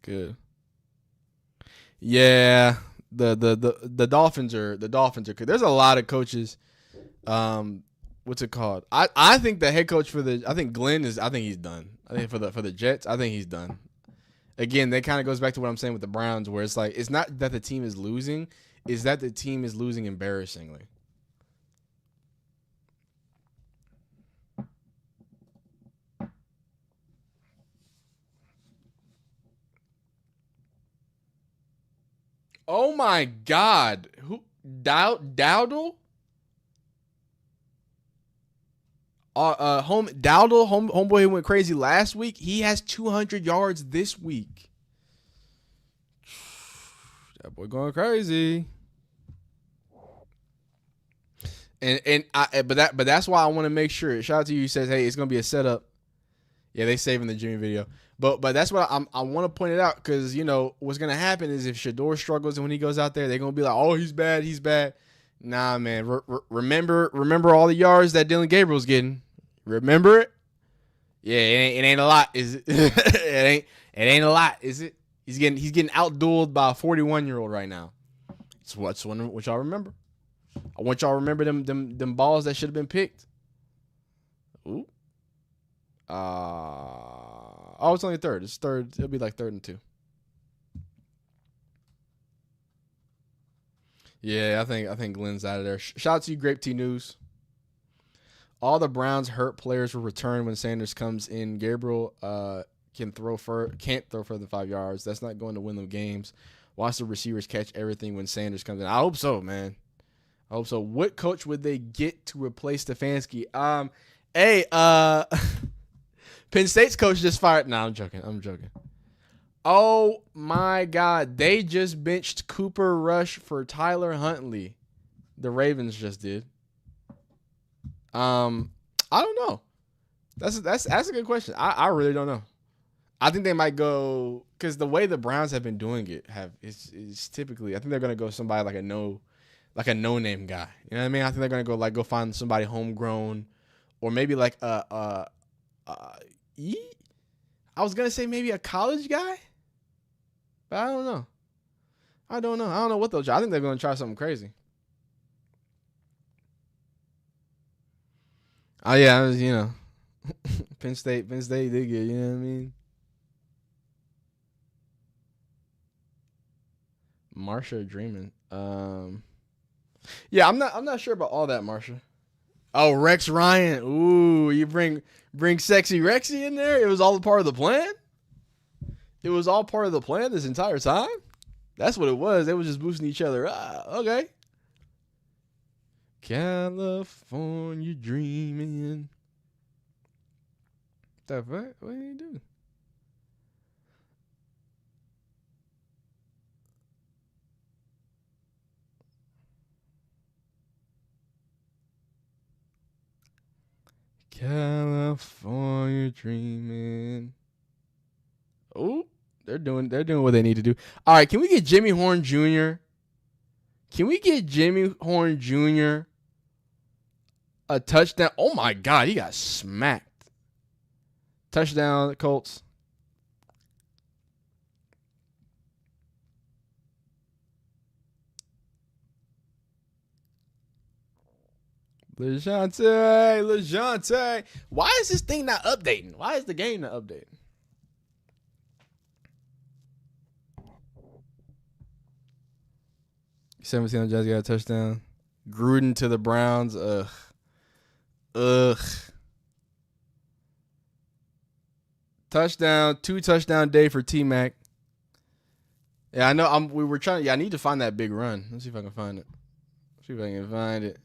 Good. Yeah, the Dolphins are good. There's a lot of coaches. What's it called? I think the head coach I think he's done. I think for the Jets, I think he's done. Again, that kind of goes back to what I'm saying with the Browns, where it's like it's not that the team is losing, it's that the team is losing embarrassingly. Oh my God. Who Dowdle? Homeboy who went crazy last week. He has 200 yards this week. That boy going crazy. But that's why I want to make sure. Shout out to you. He says, hey, it's gonna be a setup. Yeah, they saving the Jimmy video. But that's what I want to point it out, because you know what's gonna happen is if Shedeur struggles and when he goes out there, they're gonna be like, oh, he's bad. Nah, man. Remember all the yards that Dylan Gabriel's getting. Remember it? Yeah, it ain't a lot, is it? it ain't a lot, is it? He's getting outdueled by a 41-year-old right now. It's what y'all remember. I want y'all to remember them balls that should have been picked. Ooh. It's only third. It's third. It'll be like 3rd and 2. Yeah, I think Glenn's out of there. Shout out to you, Grape Tea News. All the Browns hurt players will return when Sanders comes in. Gabriel can't throw further than 5 yards. That's not going to win them games. Watch the receivers catch everything when Sanders comes in. I hope so, man. I hope so. What coach would they get to replace Stefanski? Penn State's coach just fired. No, I'm joking. Oh my God, they just benched Cooper Rush for Tyler Huntley. The Ravens just did. I don't know. That's a good question. I really don't know. I think they might go, because the way the Browns have been doing it is typically, I think they're gonna go somebody like a no name guy. You know what I mean? I think they're gonna go find somebody homegrown, or maybe like I was gonna say maybe a college guy, but I don't know. I don't know what they'll try. I think they're gonna try something crazy. Oh yeah, Penn State did get, you know what I mean? Marsha dreaming. Yeah, I'm not sure about all that, Marsha. Oh, Rex Ryan. Ooh, you bring sexy Rexy in there? It was all a part of the plan? It was all part of the plan this entire time? That's what it was. They were just boosting each other up. Okay. California dreaming. The fuck? What did he do? California dreaming. Oh, they're doing what they need to do. All right, can we get Jimmy Horn Jr.? Can we get Jimmy Horn Jr. a touchdown? Oh my God, he got smacked. Touchdown, Colts. LeJounte. Why is this thing not updating? Why is the game not updating? $17 on Jazz got a touchdown. Gruden to the Browns. Ugh. Touchdown. 2 touchdown day for T-Mac. Yeah, I know. We were trying. Yeah, I need to find that big run. Let's see if I can find it.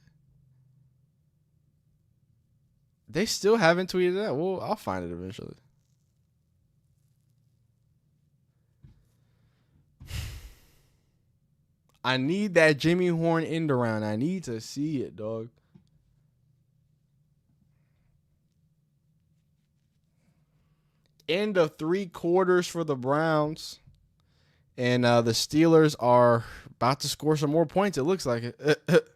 They still haven't tweeted that. Well, I'll find it eventually. I need that Jimmy Horn end around. I need to see it, dog. End of 3 quarters for the Browns. And the Steelers are about to score some more points. It looks like it.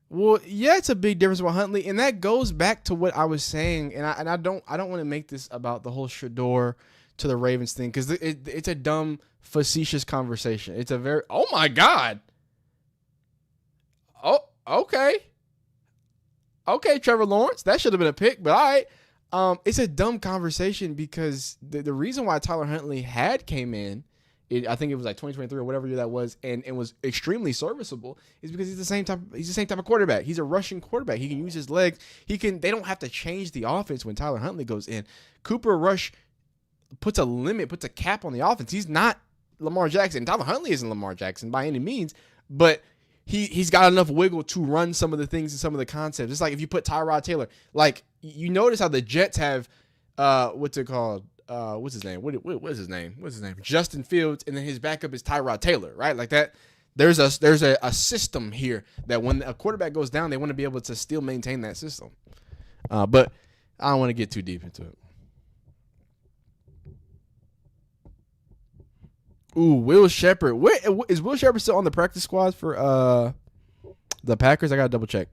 Well, yeah, it's a big difference with Huntley, and that goes back to what I was saying. And I don't want to make this about the whole Shedeur to the Ravens thing because it's a dumb, facetious conversation. It's a very oh my God. Oh, okay, Trevor Lawrence, that should have been a pick, but all right. It's a dumb conversation because the reason why Tyler Huntley came in, I think it was like 2023 or whatever year that was, and was extremely serviceable, is because he's the same type of quarterback. He's a rushing quarterback. He can use his legs. They don't have to change the offense when Tyler Huntley goes in. Cooper Rush puts a cap on the offense. He's not Lamar Jackson. Tyler Huntley isn't Lamar Jackson by any means, but he's got enough wiggle to run some of the things and some of the concepts. It's like if you put Tyrod Taylor, like you notice how the Jets have what's it called? What's his name? What's his name? Justin Fields, and then his backup is Tyrod Taylor, right? Like that. There's a system here that when a quarterback goes down, they want to be able to still maintain that system. But I don't want to get too deep into it. Ooh, Will Shepherd. Is Will Shepherd still on the practice squad for the Packers? I gotta double check.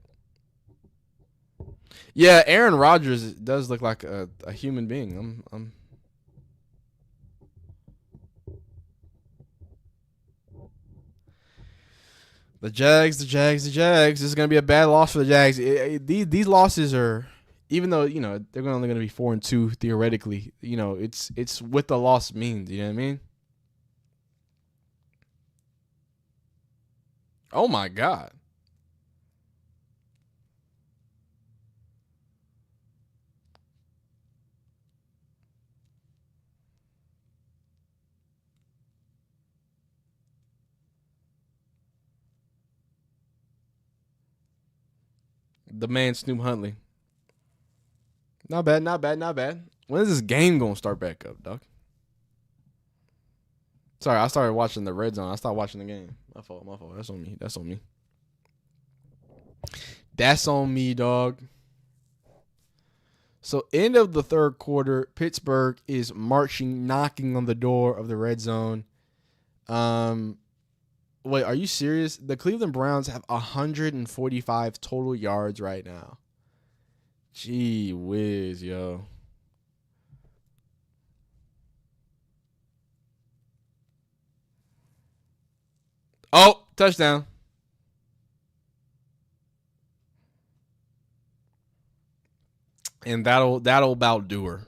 Yeah, Aaron Rodgers does look like a human being. The Jags. This is going to be a bad loss for the Jags. These losses are, even though, they're only going to be 4-2 theoretically, it's what the loss means. You know what I mean? Oh, my God. The man, Snoop Huntley. Not bad. When is this game going to start back up, dog? Sorry, I started watching the red zone. I stopped watching the game. My fault. That's on me, dog. So, end of the third quarter, Pittsburgh is knocking on the door of the red zone. Wait, are you serious? The Cleveland Browns have 145 total yards right now. Gee whiz, yo. Oh, touchdown. And that'll about do her.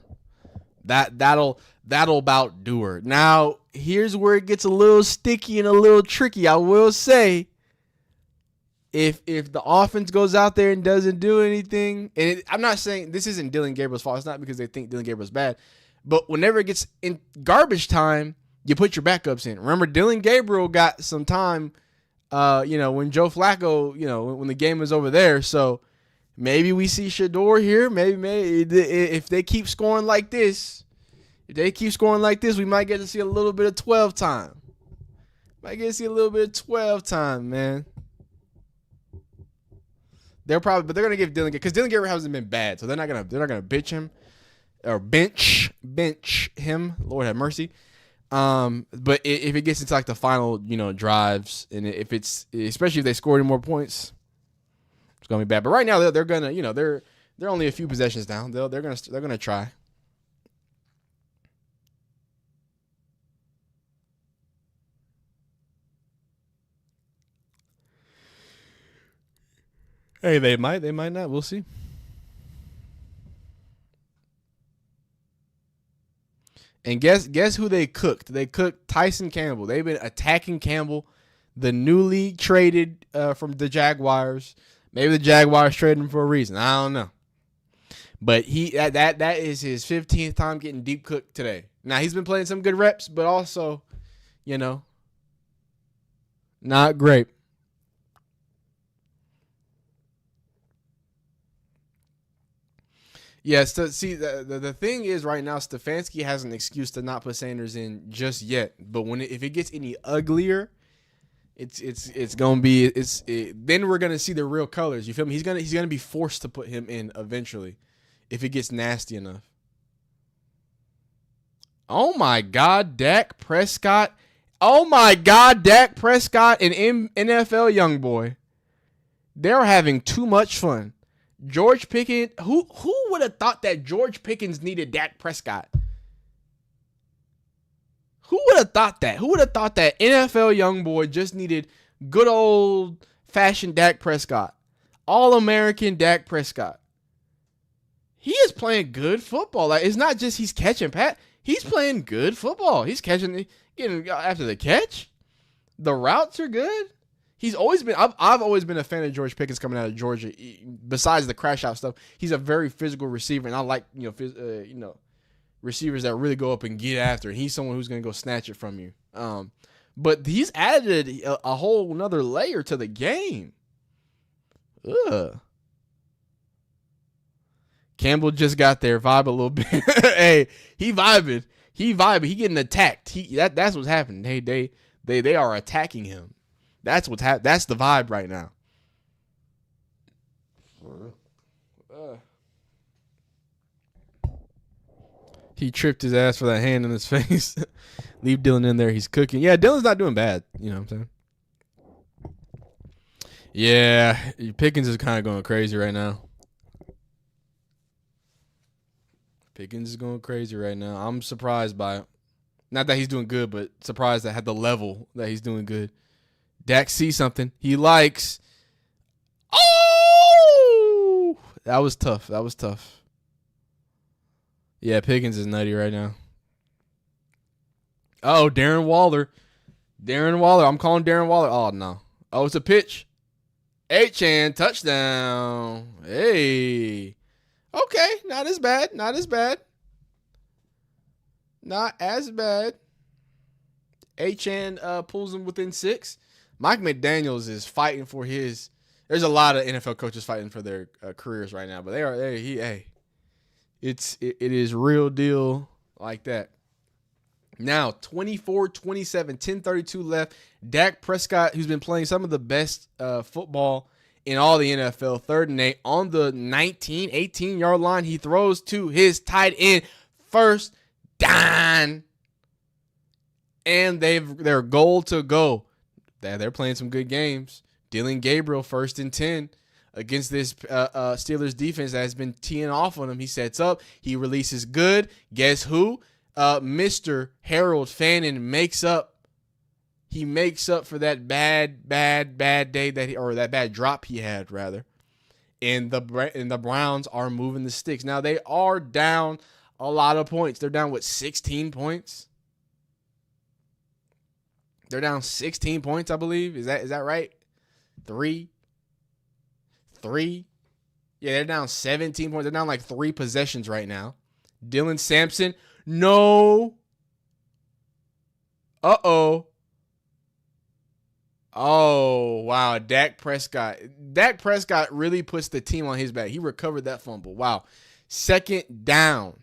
That'll about do her. Now, here's where it gets a little sticky and a little tricky. I will say, if the offense goes out there and doesn't do anything, and I'm not saying this isn't Dylan Gabriel's fault. It's not because they think Dylan Gabriel's bad. But whenever it gets in garbage time, you put your backups in. Remember, Dylan Gabriel got some time when Joe Flacco, when the game is over there. So maybe we see Shedeur here. Maybe if they keep scoring like this, we might get to see a little bit of 12 time. Might get to see a little bit of 12 time, man. They're gonna give Dylan because Dylan Gabriel hasn't been bad, so they're not gonna bitch him or bench him. Lord have mercy. But if it gets into like the final, drives, and especially if they score any more points, it's gonna be bad. But right now they're gonna, they're only a few possessions down. They're gonna try. Hey, they might not. We'll see. And guess who they cooked? They cooked Tyson Campbell. They've been attacking Campbell, the newly traded from the Jaguars. Maybe the Jaguars traded him for a reason. I don't know. But that is his 15th time getting deep cooked today. Now he's been playing some good reps, but also, not great. Yes, see, the thing is right now, Stefanski has an excuse to not put Sanders in just yet. But if it gets any uglier, it's gonna be then we're gonna see the real colors. You feel me? He's gonna be forced to put him in eventually, if it gets nasty enough. Oh my God, Dak Prescott! Oh my God, Dak Prescott and NFL young boy. They're having too much fun. George Pickens, who would have thought that George Pickens needed Dak Prescott? Who would have thought that? Who would have thought that NFL young boy just needed good old fashioned Dak Prescott? All-American Dak Prescott. He is playing good football. Like, it's not just he's catching he's playing good football. He's getting after the catch. The routes are good. He's always been. I've always been a fan of George Pickens coming out of Georgia. Besides the crash out stuff, he's a very physical receiver, and I like receivers that really go up and get after. And he's someone who's going to go snatch it from you. But he's added a whole another layer to the game. Ugh. Campbell just got there, vibe a little bit. Hey, he vibing. He getting attacked. That's what's happening. Hey, they are attacking him. That's what's happening. That's the vibe right now. He tripped his ass for that hand in his face. Leave Dylan in there. He's cooking. Yeah, Dylan's not doing bad. You know what I'm saying? Yeah, Pickens is kind of going crazy right now. Pickens is going crazy right now. I'm surprised by it. Not that he's doing good, but surprised at the level that he's doing good. Dak sees something he likes. Oh! That was tough. Yeah, Pickens is nutty right now. Oh, Darren Waller. I'm calling Darren Waller. Oh, no. Oh, it's a pitch. H-Chan, touchdown. Hey. Okay, not as bad. H-Chan pulls him within 6. Mike McDaniels is fighting for his. There's a lot of NFL coaches fighting for their careers right now, but it is real deal like that. Now 24-27, 10:32 left. Dak Prescott, who's been playing some of the best football in all the NFL, 3rd and 8 on the 18-yard line. He throws to his tight end, first down, and they're goal to go. They're playing some good games. Dylan Gabriel, 1st and 10 against this Steelers defense that has been teeing off on him. He sets up. He releases good. Guess who? Mr. Harold Fannin makes up. He makes up for that bad day that bad drop he had, rather. And the Browns are moving the sticks. Now, they are down a lot of points. They're down, 16 points? They're down 16 points, I believe. Is that right? 3. Yeah, they're down 17 points. They're down like 3 possessions right now. Dylan Sampson, no. Uh-oh. Oh, wow. Dak Prescott. Dak Prescott really puts the team on his back. He recovered that fumble. Wow. Second down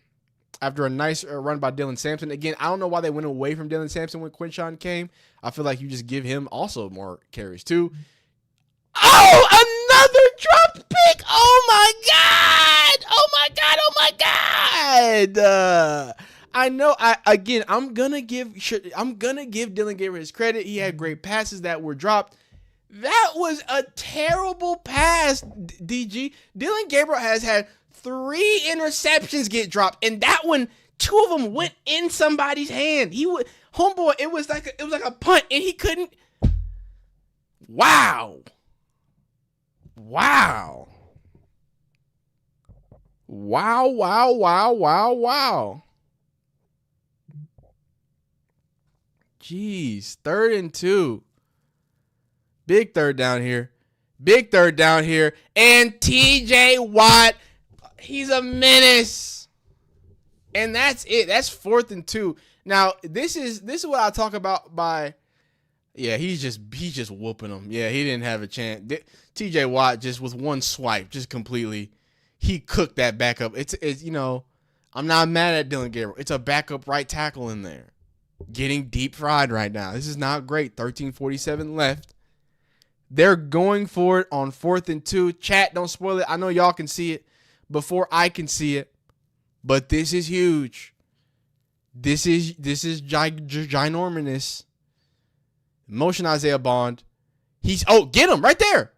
after a nice run by Dylan Sampson. Again, I don't know why they went away from Dylan Sampson when Quinshon came. I feel like you just give him also more carries too. Oh, another drop pick. Oh, my God. Oh, my God. Oh, my God. I know. I'm gonna give Dylan Gabriel his credit. He had great passes that were dropped. That was a terrible pass, DG. Dylan Gabriel has had 3 interceptions get dropped, and that one, 2 of them went in somebody's hand. Homeboy. It was like a punt, and he couldn't. Wow. Wow. Wow. Wow. Wow. Wow. Wow. Jeez, 3rd and 2. Big third down here. Big third down here. And TJ Watt, he's a menace. And that's it. That's 4th and 2. Now, this is what I talk about by, yeah, he's just whooping him. Yeah, he didn't have a chance. TJ Watt just with one swipe, just completely, he cooked that back up. It's I'm not mad at Dylan Gabriel. It's a backup right tackle in there. Getting deep fried right now. This is not great. 13:47 left. They're going for it on 4th and 2. Chat, don't spoil it. I know y'all can see it before I can see it, but this is huge. This is ginormous. Motion Isaiah Bond. Get him right there.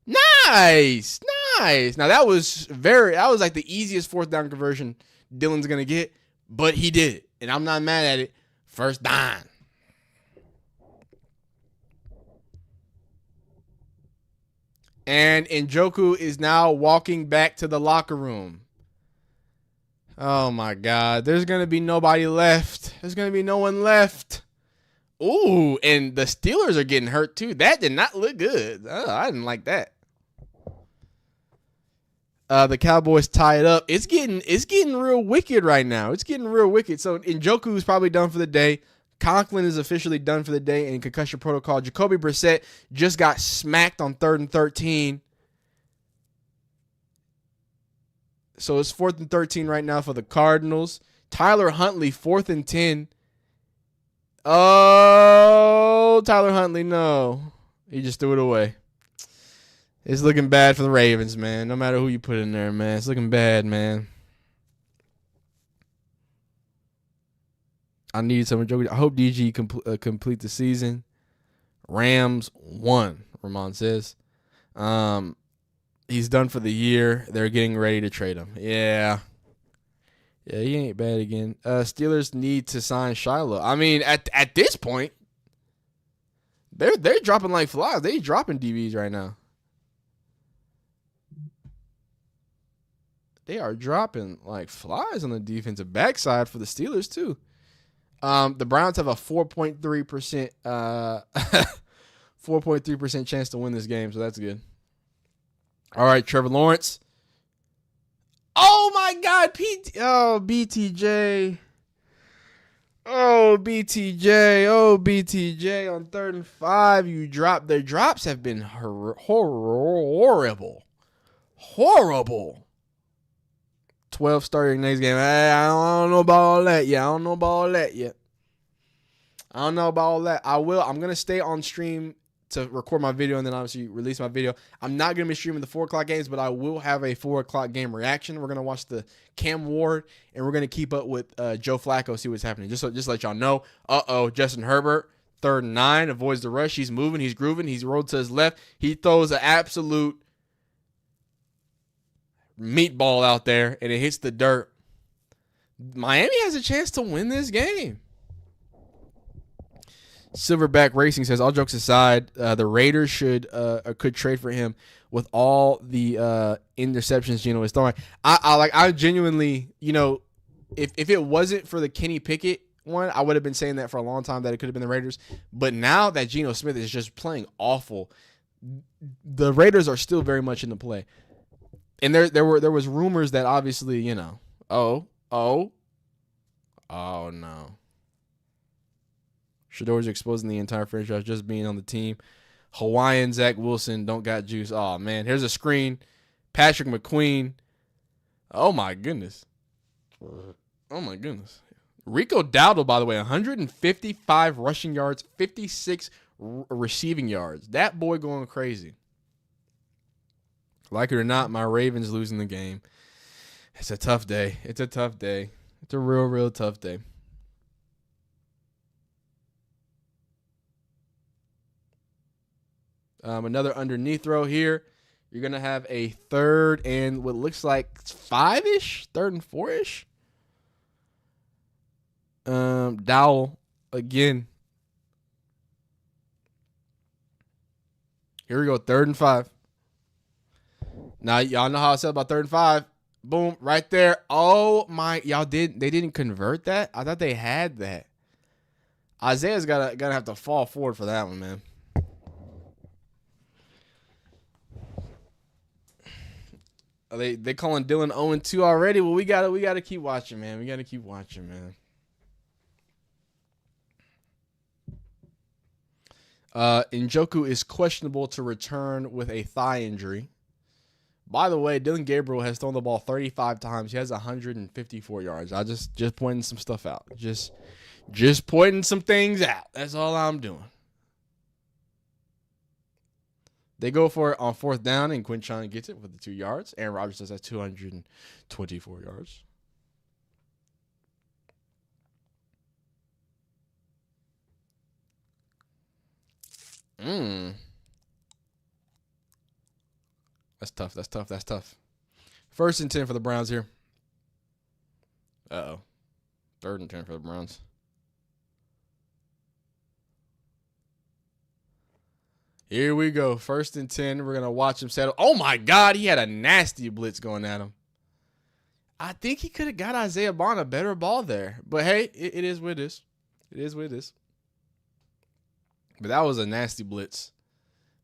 Nice. Now that was like the easiest 4th down conversion Dylan's gonna get, but he did it, and I'm not mad at it. First down. And Njoku is now walking back to the locker room. Oh, my God. There's going to be nobody left. There's going to be no one left. Ooh, and the Steelers are getting hurt, too. That did not look good. Oh, I didn't like that. The Cowboys tie it up. It's getting real wicked right now. It's getting real wicked. So Njoku is probably done for the day. Conklin is officially done for the day in concussion protocol. Jacoby Brissett just got smacked on 3rd and 13. So it's 4th and 13 right now for the Cardinals. Tyler Huntley, 4th and 10. Oh, Tyler Huntley, no. He just threw it away. It's looking bad for the Ravens, man. No matter who you put in there, man. It's looking bad, man. I need some Joker. I hope DG complete the season. Rams won, Ramon says. He's done for the year. They're getting ready to trade him. Yeah, he ain't bad again. Steelers need to sign Shiloh. I mean, at this point, they're dropping like flies. They dropping DBs right now. They are dropping like flies on the defensive backside for the Steelers too. The Browns have a 4.3% 4.3% chance to win this game, so that's good. All right, Trevor Lawrence. Oh my God, BTJ. Oh, BTJ on 3rd and 5. You dropped. Their drops have been horrible. 12 starting next game. I don't know about all that yet. I don't know about all that. I'm going to stay on stream to record my video and then obviously release my video. I'm not going to be streaming the 4 o'clock games, but I will have a 4 o'clock game reaction. We're going to watch the Cam Ward, and we're going to keep up with Joe Flacco, see what's happening. Just let y'all know. Justin Herbert, 3rd and 9, avoids the rush. He's moving. He's grooving. He's rolled to his left. He throws an absolute meatball out there, and it hits the dirt. Miami has a chance to win this game. Silverback Racing says, all jokes aside, the Raiders could trade for him with all the interceptions Geno is throwing. I genuinely, if it wasn't for the Kenny Pickett one, I would have been saying that for a long time that it could have been the Raiders. But now that Geno Smith is just playing awful, the Raiders are still very much in the play. And there was rumors that obviously, oh no. Shedeur is exposing the entire franchise just being on the team. Hawaiian Zach Wilson don't got juice. Oh, man. Here's a screen. Patrick McQueen. Oh, my goodness. Oh, my goodness. Rico Dowdle, by the way, 155 rushing yards, 56 receiving yards. That boy going crazy. Like it or not, my Ravens losing the game. It's a tough day. It's a tough day. It's a real, real tough day. Another underneath throw here. You're going to have a 3rd and what looks like 5-ish, 3rd and 4-ish. Dowell again. Here we go, 3rd and 5. Now y'all know how I said about 3rd and 5. Boom, right there. Oh my, they didn't convert that? I thought they had that. Isaiah's gotta have to fall forward for that one, man. They calling Dylan 0-2 already. Well, we gotta keep watching, man. We gotta keep watching, man. Njoku is questionable to return with a thigh injury. By the way, Dylan Gabriel has thrown the ball 35 times. He has 154 yards. I just pointing some stuff out. Just pointing some things out. That's all I'm doing. They go for it on 4th down, and Quinchon gets it with the 2 yards. Aaron Rodgers does that 224 yards. That's tough. That's tough. That's tough. 1st and 10 for the Browns here. Uh-oh. 3rd and 10 for the Browns. Here we go. 1st and 10. We're going to watch him settle. Oh, my God. He had a nasty blitz going at him. I think he could have got Isaiah Bond a better ball there. But, hey, it is what it is. It is what it is. But that was a nasty blitz.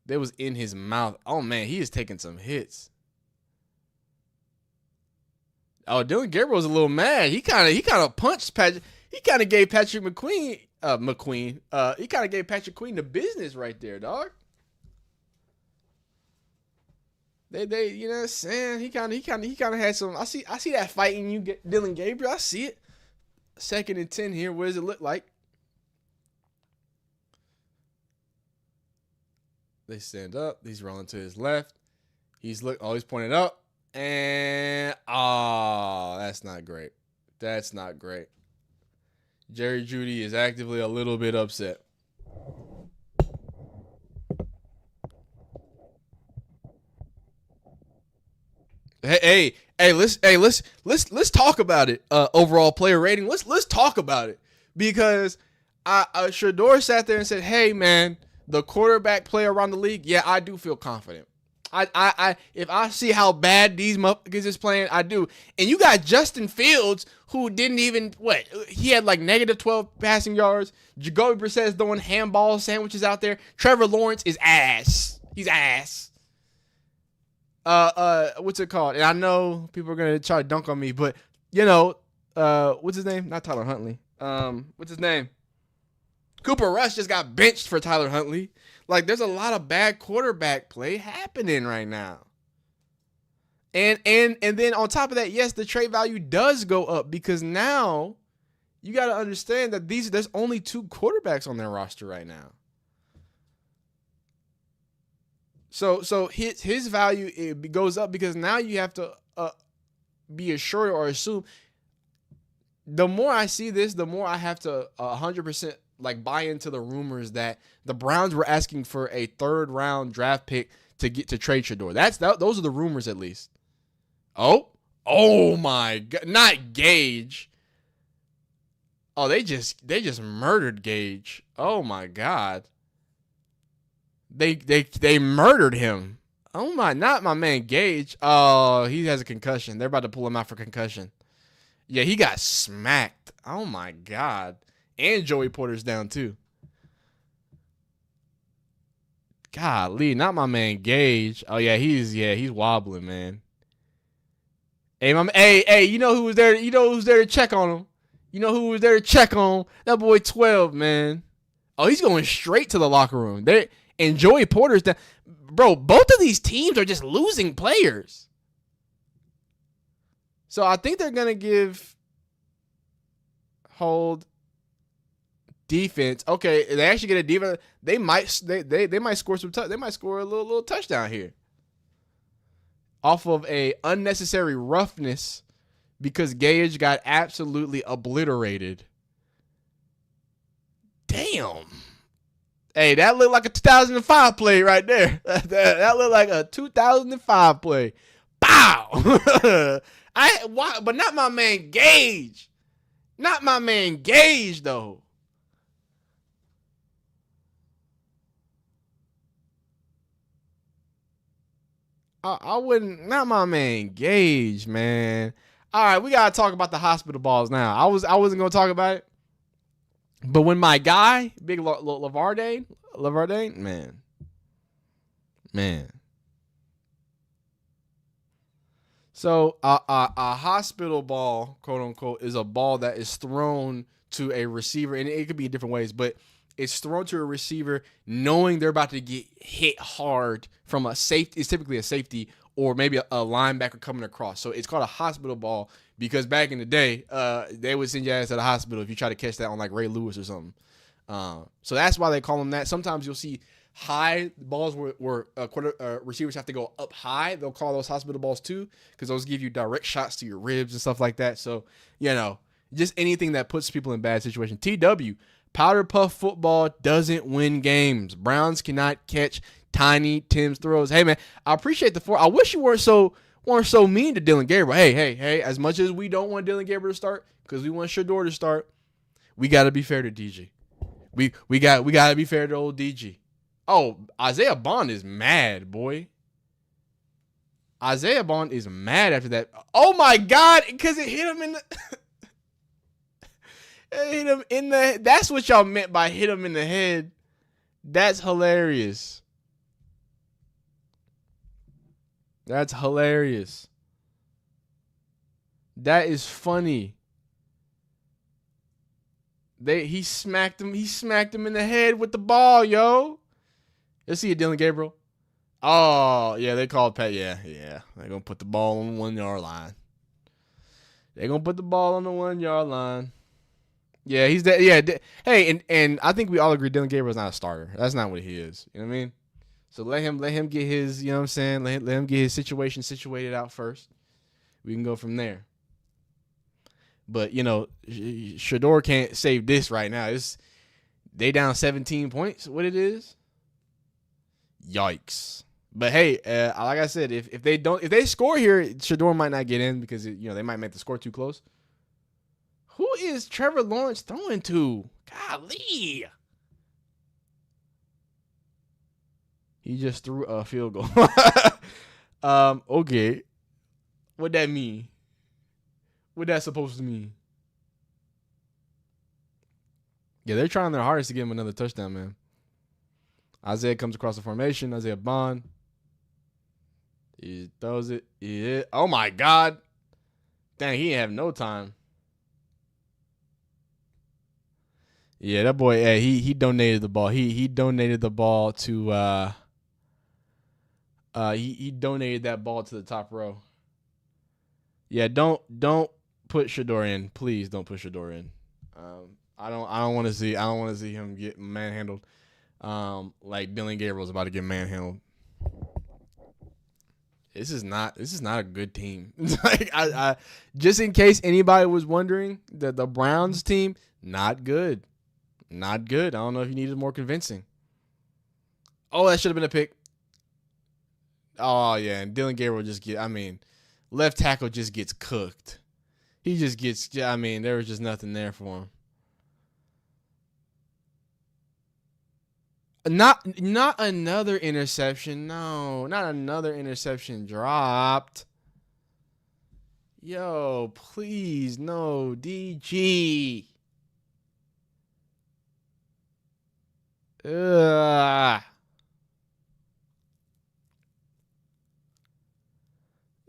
That was in his mouth. Oh, man, he is taking some hits. Oh, Dylan Gabriel was a little mad. He kind of punched Patrick. He kind of gave Patrick McQueen. He kind of gave Patrick Queen the business right there, dog. They you know what I'm saying? He kind of had some. I see that fight in you, Dylan Gabriel. I see it. 2nd and 10 here. What does it look like? They stand up. He's rolling to his left. He's pointed up. And, that's not great. That's not great. Jerry Jeudy is actively a little bit upset. Hey, let's talk about it. Overall player rating. Let's talk about it, because Shedeur sat there and said, "Hey, man, the quarterback play around the league. Yeah, I do feel confident. If I see how bad these motherfuckers is playing, I do. And you got Justin Fields, who didn't even he had like -12 passing yards. Jacoby Brissett is throwing handball sandwiches out there. Trevor Lawrence is ass. He's ass. What's it called? And I know people are gonna try to dunk on me, but what's his name? Not Tyler Huntley. What's his name? Cooper Rush just got benched for Tyler Huntley. Like, there's a lot of bad quarterback play happening right now. And then on top of that, yes, the trade value does go up, because now you got to understand that there's only 2 quarterbacks on their roster right now. So his value, it goes up, because now you have to be assured or assume. The more I see this, the more I have to 100% buy into the rumors that the Browns were asking for a 3rd round draft pick to get to trade Shedeur. Those are the rumors, at least. Oh my God, not Gage. Oh, they just murdered Gage. Oh my God. They murdered him. Oh my, not my man Gage. Oh, he has a concussion. They're about to pull him out for concussion. Yeah, he got smacked. Oh my God. And Joey Porter's down too. Golly, not my man Gage. Oh yeah, he's wobbling, man. Hey, you know who was there? You know who's there to check on him? You know who was there to check on that boy 12, man? Oh, he's going straight to the locker room. And Joey Porter's down. Bro, both of these teams are just losing players. So I think they're going to hold defense. Okay, they actually get a defense. They might score they might score a little touchdown here. Off of a unnecessary roughness because Gage got absolutely obliterated. Damn. Hey, that looked like a 2005 play right there. That looked like a 2005 play. Bow. But not my man Gage. Not my man Gage, though. I wouldn't. Not my man Gage, man. All right, we gotta talk about the hospital balls now. I wasn't gonna talk about it, but when my guy, Big Lavardane, man. So a hospital ball, quote unquote, is a ball that is thrown to a receiver, and it could be in different ways, but it's thrown to a receiver knowing they're about to get hit hard from a safety. It's typically a safety or maybe a linebacker coming across. So it's called a hospital ball because back in the day, they would send your ass to the hospital if you try to catch that on like Ray Lewis or something. So that's why they call them that. Sometimes you'll see high balls where receivers have to go up high. They'll call those hospital balls too because those give you direct shots to your ribs and stuff like that. So, just anything that puts people in bad situations. TW, powder puff football doesn't win games. Browns cannot catch Tiny Tim's throws. Hey, man, I appreciate the I wish you weren't so mean to Dylan Gabriel. Hey, as much as we don't want Dylan Gabriel to start because we want Shedeur to start, we got to be fair to DG. We got to be fair to old DG. Oh, Isaiah Bond is mad, boy. Isaiah Bond is mad after that. Oh, my God, because it hit him in the... it hit him in the... That's what y'all meant by hit him in the head. That's hilarious. That's hilarious. That is funny. He smacked him in the head with the ball, yo. Let's see it, Dylan Gabriel. Oh, yeah, they called Pat. Yeah. They're going to put the ball on the 1 yard line. Yeah, he's that. Yeah. Hey, and I think we all agree Dylan Gabriel's not a starter. That's not what he is. You know what I mean? So let him get his, you know what I'm saying? Let him get his situation situated out first. We can go from there. But, Shador can't save this right now. They down 17 points, what it is. Yikes. But hey, like I said, if they score here, Shador might not get in because they might make the score too close. Who is Trevor Lawrence throwing to? Golly. He just threw a field goal. Okay. What'd that mean? What that supposed to mean? Yeah, they're trying their hardest to get him another touchdown, man. Isaiah comes across the formation. Isaiah Bond. He throws it. Yeah. Oh, my God. Dang, he didn't have no time. Yeah, that boy, he donated the ball. He donated the ball to he donated that ball to the top row. Yeah, don't put Shedeur in. Please don't put Shedeur in. I don't want to see him get manhandled. Like Dylan Gabriel's about to get manhandled. This is not a good team. Like I just in case anybody was wondering, the Browns team not good. Not good. I don't know if you needed more convincing. Oh, that should have been a pick. Oh, yeah. And Dylan Gabriel left tackle just gets cooked. He just gets, there was just nothing there for him. Not another interception. No, not another interception dropped. Yo, please, no, DG.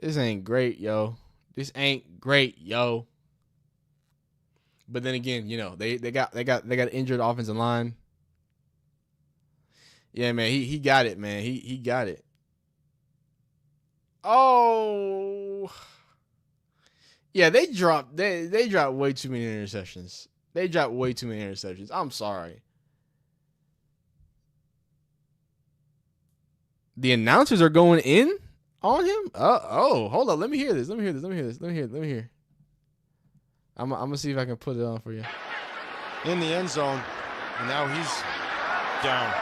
This ain't great, yo. But then again, they got injured offensive line. Yeah, man, he got it, man. He got it. Oh. Yeah, they dropped way too many interceptions. I'm sorry. The announcers are going in on him? Hold on. Let me hear this. Let me hear. I'm going to see if I can put it on for you. In the end zone, and now he's down.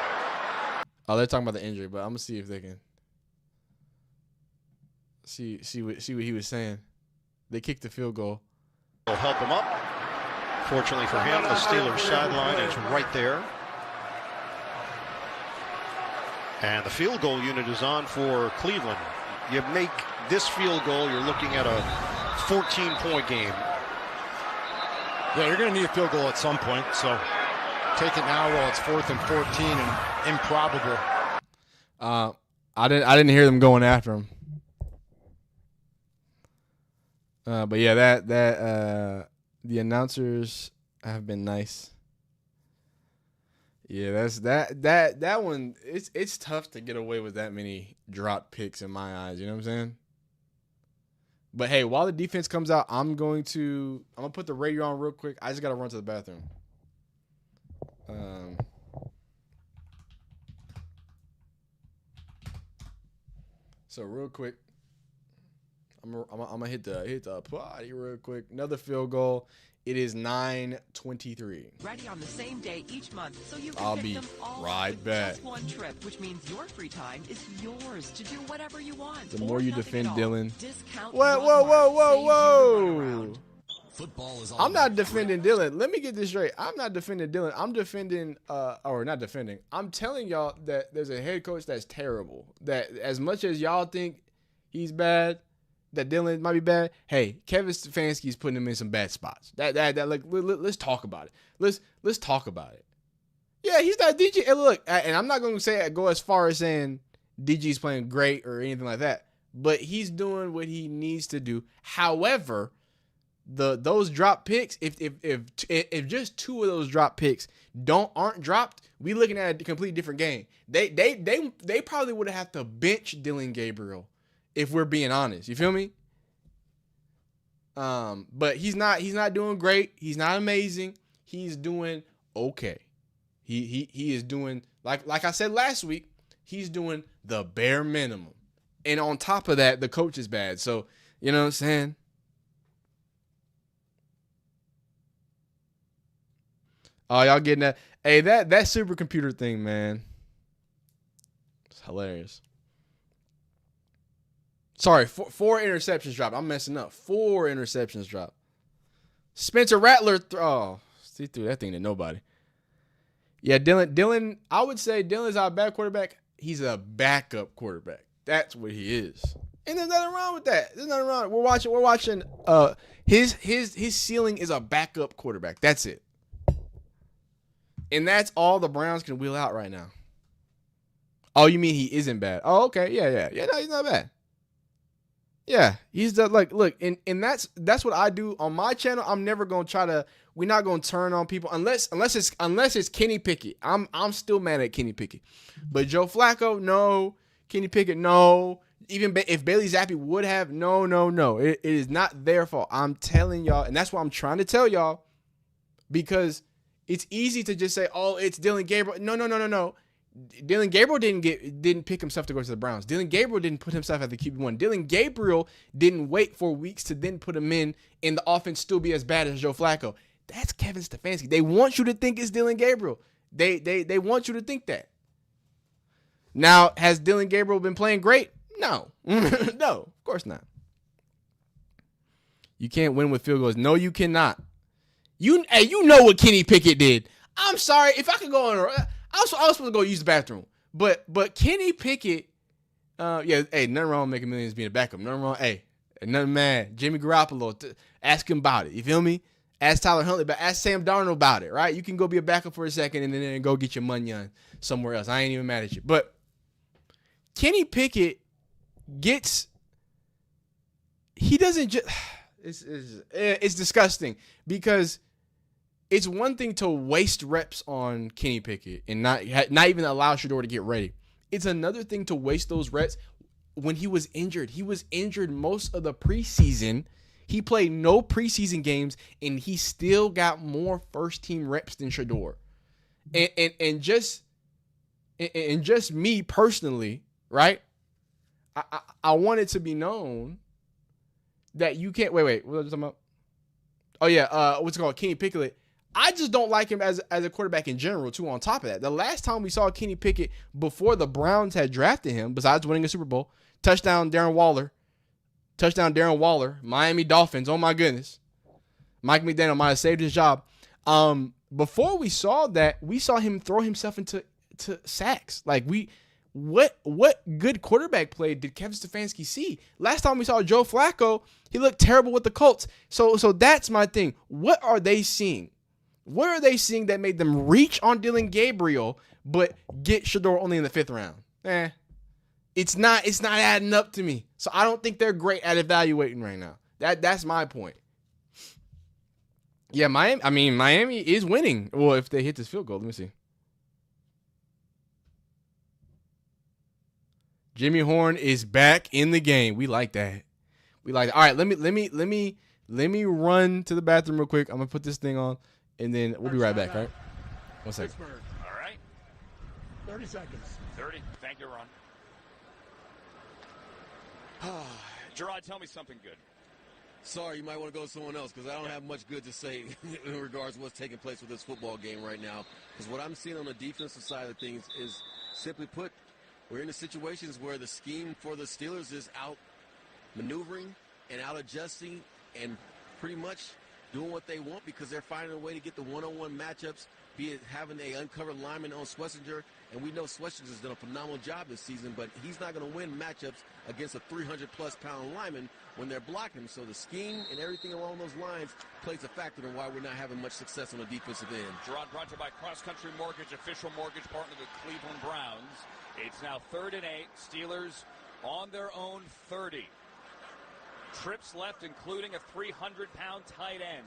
Oh, they're talking about the injury, but I'm going to see if they can see what he was saying. They kicked the field goal. Will help him up. Fortunately for him, the Steelers sideline is right there. And the field goal unit is on for Cleveland. You make this field goal, you're looking at a 14-point game. Yeah, you're going to need a field goal at some point, so take it now while it's 4th and 14 and improbable. I didn't hear them going after him. But yeah, that the announcers have been nice. Yeah, that's that one. It's tough to get away with that many drop picks in my eyes. You know what I'm saying? But hey, while the defense comes out, I'm gonna put the radio on real quick. I just gotta run to the bathroom. So real quick, I'm gonna hit the potty real quick. Another field goal. It is 9:23. Ready on the same day each month, so you can I'll pick be them all right with back. just one trip, which means your free time is yours to do whatever you want. The or more you nothing defend at all. Dylan. Discount Whoa. Football is all I'm not about defending Dylan. Let me get this straight. I'm not defending Dylan. I'm defending, or not defending. I'm telling y'all that there's a head coach that's terrible. That as much as y'all think he's bad, that Dylan might be bad. Hey, Kevin Stefanski's putting him in some bad spots. Let's talk about it. Let's talk about it. Yeah, he's not DG. And look, and I'm not going to go as far as saying DG's playing great or anything like that, but he's doing what he needs to do. However, those drop picks, if just 2 of those drop picks aren't dropped, we looking at a completely different game. They probably would have to bench Dylan Gabriel. If we're being honest, you feel me? But he's not doing great. He's not amazing. He's doing okay. He is doing like I said last week. He's doing the bare minimum, and on top of that, the coach is bad. So you know what I'm saying. Oh, y'all getting that? Hey, that supercomputer thing, man. It's hilarious. Sorry, 4 interceptions dropped. I'm messing up. 4 interceptions dropped. Spencer Rattler, he threw that thing to nobody. Yeah, Dylan, I would say Dylan's our bad quarterback. He's a backup quarterback. That's what he is. And there's nothing wrong with that. There's nothing wrong. We're watching his ceiling is a backup quarterback. That's it. And that's all the Browns can wheel out right now. Oh, you mean he isn't bad? Oh, okay. Yeah. Yeah, no, he's not bad. Yeah, he's look, and that's what I do on my channel. I'm never gonna we're not gonna turn on people unless it's Kenny Pickett. I'm still mad at Kenny Pickett, but Joe Flacco, no. Kenny Pickett, no. Even if Bailey Zappi would have, no. It is not their fault. I'm telling y'all, and that's what I'm trying to tell y'all, because it's easy to just say, oh, it's Dylan Gabriel. No. Dylan Gabriel didn't pick himself to go to the Browns. Dylan Gabriel didn't put himself at the QB1. Dylan Gabriel didn't wait for weeks to then put him in and the offense still be as bad as Joe Flacco. That's Kevin Stefanski. They want you to think it's Dylan Gabriel. They want you to think that. Now, has Dylan Gabriel been playing great? No. No, of course not. You can't win with field goals. No, you cannot. You know what Kenny Pickett did. I'm sorry. If I could go on I was supposed to go use the bathroom. But Kenny Pickett, nothing wrong with making millions being a backup. Nothing wrong. Hey, nothing mad. Jimmy Garoppolo, ask him about it. You feel me? Ask Tyler Huntley about it. Ask Sam Darnold about it, right? You can go be a backup for a second and then go get your money on somewhere else. I ain't even mad at you. But Kenny Pickett he doesn't just, it's disgusting because it's one thing to waste reps on Kenny Pickett and not even allow Shedeur to get ready. It's another thing to waste those reps when he was injured. He was injured most of the preseason. He played no preseason games, and he still got more first-team reps than Shedeur. And just me personally, right? I want it to be known that you can't wait. What was I talking about? Oh yeah, what's it called? Kenny Pickett. I just don't like him as a quarterback in general, too, on top of that. The last time we saw Kenny Pickett before the Browns had drafted him, besides winning a Super Bowl, touchdown Darren Waller, Miami Dolphins. Oh my goodness. Mike McDaniel might have saved his job. Before we saw that, we saw him throw himself into sacks. Like what good quarterback play did Kevin Stefanski see? Last time we saw Joe Flacco, he looked terrible with the Colts. So that's my thing. What are they seeing? What are they seeing that made them reach on Dylan Gabriel but get Shador only in the 5th round? It's not adding up to me. So I don't think they're great at evaluating right now. That's my point. Yeah, Miami is winning. Well, if they hit this field goal, let me see. Jimmy Horn is back in the game. We like that. All right, let me run to the bathroom real quick. I'm gonna put this thing on, and then we'll be right back. All right. 1 second. Pittsburgh. All right. 30 seconds. 30. Thank you, Ron. Gerard, tell me something good. Sorry, you might want to go to someone else because I don't have much good to say in regards to what's taking place with this football game right now. Because what I'm seeing on the defensive side of things is, simply put, we're in the situations where the scheme for the Steelers is out maneuvering and out adjusting and pretty much doing what they want because they're finding a way to get the one-on-one matchups, be it having a uncovered lineman on Schlesinger. And we know Schlesinger's done a phenomenal job this season, but he's not going to win matchups against a 300-plus pound lineman when they're blocking him. So the scheme and everything along those lines plays a factor in why we're not having much success on the defensive end. Gerard, brought to you by Cross Country Mortgage, official mortgage partner of the Cleveland Browns. It's now 3rd and 8. Steelers on their own 30. Trips left, including a 300-pound tight end.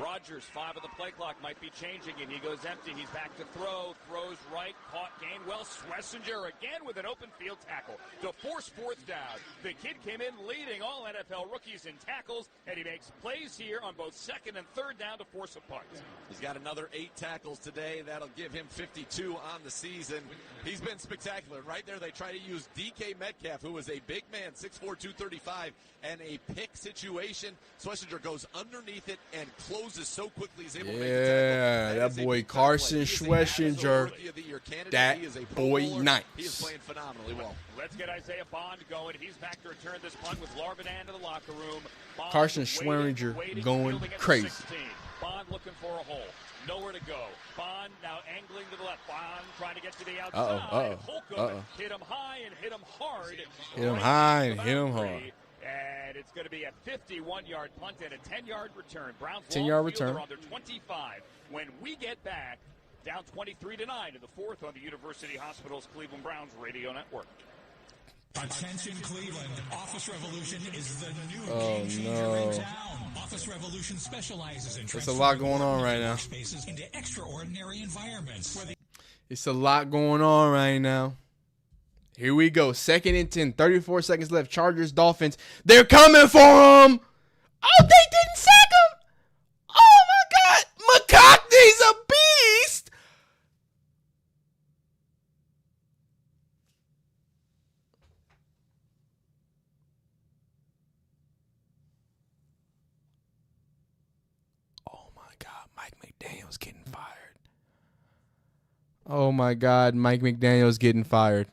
Rodgers, 5 of the play clock, might be changing, and he goes empty. He's back to throw. Throws right, caught Gainwell. Schlesinger again with an open field tackle to force 4th down. The kid came in leading all NFL rookies in tackles, and he makes plays here on both 2nd and 3rd down to force a punt. He's got another 8 tackles today. That'll give him 52 on the season. He's been spectacular. Right there, they try to use DK Metcalf, who is a big man, 6'4", 235, and a pick situation. Schlesinger goes underneath it and closes so quickly he's able to make the tackle. That boy Carson Schlesinger. That boy nice. He is playing phenomenally well. Let's get Isaiah Bond going. He's back to return this punt with Larvidan to the locker room. Bond Carson Schlesinger going crazy. Bond looking for a hole. Nowhere to go. Bond now angling to the left. Bond trying to get to the outside. Holcomb hit him high and hit him hard. And it's going to be a 51-yard punt and a 10-yard return. Browns 10-yard return. On their 25. When we get back, down 23-9 in the 4th on the University Hospitals Cleveland Browns radio network. Attention Cleveland, Office Revolution is the new game changer in town. Office Revolution specializes in There's a lot going on right now. Spaces into extraordinary environments. It's a lot going on right now. Here we go. 2nd and 10, 34 seconds left. Chargers, Dolphins. They're coming for him. Oh, they didn't sack him. Oh, my God. McConkey's a beast. Oh, my God. Mike McDaniel's getting fired. Oh, my God. Mike McDaniel's getting fired.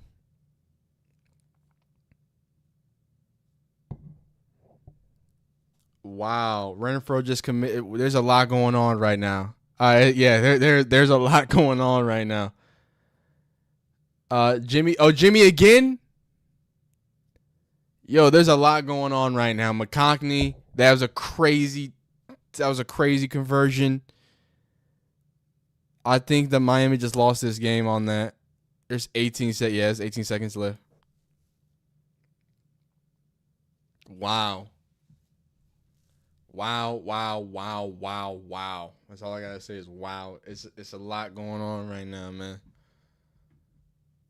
Wow, Renfro just committed. There's a lot going on right now. There's a lot going on right now. Jimmy again. Yo, there's a lot going on right now. McConkey, that was a crazy conversion. I think that Miami just lost this game on that. There's 18 seconds left. Wow. Wow, wow, wow, wow, wow. That's all I gotta say is wow. It's a lot going on right now, man.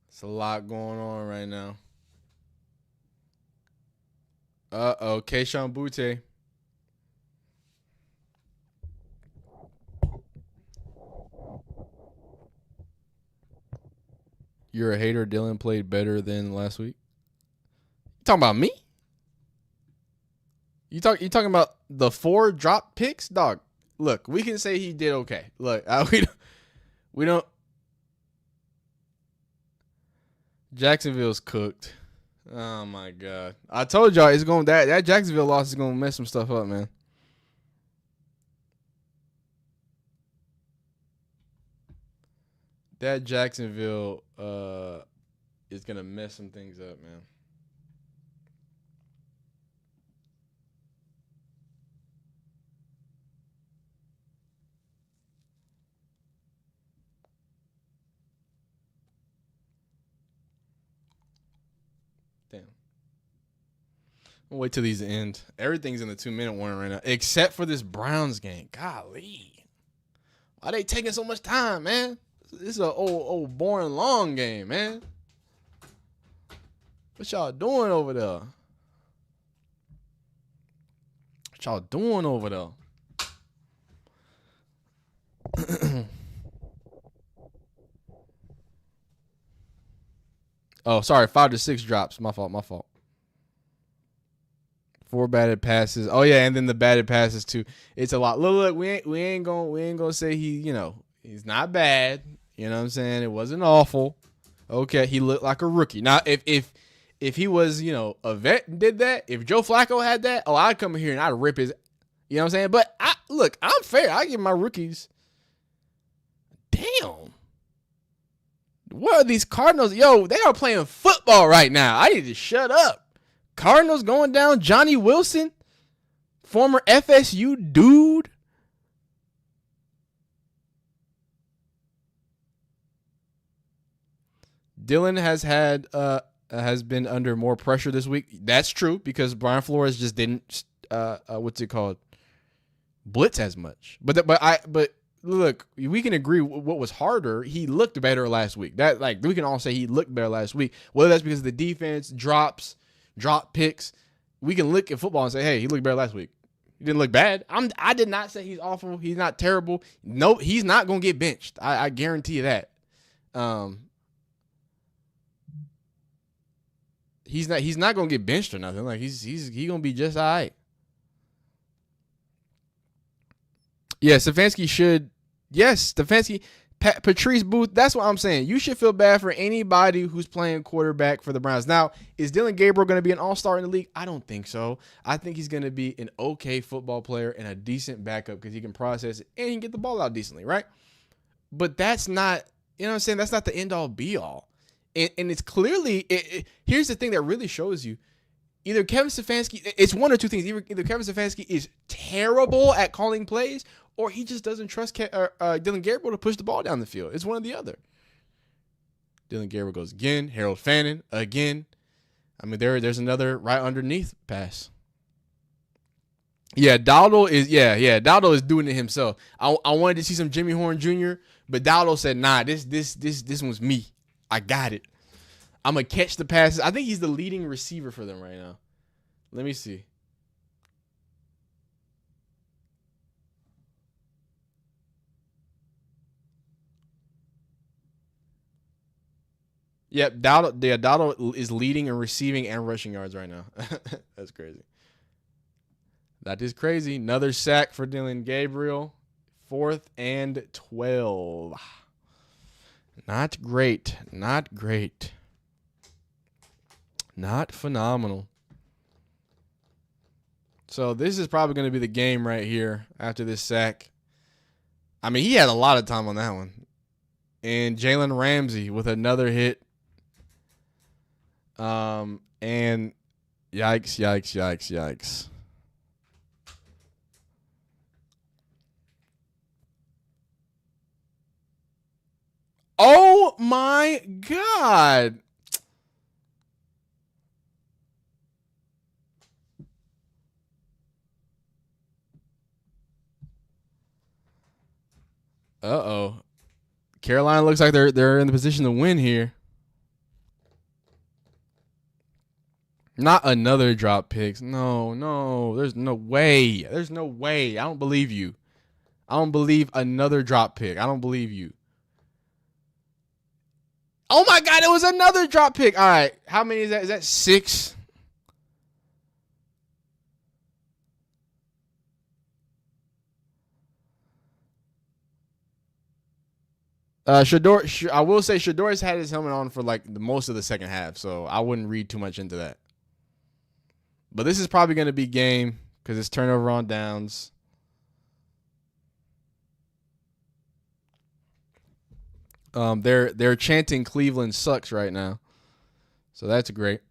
It's a lot going on right now. Keishon Butte. You're a hater. Dylan played better than last week. You talking about me? You talking about the 4 drop picks, dog? Look, we can say he did okay. Look, we don't. Jacksonville's cooked. Oh my god! I told y'all it's going that Jacksonville loss is gonna mess some stuff up, man. That Jacksonville is gonna mess some things up, man. Damn. I'll wait till these end. Everything's in the 2-minute warning right now, except for this Browns game. Golly. Why they taking so much time, man? This is an old boring long game, man. What y'all doing over there? What y'all doing over there? Oh, sorry. 5 to 6 drops. My fault. 4 batted passes. Oh yeah, and then the batted passes too. It's a lot. Look, we ain't gonna say he's not bad. You know what I'm saying? It wasn't awful. Okay, he looked like a rookie. Now, if he was, a vet and did that, if Joe Flacco had that, I'd come here and I'd rip his. You know what I'm saying? But I'm fair. I give my rookies. Damn. What are these Cardinals? Yo, they are playing football right now. I need to shut up. Cardinals going down. Johnny Wilson, former FSU dude. Dylan has been under more pressure this week. That's true because Brian Flores just didn't blitz as much. But look, we can agree what was harder. He looked better last week. We can all say he looked better last week. Whether that's because of the defense, drop picks, we can look at football and say, hey, he looked better last week. He didn't look bad. I did not say he's awful. He's not terrible. No, he's not gonna get benched. I guarantee you that. He's not gonna get benched or nothing. Like he's gonna be just all right. Yeah, Stefanski should. Yes, Stefanski, Patrice Booth. That's what I'm saying. You should feel bad for anybody who's playing quarterback for the Browns. Now, is Dylan Gabriel going to be an all-star in the league? I don't think so. I think he's going to be an okay football player and a decent backup because he can process it and he can get the ball out decently, right? But that's not, you know what I'm saying? That's not the end-all, be-all. And it's clearly, here's the thing that really shows you. Either Kevin Stefanski, it's one or two things. Either Kevin Stefanski is terrible at calling plays or he just doesn't trust Dylan Gabriel to push the ball down the field. It's one or the other. Dylan Gabriel goes again. Harold Fannin again. I mean, there's another right underneath pass. Yeah, Dowdle is doing it himself. I wanted to see some Jimmy Horn Jr., but Dowdle said, nah, this one's me. I got it. I'm going to catch the passes. I think he's the leading receiver for them right now. Let me see. Yep, Dowdle is leading in receiving and rushing yards right now. That's crazy. That is crazy. Another sack for Dylan Gabriel. 4th and 12. Not great. Not great. Not phenomenal. So this is probably going to be the game right here after this sack. I mean, he had a lot of time on that one. And Jalen Ramsey with another hit. And yikes. Oh my God. Uh-oh. Carolina looks like they're in the position to win here. Not another drop picks. No. There's no way. There's no way. I don't believe you. I don't believe another drop pick. I don't believe you. Oh, my God. It was another drop pick. All right. How many is that? Is that 6? Shedeur, I will say Shedeur has had his helmet on for like the most of the second half, so I wouldn't read too much into that. But this is probably going to be game because it's turnover on downs. They're chanting Cleveland sucks right now, so that's great.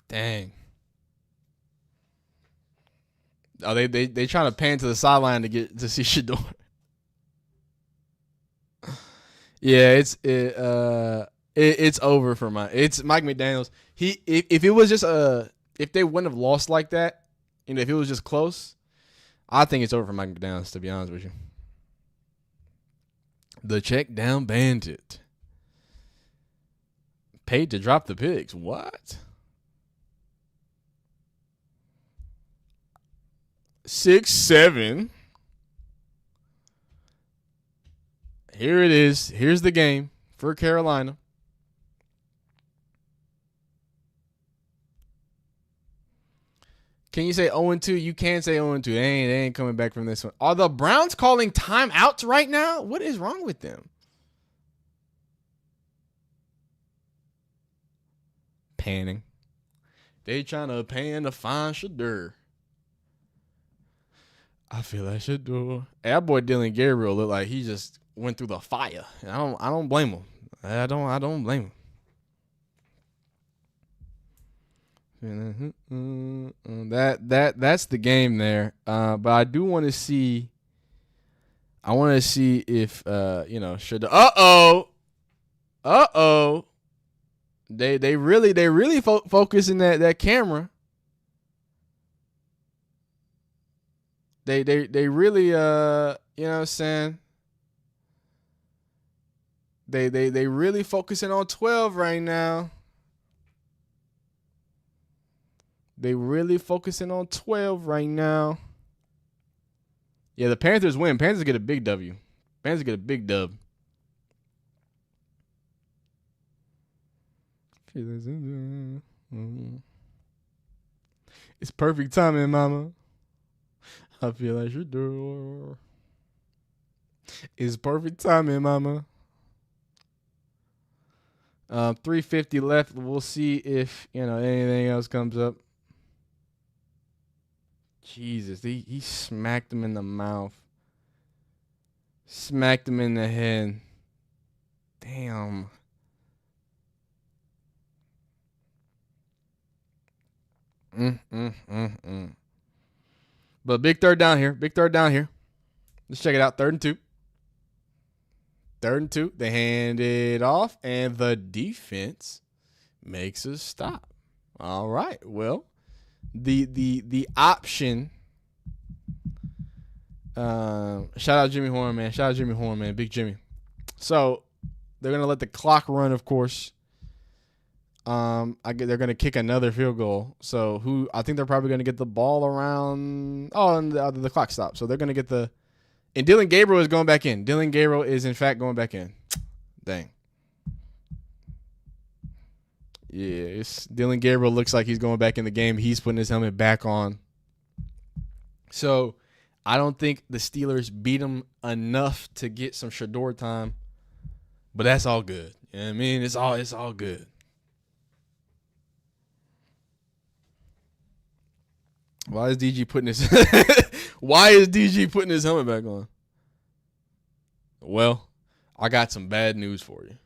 Dang. Oh, they trying to pan to the sideline to see Shador. Yeah, it's over for it's Mike McDaniels. If it was just if they wouldn't have lost like that, if it was just close, I think it's over for Mike McDaniels, to be honest with you. The check down bandit. Paid to drop the picks. What? 6-7. Here it is. Here's the game for Carolina. Can you say 0-2? You can say 0-2. They ain't coming back from this one. Are the Browns calling timeouts right now? What is wrong with them? Panning. They trying to pan to find Shedeur. I feel like Shedeur. Hey, that boy Dylan Gabriel looked like he just went through the fire. And I don't blame him. I don't blame him. That's the game there. But I do want to see. I want to see if Shedeur. They really focus in that camera. They really you know what I'm saying? They really focusing on 12 right now. They really focusing on 12 right now. Yeah, the Panthers win. Panthers get a big W. Panthers get a big dub. It's perfect timing, mama. I feel like Shedeur. It's perfect timing, mama. 3:50 left. We'll see if anything else comes up. Jesus, he smacked him in the mouth. Smacked him in the head. Damn. But big third down here. Big third down here. Let's check it out. 3rd and 2. 3rd and 2. They hand it off, and the defense makes a stop. All right. Well, the option. Shout out Jimmy Horn, man. Shout out Jimmy Horn, man. Big Jimmy. So they're gonna let the clock run, of course. They're gonna kick another field goal. So I think they're probably gonna get the ball around. Oh, and the clock stopped. So they're gonna get the. And Dylan Gabriel is going back in. Dylan Gabriel is in fact going back in. Dang. Yeah, Dylan Gabriel looks like he's going back in the game. He's putting his helmet back on. So I don't think the Steelers beat him enough to get some Shador time. But that's all good. You know what I mean? It's all good. Why is DG putting his helmet back on? Well, I got some bad news for you.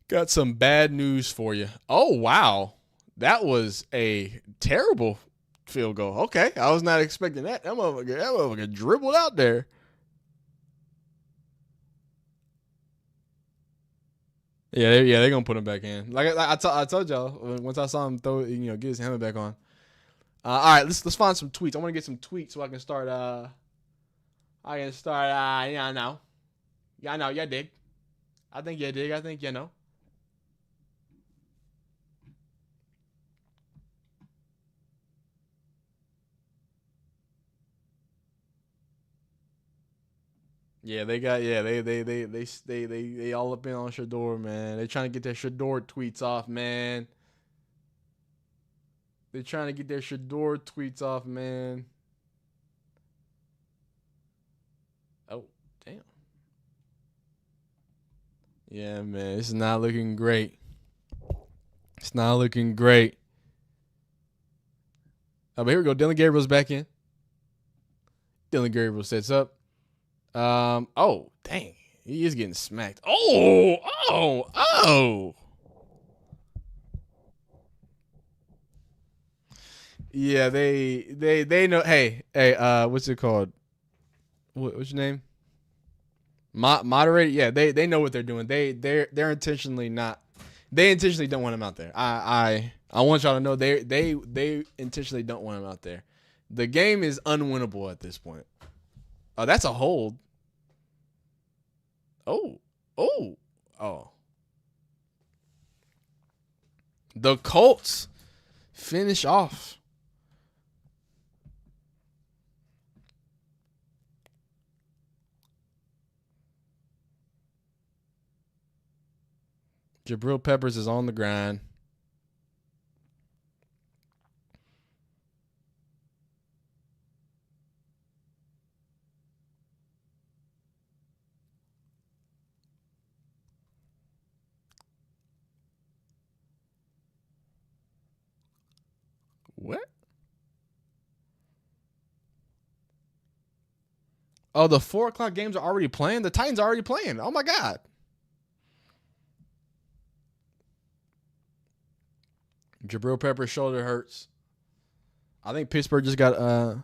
Got some bad news for you. Oh, wow. That was a terrible field goal. Okay, I was not expecting that. That motherfucker dribbled out there. Yeah, they're gonna put him back in. Like I told y'all once I saw him throw, get his helmet back on. All right, let's find some tweets. I want to get some tweets so I can start. Yeah, I know. Yeah, I know. Yeah, dig. I think you dig. I think you know. Yeah, they all up in on Shedeur, man. They trying to get their Shedeur tweets off, man. They're trying to get their Shedeur tweets off, man. Oh, damn. Yeah, man, it's not looking great. It's not looking great. Oh, but here we go. Dylan Gabriel's back in. Dylan Gabriel sets up. Oh, dang. He is getting smacked. Oh. Yeah, they know. Hey, what's it called? What's your name? Moderator. Yeah, they know what they're doing. They're intentionally not. They intentionally don't want him out there. I want y'all to know they intentionally don't want him out there. The game is unwinnable at this point. Oh, that's a hold. Oh. The Colts finish off. Jabril Peppers is on the grind. What? Oh, the 4 o'clock games are already playing? The Titans are already playing. Oh, my God. Jabril Peppers' shoulder hurts. I think Pittsburgh just got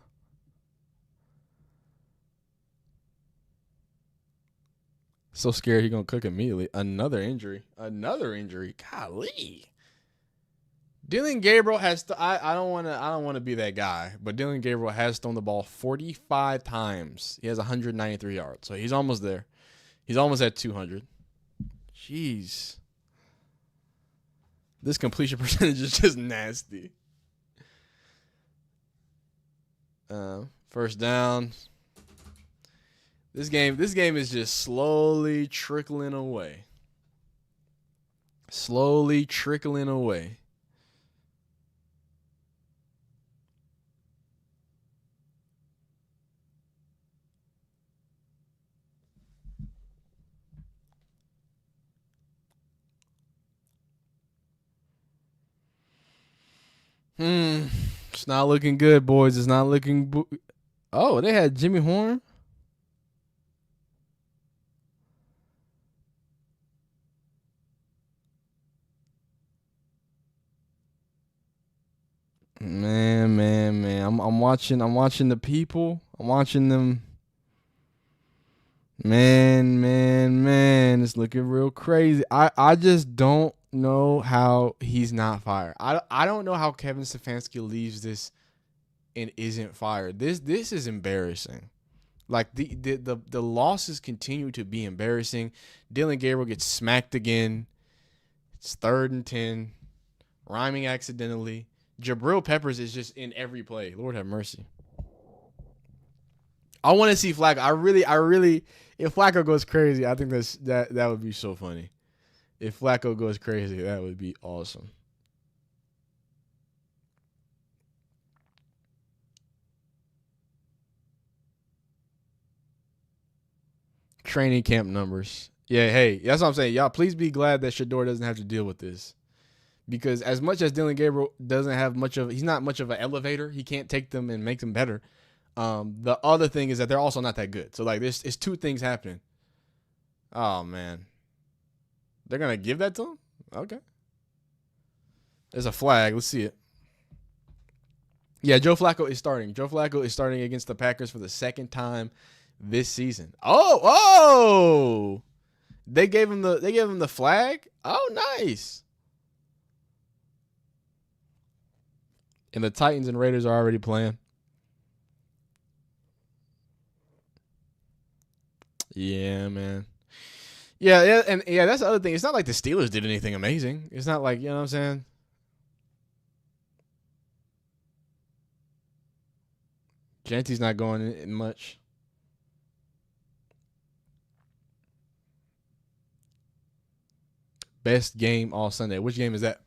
so scared he gonna cook immediately. Another injury. Golly. Dylan Gabriel has I don't want to be that guy, but Dylan Gabriel has thrown the ball 45 times. He has 193 yards, so he's almost there. He's almost at 200. Jeez. This completion percentage is just nasty. First down. This game is just slowly trickling away. It's not looking good, boys. It's not looking. Oh, they had Jimmy Horn. Man. I'm watching the people. I'm watching them. Man. It's looking real crazy. I just don't know how he's not fired. I don't know how Kevin Stefanski leaves this and isn't fired. This is embarrassing. Like the losses continue to be embarrassing. Dylan Gabriel gets smacked again. It's 3rd and 10. Rhyming accidentally. Jabril Peppers is just in every play. Lord have mercy. I want to see Flacco. I really if Flacco goes crazy, I think that would be so funny. If Flacco goes crazy, that would be awesome. Training camp numbers. Yeah, hey, that's what I'm saying. Y'all, please be glad that Shador doesn't have to deal with this. Because as much as Dylan Gabriel he's not much of an elevator. He can't take them and make them better. The other thing is that they're also not that good. So, like, it's 2 things happening. Oh, man. They're going to give that to him? Okay. There's a flag. Let's see it. Yeah, Joe Flacco is starting. Joe Flacco is starting against the Packers for the 2nd time this season. Oh! They gave him the flag? Oh, nice. And the Titans and Raiders are already playing. Yeah, man. Yeah, and that's the other thing. It's not like the Steelers did anything amazing. It's not like, you know what I'm saying? Genty's not going in much. Best game all Sunday. Which game is that?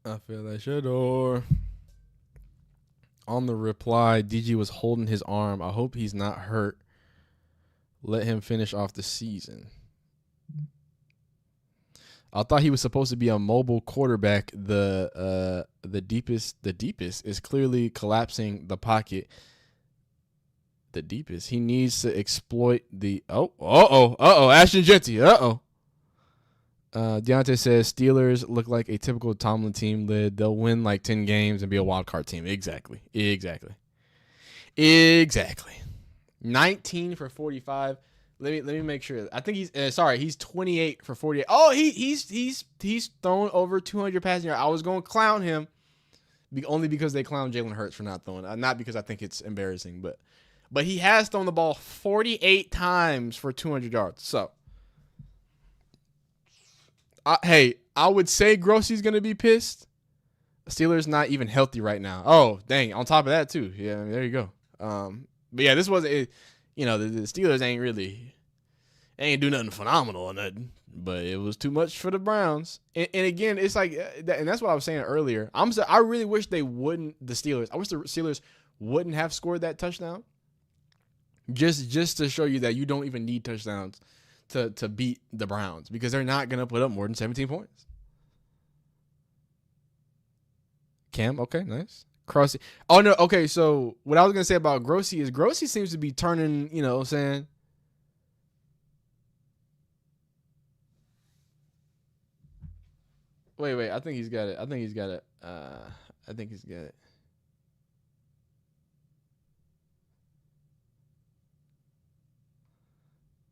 I feel like Shedeur. On the reply, DG was holding his arm. I hope he's not hurt. Let him finish off the season. I thought he was supposed to be a mobile quarterback. The deepest is clearly collapsing the pocket. The deepest. He needs to exploit the Ashton Genty. Deontay says Steelers look like a typical Tomlin team. They'll win like 10 games and be a wild card team. Exactly. 19 for 45. Let me make sure. I think he's 28 for 48. Oh, he's thrown over 200 passing yards. I was going to clown him only because they clown Jalen Hurts for not throwing. Not because I think it's embarrassing, but he has thrown the ball 48 times for 200 yards. So, I would say Grossi's going to be pissed. Steelers not even healthy right now. Oh, dang. On top of that, too. Yeah, there you go. But yeah, this wasn't it. You know, the Steelers ain't do nothing phenomenal or nothing, but it was too much for the Browns. And again, it's like, and that's what I was saying earlier. I really wish I wish the Steelers wouldn't have scored that touchdown. Just to show you that you don't even need touchdowns to beat the Browns, because they're not going to put up more than 17 points. Cam, okay, nice. Crossy. Oh, no, okay, so what I was going to say about Grossi is Grossi seems to be turning, you know what I'm saying? Wait, I think he's got it. I think he's got it.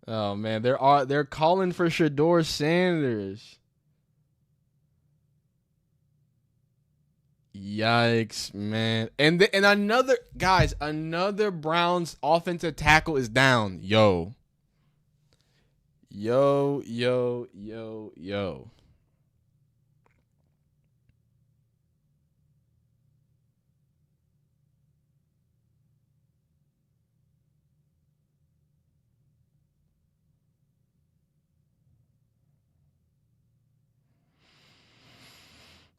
Oh, man, they're calling for Shedeur Sanders. Yikes, man. And another Browns offensive tackle is down. Yo.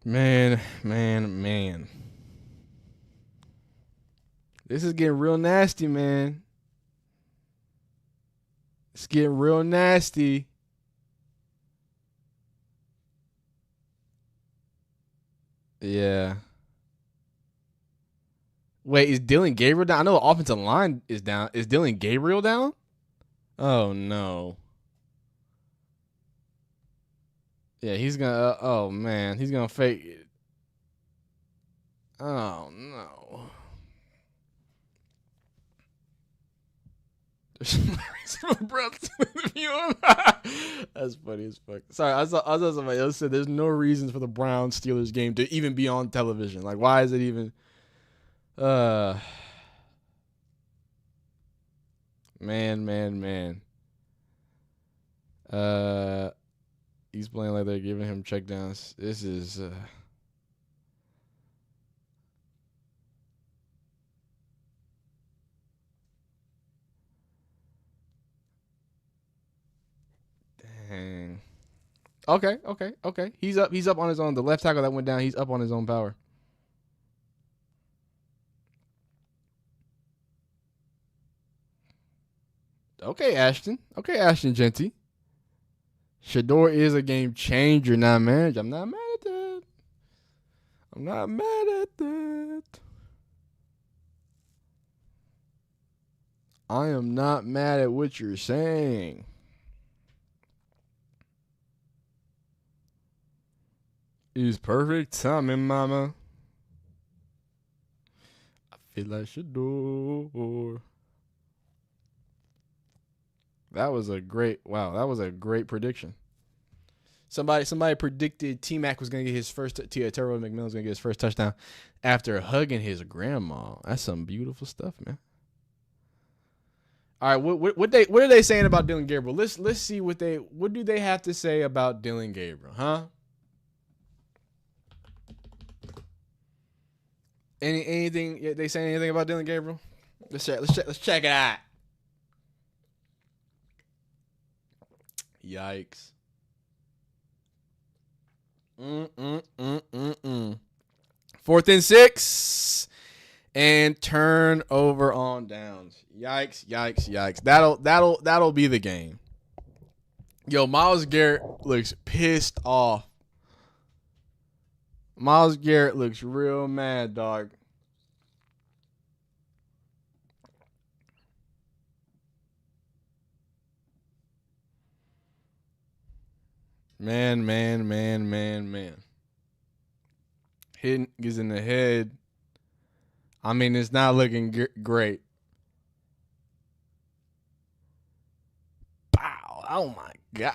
Man. This is getting real nasty, man. It's getting real nasty. Yeah. Wait, is Dylan Gabriel down? I know the offensive line is down. Is Dylan Gabriel down? Oh, no. Yeah, he's gonna. Oh man, he's gonna fake it. Oh no. There's no reason for the Browns to interview him. That's funny as fuck. Sorry, I saw somebody else said there's no reason for the Browns Steelers game to even be on television. Like, why is it even? Man. He's playing like they're giving him checkdowns. This is dang. Okay. He's up on his own. The left tackle that went down, he's up on his own power. Okay, Ashton Genty. Shador is a game changer, not manager. I'm not mad at that. I am not mad at what you're saying. It's perfect timing, mama. Feel like Shedeur. That was a great prediction. Somebody predicted T-Mac was going to get his first, Terrell McMillan was going to get his first touchdown after hugging his grandma. That's some beautiful stuff, man. All right, what are they saying about Dylan Gabriel? Let's see what do they have to say about Dylan Gabriel, huh? Anything they say anything about Dylan Gabriel? Let's check it out. Yikes. 4th and 6 and turnover on downs. Yikes. That'll be the game. Yo, Myles Garrett looks pissed off. Myles Garrett looks real mad, dog. Man. Hit is in the head. I mean, it's not looking great. Pow. Oh, my God.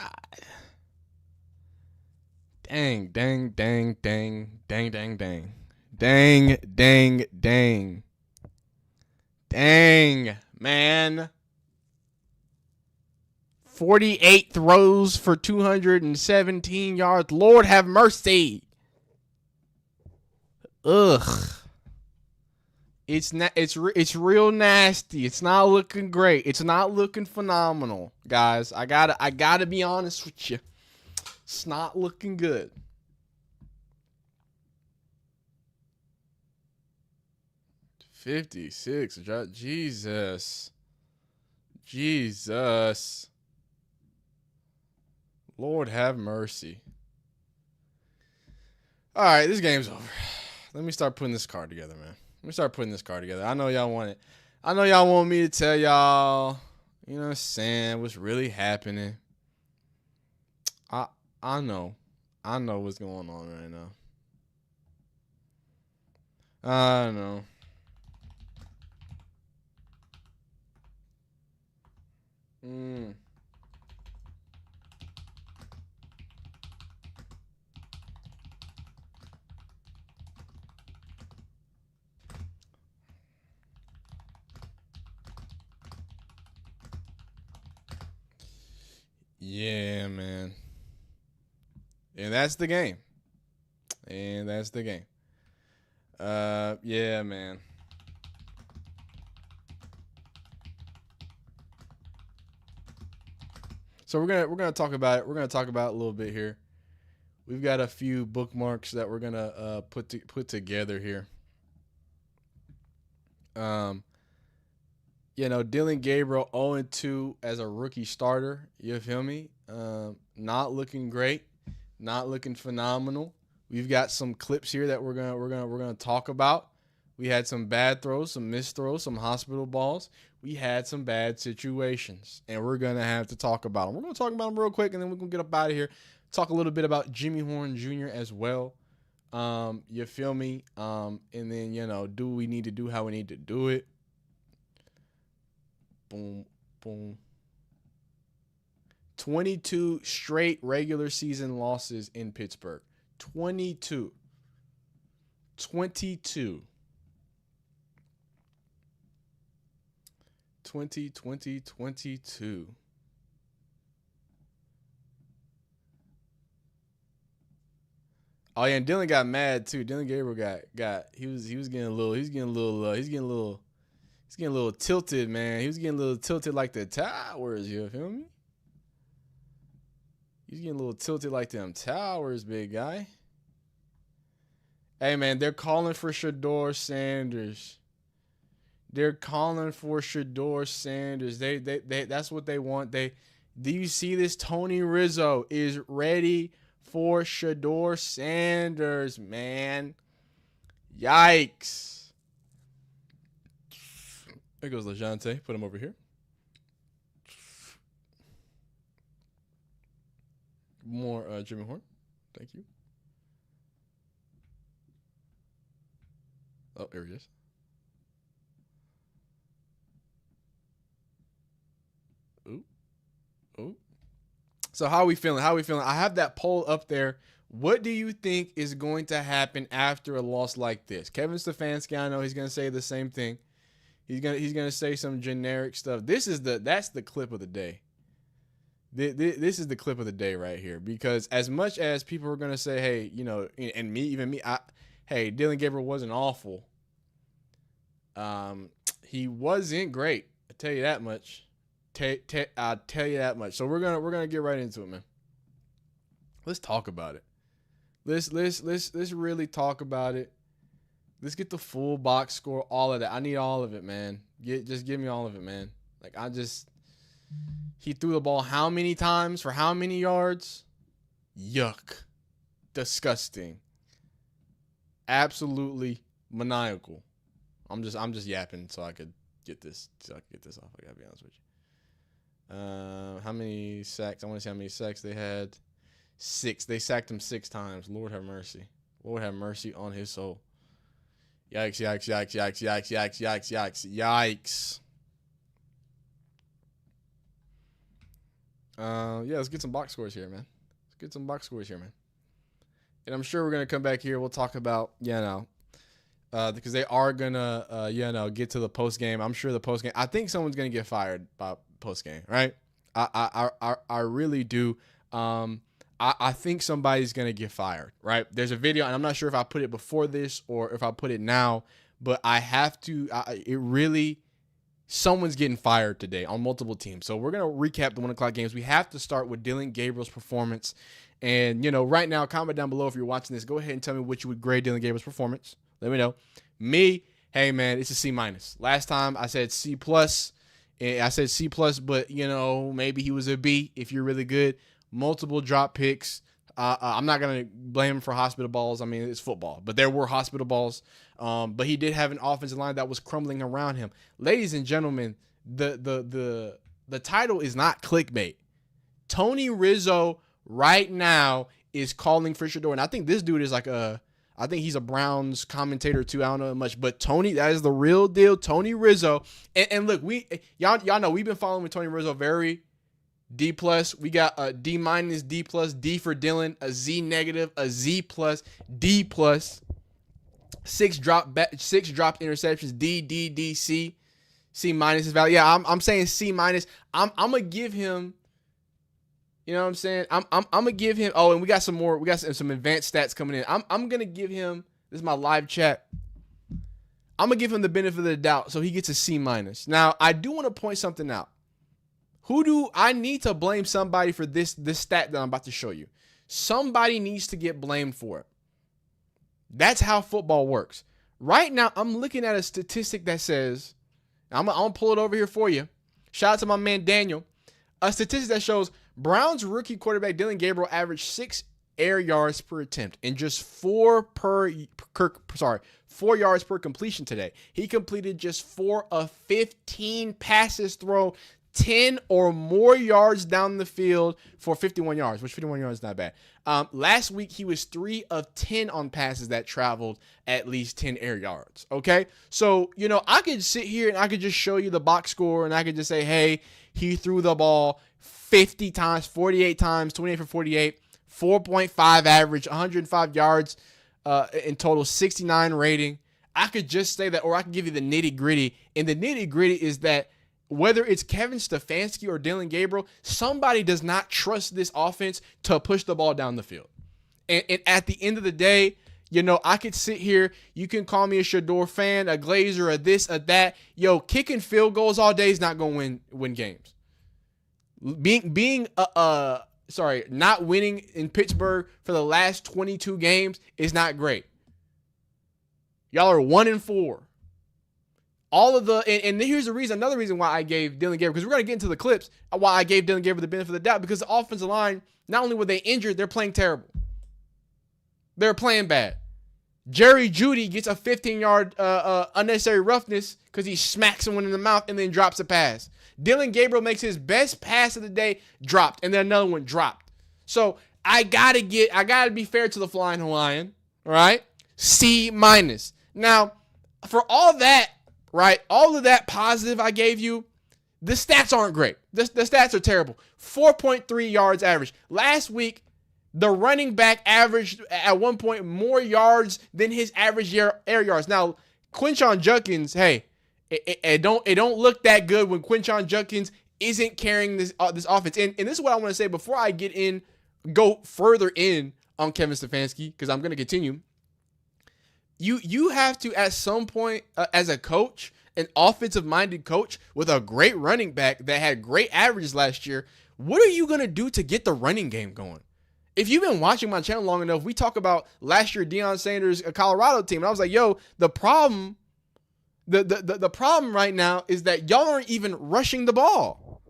Dang. Dang, man. 48 throws for 217 yards. Lord have mercy. Ugh. It's real nasty. It's not looking great. It's not looking phenomenal, guys. I gotta be honest with you. It's not looking good. $56. Jesus. Lord have mercy. All right, this game's over. Let me start putting this card together, man. I know y'all want it. I know y'all want me to tell y'all, you know what I'm saying, what's really happening. I know what's going on right now. I know. Yeah, man. And that's the game. Yeah, man. So we're gonna talk about it. We're gonna talk about it a little bit here. We've got a few bookmarks that we're gonna put together here. Dylan Gabriel 0-2 as a rookie starter. You feel me? Not looking great, not looking phenomenal. We've got some clips here that we're gonna talk about. We had some bad throws, some missed throws, some hospital balls. We had some bad situations, and we're gonna have to talk about them. We're gonna talk about them real quick, and then we're gonna get up out of here. Talk a little bit about Jimmy Horn Jr. as well. You feel me? And then do we need to do how we need to do it? Boom, boom. 22 straight regular season losses in Pittsburgh. 22. 20. Oh yeah, and Dylan got mad too. Dylan Gabriel got he was getting a little tilted, man. He was getting a little tilted like the towers, you feel me? He's getting a little tilted like them towers, big guy. Hey man, they're calling for Shedeur Sanders. They that's what they want. Do you see this? Tony Rizzo is ready for Shedeur Sanders, man. Yikes. There goes LeJounte. Put him over here. More Jimmy Horn. Thank you. Oh, there he is. Ooh. So how are we feeling? I have that poll up there. What do you think is going to happen after a loss like this? Kevin Stefanski, I know he's going to say the same thing. He's gonna say some generic stuff. That's the clip of the day. This is the clip of the day right here, because as much as people are gonna say, hey, and even me, hey, Dillon Gabriel wasn't awful. He wasn't great. I tell you that much. I'll tell you that much. So we're gonna get right into it, man. Let's talk about it. Let's really talk about it. Let's get the full box score, all of that. I need all of it, man. Just give me all of it, man. Like, he threw the ball how many times for how many yards? Yuck. Disgusting. Absolutely maniacal. I'm just yapping so I could get this off. I gotta be honest with you. How many sacks? I want to see how many sacks they had. 6. They sacked him 6 times. Lord have mercy. Lord have mercy on his soul. Yikes, yikes, yikes, yikes, yikes, yikes, yikes, yikes, yikes. Yeah, let's get some box scores here, man. And I'm sure we're going to come back here. We'll talk about, because they are going to, get to the post game. I'm sure the post game, I think someone's going to get fired by post game, right? I really do. I think somebody's going to get fired, right? There's a video, and I'm not sure if I put it before this or if I put it now, but I have to, someone's getting fired today on multiple teams. So we're going to recap the 1 o'clock games. We have to start with Dillon Gabriel's performance. And, right now, comment down below if you're watching this. Go ahead and tell me what you would grade Dillon Gabriel's performance. Let me know. Me, hey, man, it's a C-. Last time I said C+. I said C+, but, maybe he was a B if you're really good. Multiple drop picks. I'm not going to blame him for hospital balls. I mean, it's football, but there were hospital balls. But he did have an offensive line that was crumbling around him. Ladies and gentlemen, the title is not clickbait. Tony Rizzo right now is calling for Shedeur. And I think this dude is I think he's a Browns commentator too. I don't know much, but Tony, that is the real deal. Tony Rizzo. And look, y'all know we've been following with Tony Rizzo very D+. We got a D-, D+, D for Dillon, a Z-, a Z+, D+, 6 dropped interceptions, D, C. C- is valid. Yeah, I'm saying C-. I'm gonna give him, you know what I'm saying? I'm gonna give him, oh, and we got some more, we got some advanced stats coming in. I'm gonna give him, this is my live chat. I'm gonna give him the benefit of the doubt, so he gets a C-. Now, I do want to point something out. Who do I need to blame somebody for this stat that I'm about to show you? Somebody needs to get blamed for it. That's how football works. Right now, I'm looking at a statistic that says, I'm going to pull it over here for you. Shout out to my man Daniel. A statistic that shows Browns rookie quarterback Dillon Gabriel averaged 6 air yards per attempt and just 4 yards per completion today. He completed just 4 of 15 passes thrown 10 or more yards down the field for 51 yards, which 51 yards is not bad. Last week, he was 3 of 10 on passes that traveled at least 10 air yards, okay? So, I could sit here and I could just show you the box score and I could just say, hey, he threw the ball 50 times, 48 times, 28 for 48, 4.5 average, 105 yards in total, 69 rating. I could just say that, or I could give you the nitty-gritty, and the nitty-gritty is that whether it's Kevin Stefanski or Dillon Gabriel, somebody does not trust this offense to push the ball down the field. And at the end of the day, I could sit here. You can call me a Shador fan, a Glazer, a this, a that. Kicking field goals all day is not going to win games. Not winning in Pittsburgh for the last 22 games is not great. Y'all are 1-4. All of the, and here's another reason why I gave Dillon Gabriel, because we're going to get into the clips, why I gave Dillon Gabriel the benefit of the doubt, because the offensive line, not only were they injured, they're playing terrible. They're playing bad. Jerry Jeudy gets a 15-yard unnecessary roughness because he smacks someone in the mouth and then drops a pass. Dillon Gabriel makes his best pass of the day, dropped, and then another one dropped. So I gotta be fair to the Flying Hawaiian, all right? C-. Now, for all that, right, all of that positive I gave you, The stats aren't great. The stats are terrible. 4.3 yards average. Last week, the running back averaged at one point more yards than his average air yards. Now, Quinshon Judkins, hey, it don't look that good when Quinshon Judkins isn't carrying this offense. And this is what I want to say before I go further in on Kevin Stefanski, because I'm going to continue. You have to, at some point, as a coach, an offensive-minded coach with a great running back that had great averages last year, what are you going to do to get the running game going? If you've been watching my channel long enough, we talk about last year Deion Sanders' Colorado team. And I was like, yo, the problem right now is that y'all aren't even rushing the ball.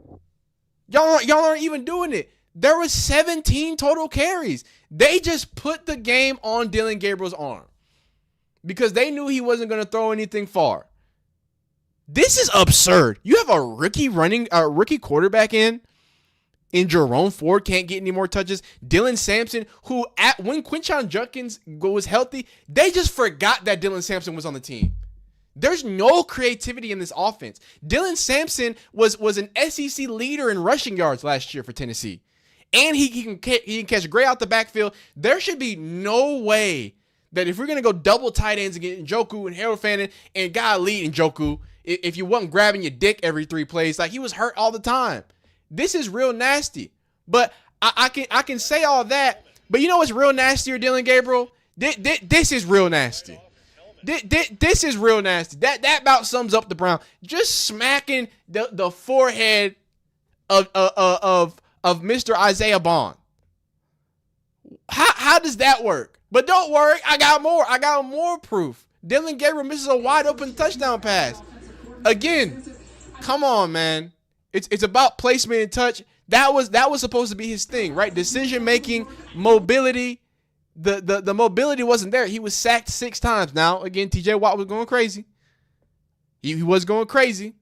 Y'all aren't even doing it. There was 17 total carries. They just put the game on Dillon Gabriel's arm because they knew he wasn't going to throw anything far. This is absurd. You have a rookie quarterback in Jerome Ford, can't get any more touches. Dylan Sampson, who when Quinshon Judkins was healthy, they just forgot that Dylan Sampson was on the team. There's no creativity in this offense. Dylan Sampson was an SEC leader in rushing yards last year for Tennessee. And he can catch great out the backfield. There should be no way that if we're going to go double tight ends and get Njoku and Harold Fannin and God lead Njoku, if you wasn't grabbing your dick every 3 plays, like he was hurt all the time. This is real nasty. But I can say all that, but you know what's real nastier, Dillon Gabriel? This is real nasty. This is real nasty. That about sums up the Brown. Just smacking the forehead of Mr. Isaiah Bond. How does that work? But don't worry, I got more. I got more proof. Dillon Gabriel misses a wide open touchdown pass. Again, come on, man. It's about placement and touch. That was supposed to be his thing, right? Decision making, mobility. The mobility wasn't there. He was sacked 6 times. Now, again, TJ Watt was going crazy. He was going crazy.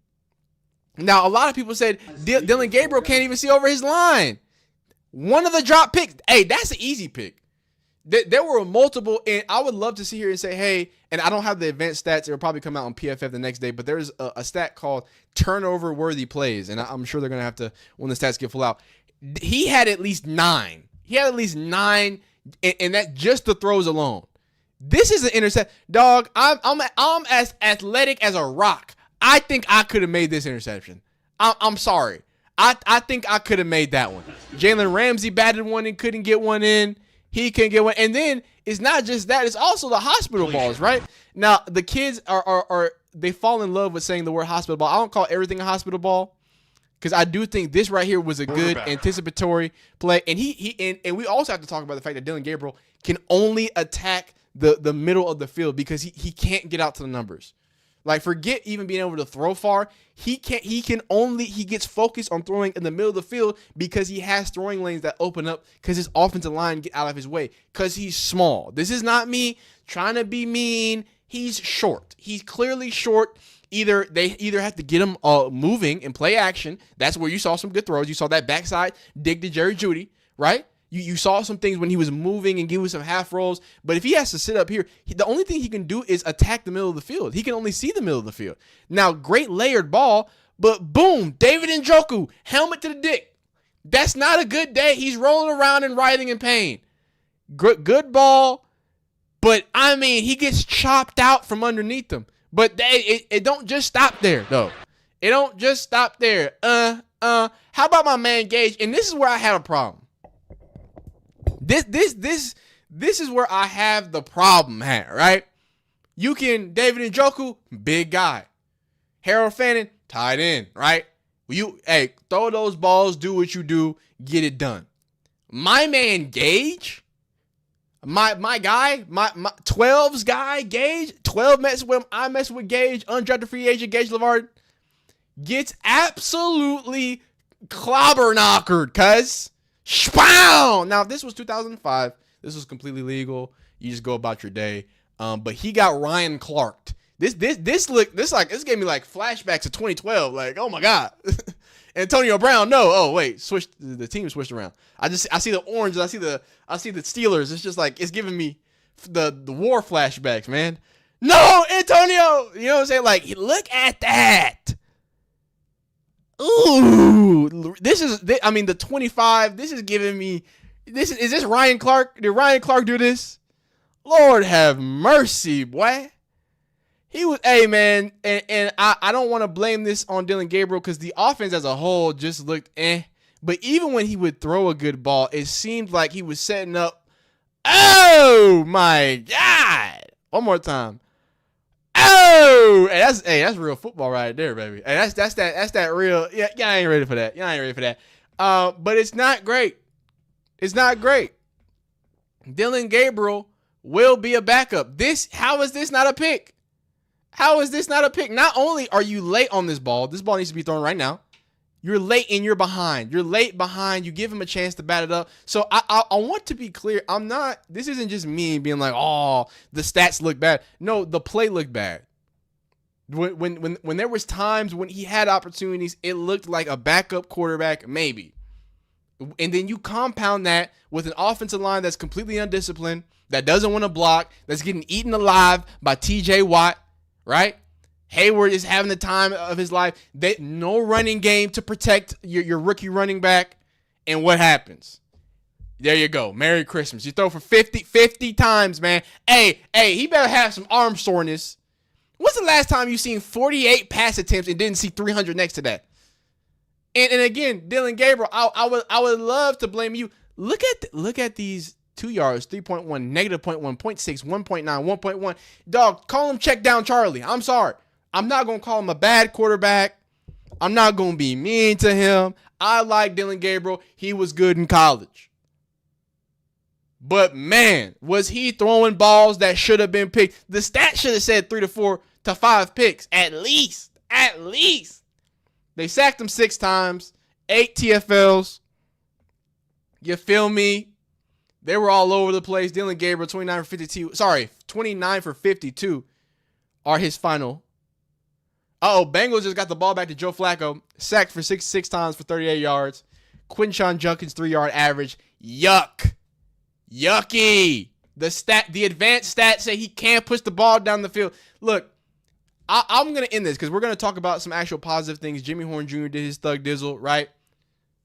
Now, a lot of people said Dillon Gabriel can't even see over his line. One of the drop picks, hey, that's an easy pick. There were multiple, and I would love to sit here and say, hey, and I don't have the advanced stats. It will probably come out on PFF the next day, but there's a stat called turnover-worthy plays, and I'm sure they're going to have to, when the stats get full out. He had at least 9. He had at least 9, and that just the throws alone. This is an intercept. Dog, I'm as athletic as a rock. I think I could have made this interception. I'm sorry. I think I could have made that one. Jalen Ramsey batted one and couldn't get one in. He can get one. And then it's not just that. It's also the hospital balls, right? Now, the kids are they fall in love with saying the word hospital ball. I don't call everything a hospital ball because I do think this right here was a good anticipatory play. And and we also have to talk about the fact that Dillon Gabriel can only attack the middle of the field because he can't get out to the numbers. Like, forget even being able to throw far. He gets focused on throwing in the middle of the field because he has throwing lanes that open up because his offensive line get out of his way because he's small. This is not me trying to be mean. He's short. He's clearly short. They have to get him moving and play action. That's where you saw some good throws. You saw that backside dig to Jerry Jeudy, right? You saw some things when he was moving and giving some half rolls. But if he has to sit up here, the only thing he can do is attack the middle of the field. He can only see the middle of the field. Now, great layered ball, but boom, David Njoku, helmet to the dick. That's not a good day. He's rolling around and writhing in pain. Good ball, but I mean, he gets chopped out from underneath him. But it don't just stop there, though. It don't just stop there. How about my man Gage? And this is where I have a problem. This is where I have the problem at, right? You can, David Njoku, big guy. Harold Fannin, tight end, right? Throw those balls, do what you do, get it done. My man Gage, my guy, my 12's guy, Gage, 12 mess with him, I mess with Gage, undrafted free agent Gage Lavard, gets absolutely clobber knockered, cuz. Spow! Now, if this was 2005, this was completely legal. You just go about your day. But he got Ryan Clark'd. This gave me like flashbacks to 2012. Like, oh my God. Antonio Brown, no. Oh, wait, the team switched around. I see the orange and I see the Steelers. It's just like it's giving me the war flashbacks, man. No, Antonio! You know what I'm saying? Like, look at that. I mean, the 25. This is giving me. Is this Ryan Clark? Did Ryan Clark do this? Lord have mercy, boy. He was, hey man, and I don't want to blame this on Dylan Gabriel because the offense as a whole just looked eh. But even when he would throw a good ball, it seemed like he was setting up. Oh my God! One more time. Oh, hey, that's real football right there, baby. Hey, that's that real. Yeah, y'all ain't ready for that. Y'all ain't ready for that. But it's not great. It's not great. Dylan Gabriel will be a backup. How is this not a pick? How is this not a pick? Not only are you late on this ball needs to be thrown right now. You're late and you're behind. You're late behind. You give him a chance to bat it up. So I want to be clear. This isn't just me being like, oh, the stats look bad. No, the play looked bad. When there was times when he had opportunities, it looked like a backup quarterback, maybe. And then you compound that with an offensive line that's completely undisciplined, that doesn't want to block, that's getting eaten alive by TJ Watt, right? Hayward is having the time of his life. No running game to protect your rookie running back. And what happens? There you go. Merry Christmas. You throw for 50 times, man. Hey, he better have some arm soreness. When's the last time you seen 48 pass attempts and didn't see 300 next to that? And again, Dylan Gabriel, I would love to blame you. Look at these 2 yards, 3.1, -0.1, 0.6, 1.9, 1.1. Dog, call him check down Charlie. I'm sorry. I'm not going to call him a bad quarterback. I'm not going to be mean to him. I like Dylan Gabriel. He was good in college. But, man, was he throwing balls that should have been picked? The stat should have said 3 to 4 to 5 picks, at least. At least. They sacked him 6 times, 8 TFLs. You feel me? They were all over the place. Dylan Gabriel, 29 for 52 are his final. Bengals just got the ball back to Joe Flacco. Sacked for six times for 38 yards. Quinshon Judkins 3-yard average. Yuck. Yucky. The advanced stats say he can't push the ball down the field. Look, I'm going to end this because we're going to talk about some actual positive things. Jimmy Horn Jr. did his thug dizzle, right?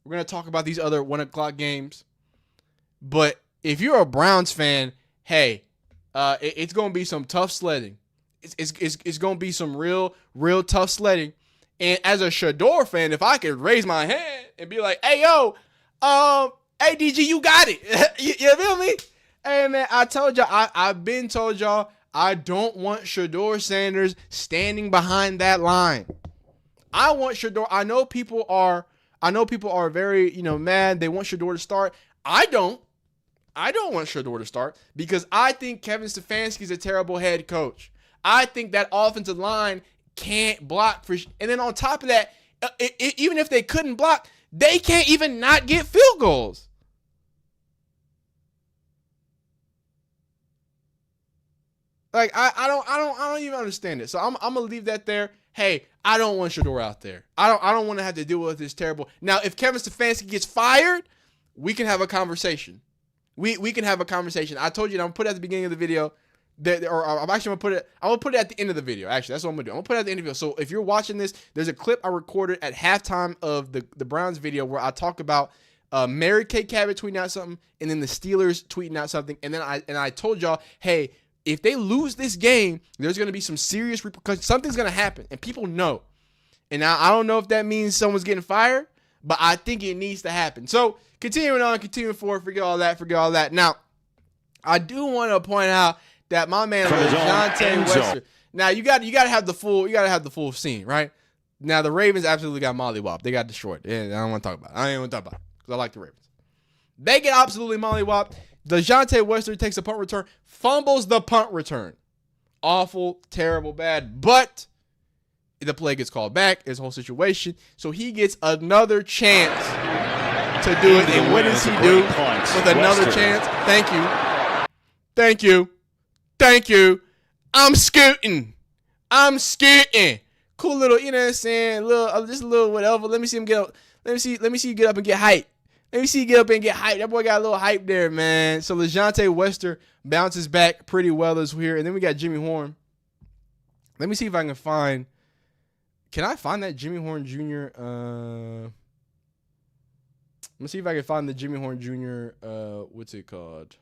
We're going to talk about these other 1 o'clock games. But if you're a Browns fan, hey, it's going to be some tough sledding. It's going to be some real tough sledding. And as a Shedeur fan, if I could raise my hand and be like, hey, yo, ADG, you got it. you feel me? Hey, man, I told y'all, I've been told y'all, I don't want Shedeur Sanders standing behind that line. I want Shedeur. I know people are very, mad. They want Shedeur to start. I don't want Shedeur to start because I think Kevin Stefanski is a terrible head coach. I think that offensive line can't block and then on top of that, even if they couldn't block, they can't even not get field goals. Like I don't even understand it. So I'm gonna leave that there. Hey, I don't want Shedeur out there. I don't want to have to deal with this terrible. Now, if Kevin Stefanski gets fired, we can have a conversation. We can have a conversation. I told you that I'm gonna put it at the beginning of the video. I'm actually gonna put it at the end of the video. Actually, that's what I'm gonna do. I'm gonna put it at the end of the video. So if you're watching this, there's a clip I recorded at halftime of the Browns video where I talk about Mary Kay Cabot tweeting out something, and then the Steelers tweeting out something, and then I told y'all, hey, if they lose this game, there's gonna be some serious repercussions. Something's gonna happen, and people know. And now I don't know if that means someone's getting fired, but I think it needs to happen. So continuing forward, forget all that. Now, I do want to point out that my man DeJounte Wester. Now you got to have the full scene, right? Now the Ravens absolutely got mollywopped. They got destroyed. Yeah, I don't want to talk about it. I ain't want to talk about it because I like the Ravens. They get absolutely mollywopped. DeJounte Wester takes a punt return, fumbles the punt return. Awful, terrible, bad. But the play gets called back. His whole situation. So he gets another chance to do it. And what does he do with another chance? Thank you. I'm scooting. Cool little, you know what I'm saying? Just a little whatever. Let me see him get up. Let me see you get up and get hype. That boy got a little hype there, man. So DeJounte Wester bounces back pretty well as here. And then we got Jimmy Horn. Let me see if I can find. Can I find that Jimmy Horn Jr.? me see if I can find the Jimmy Horn Jr. What's it called?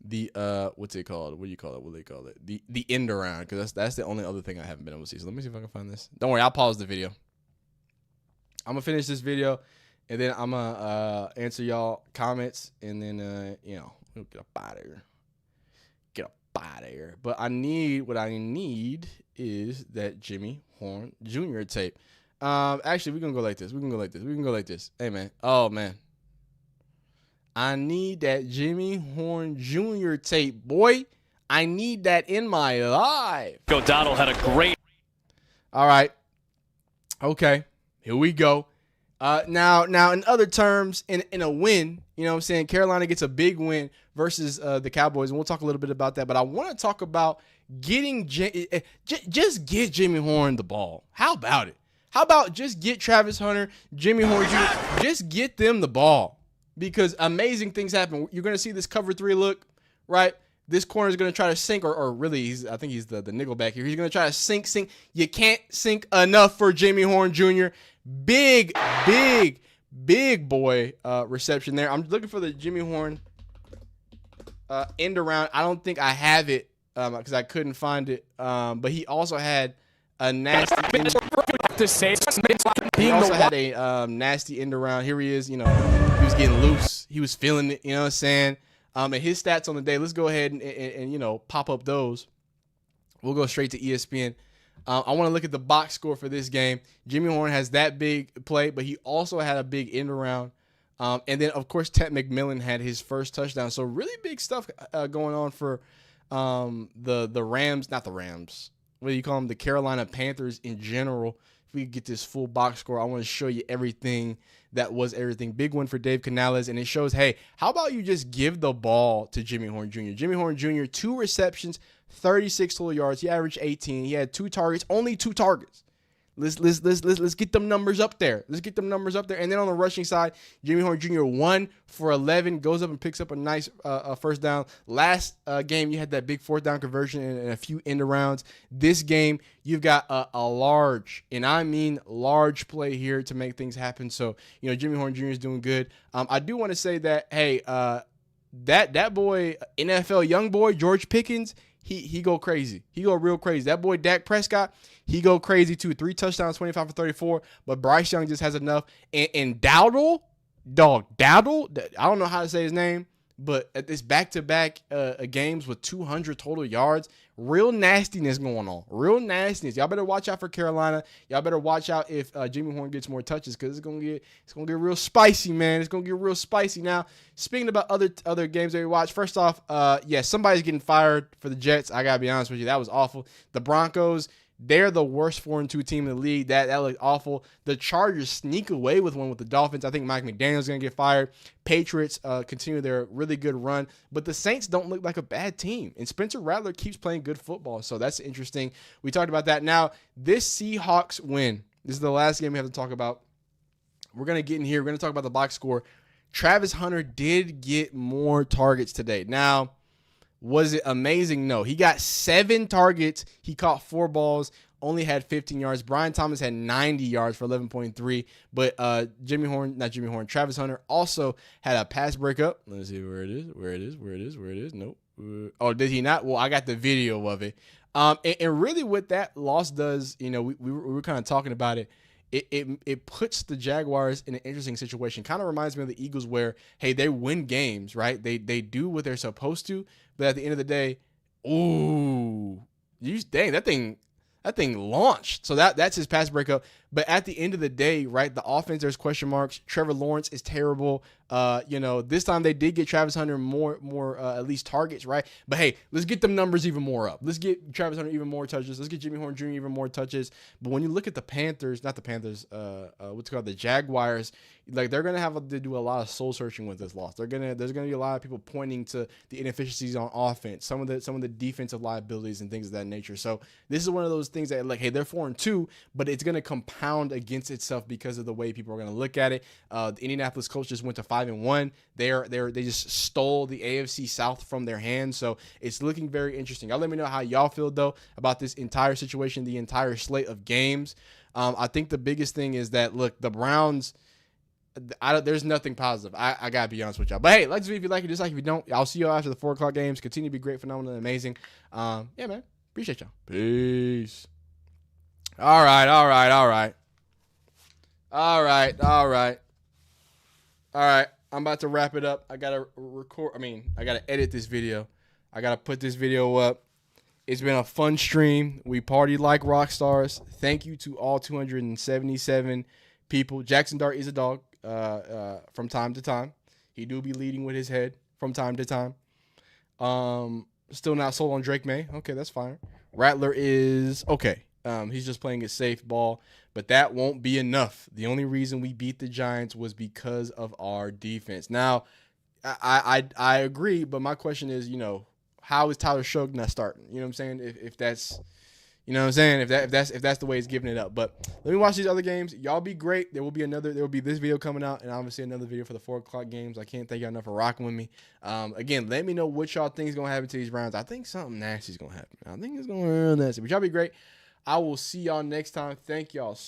What's it called? What do you call it? What do they call it? The end around, because that's the only other thing I haven't been able to see. So let me see if I can find this. Don't worry, I'll pause the video. I'm gonna finish this video, and then I'm gonna answer y'all comments, and then we'll get up out of here. Get up out of here. But what I need is that Jimmy Horn Jr. tape. Actually, we're gonna go like this. We can go like this. Hey man. Oh man. I need that Jimmy Horn Jr. tape, boy. I need that in my life. Donald had a great. All right. Okay. Here we go. Now, in other terms, in a win, you know what I'm saying, Carolina gets a big win versus the Cowboys, and we'll talk a little bit about that. But I want to talk about getting just get Jimmy Horn the ball. How about it? How about just get Travis Hunter, Jimmy Horn Jr., just get them the ball. Because amazing things happen. You're going to see this cover 3 look, right? This corner is going to try to sink, or really, I think he's the nickel back here. He's going to try to sink. You can't sink enough for Jimmy Horn Jr. Big boy reception there. I'm looking for the Jimmy Horn end around. I don't think I have it because I couldn't find it. But he also had a nasty nasty end around. Here he is. He was getting loose. He was feeling it. You know what I'm saying? And his stats on the day. Let's go ahead and pop up those. We'll go straight to ESPN. I want to look at the box score for this game. Jimmy Horn has that big play, but he also had a big end around. And then, of course, Ted McMillan had his first touchdown. So really big stuff going on for the Rams. Not the Rams. What do you call them? The Carolina Panthers in general. If we get this full box score, I want to show you everything that was everything. Big one for Dave Canales, and it shows, hey, how about you just give the ball to Jimmy Horn Jr.? Jimmy Horn Jr., 2 receptions, 36 total yards. He averaged 18. He had 2 targets, only 2 targets. Let's get them numbers up there. And then on the rushing side, Jimmy Horn Jr. 1 for 11, goes up and picks up a nice first down. Last game, you had that big 4th down conversion and a few end arounds. This game, you've got a large, and I mean large play here to make things happen. So, Jimmy Horn Jr. is doing good. I do want to say that, hey, that boy, NFL young boy, George Pickens, he go crazy. He go real crazy. That boy, Dak Prescott, he go crazy too. 3 touchdowns, 25 for 34. But Bryce Young just has enough. And Dowdle, I don't know how to say his name, but at this back-to-back games with 200 total yards, real nastiness going on. Real nastiness. Y'all better watch out for Carolina. Y'all better watch out if Jimmy Horn gets more touches, because it's gonna get real spicy, man. It's gonna get real spicy. Now, speaking about other games that we watch, first off, somebody's getting fired for the Jets. I gotta be honest with you, that was awful. The Broncos, they're the worst 4-2 team in the league. That looked awful. The Chargers sneak away with one with the Dolphins. I think Mike McDaniel's going to get fired. Patriots continue their really good run. But the Saints don't look like a bad team. And Spencer Rattler keeps playing good football. So that's interesting. We talked about that. Now, this Seahawks win. This is the last game we have to talk about. We're going to get in here. We're going to talk about the box score. Travis Hunter did get more targets today. Now, was it amazing? No. He got 7 targets. He caught 4 balls, only had 15 yards. Brian Thomas had 90 yards for 11.3. But Travis Hunter also had a pass breakup. Let's see where it is. Nope. Oh, did he not? Well, I got the video of it. And really what that loss does, we were kind of talking about it. It puts the Jaguars in an interesting situation. Kind of reminds me of the Eagles where, hey, they win games, right? They do what they're supposed to, but at the end of the day, that thing launched. So that's his pass breakup. But at the end of the day, right, the offense, there's question marks. Trevor Lawrence is terrible. This time they did get Travis Hunter more at least targets, right? But hey, let's get them numbers even more up. Let's get Travis Hunter even more touches. Let's get Jimmy Horn Jr. even more touches. But when you look at the the Jaguars, like they're gonna have to do a lot of soul searching with this loss. There's gonna be a lot of people pointing to the inefficiencies on offense, some of the defensive liabilities and things of that nature. So this is one of those things that, like, hey, they're 4-2, but it's gonna compound against itself because of the way people are gonna look at it. The Indianapolis Colts just went to 5-1. They just stole the AFC South from their hands. So it's looking very interesting. Y'all let me know how y'all feel though about this entire situation, the entire slate of games. I think the biggest thing is that, look, the Browns, there's nothing positive. I gotta be honest with y'all. But hey, like this video if you like it, dislike if you don't. I'll see y'all after the 4 o'clock games. Continue to be great, phenomenal, and amazing. Yeah, man. Appreciate y'all. Peace. All right. I'm about to wrap it up. I gotta I gotta edit this video. I gotta put this video up. It's been a fun stream. We partied like rock stars. Thank you to all 277 people. Jackson Dart is a dog from time to time. He do be leading with his head from time to time. Still not sold on Drake May. Okay, that's fine. Rattler is okay. He's just playing a safe ball, but that won't be enough. The only reason we beat the Giants was because of our defense. Now, I agree, but my question is, how is Tyler Shough not starting? You know what I'm saying? If that's, you know what I'm saying? If that's the way he's giving it up. But let me watch these other games. Y'all be great. There will be this video coming out, and obviously another video for the 4 o'clock games. I can't thank y'all enough for rocking with me. Again, let me know what y'all think is gonna happen to these rounds. I think something nasty is gonna happen. I think it's gonna be real nasty. But y'all be great. I will see y'all next time. Thank y'all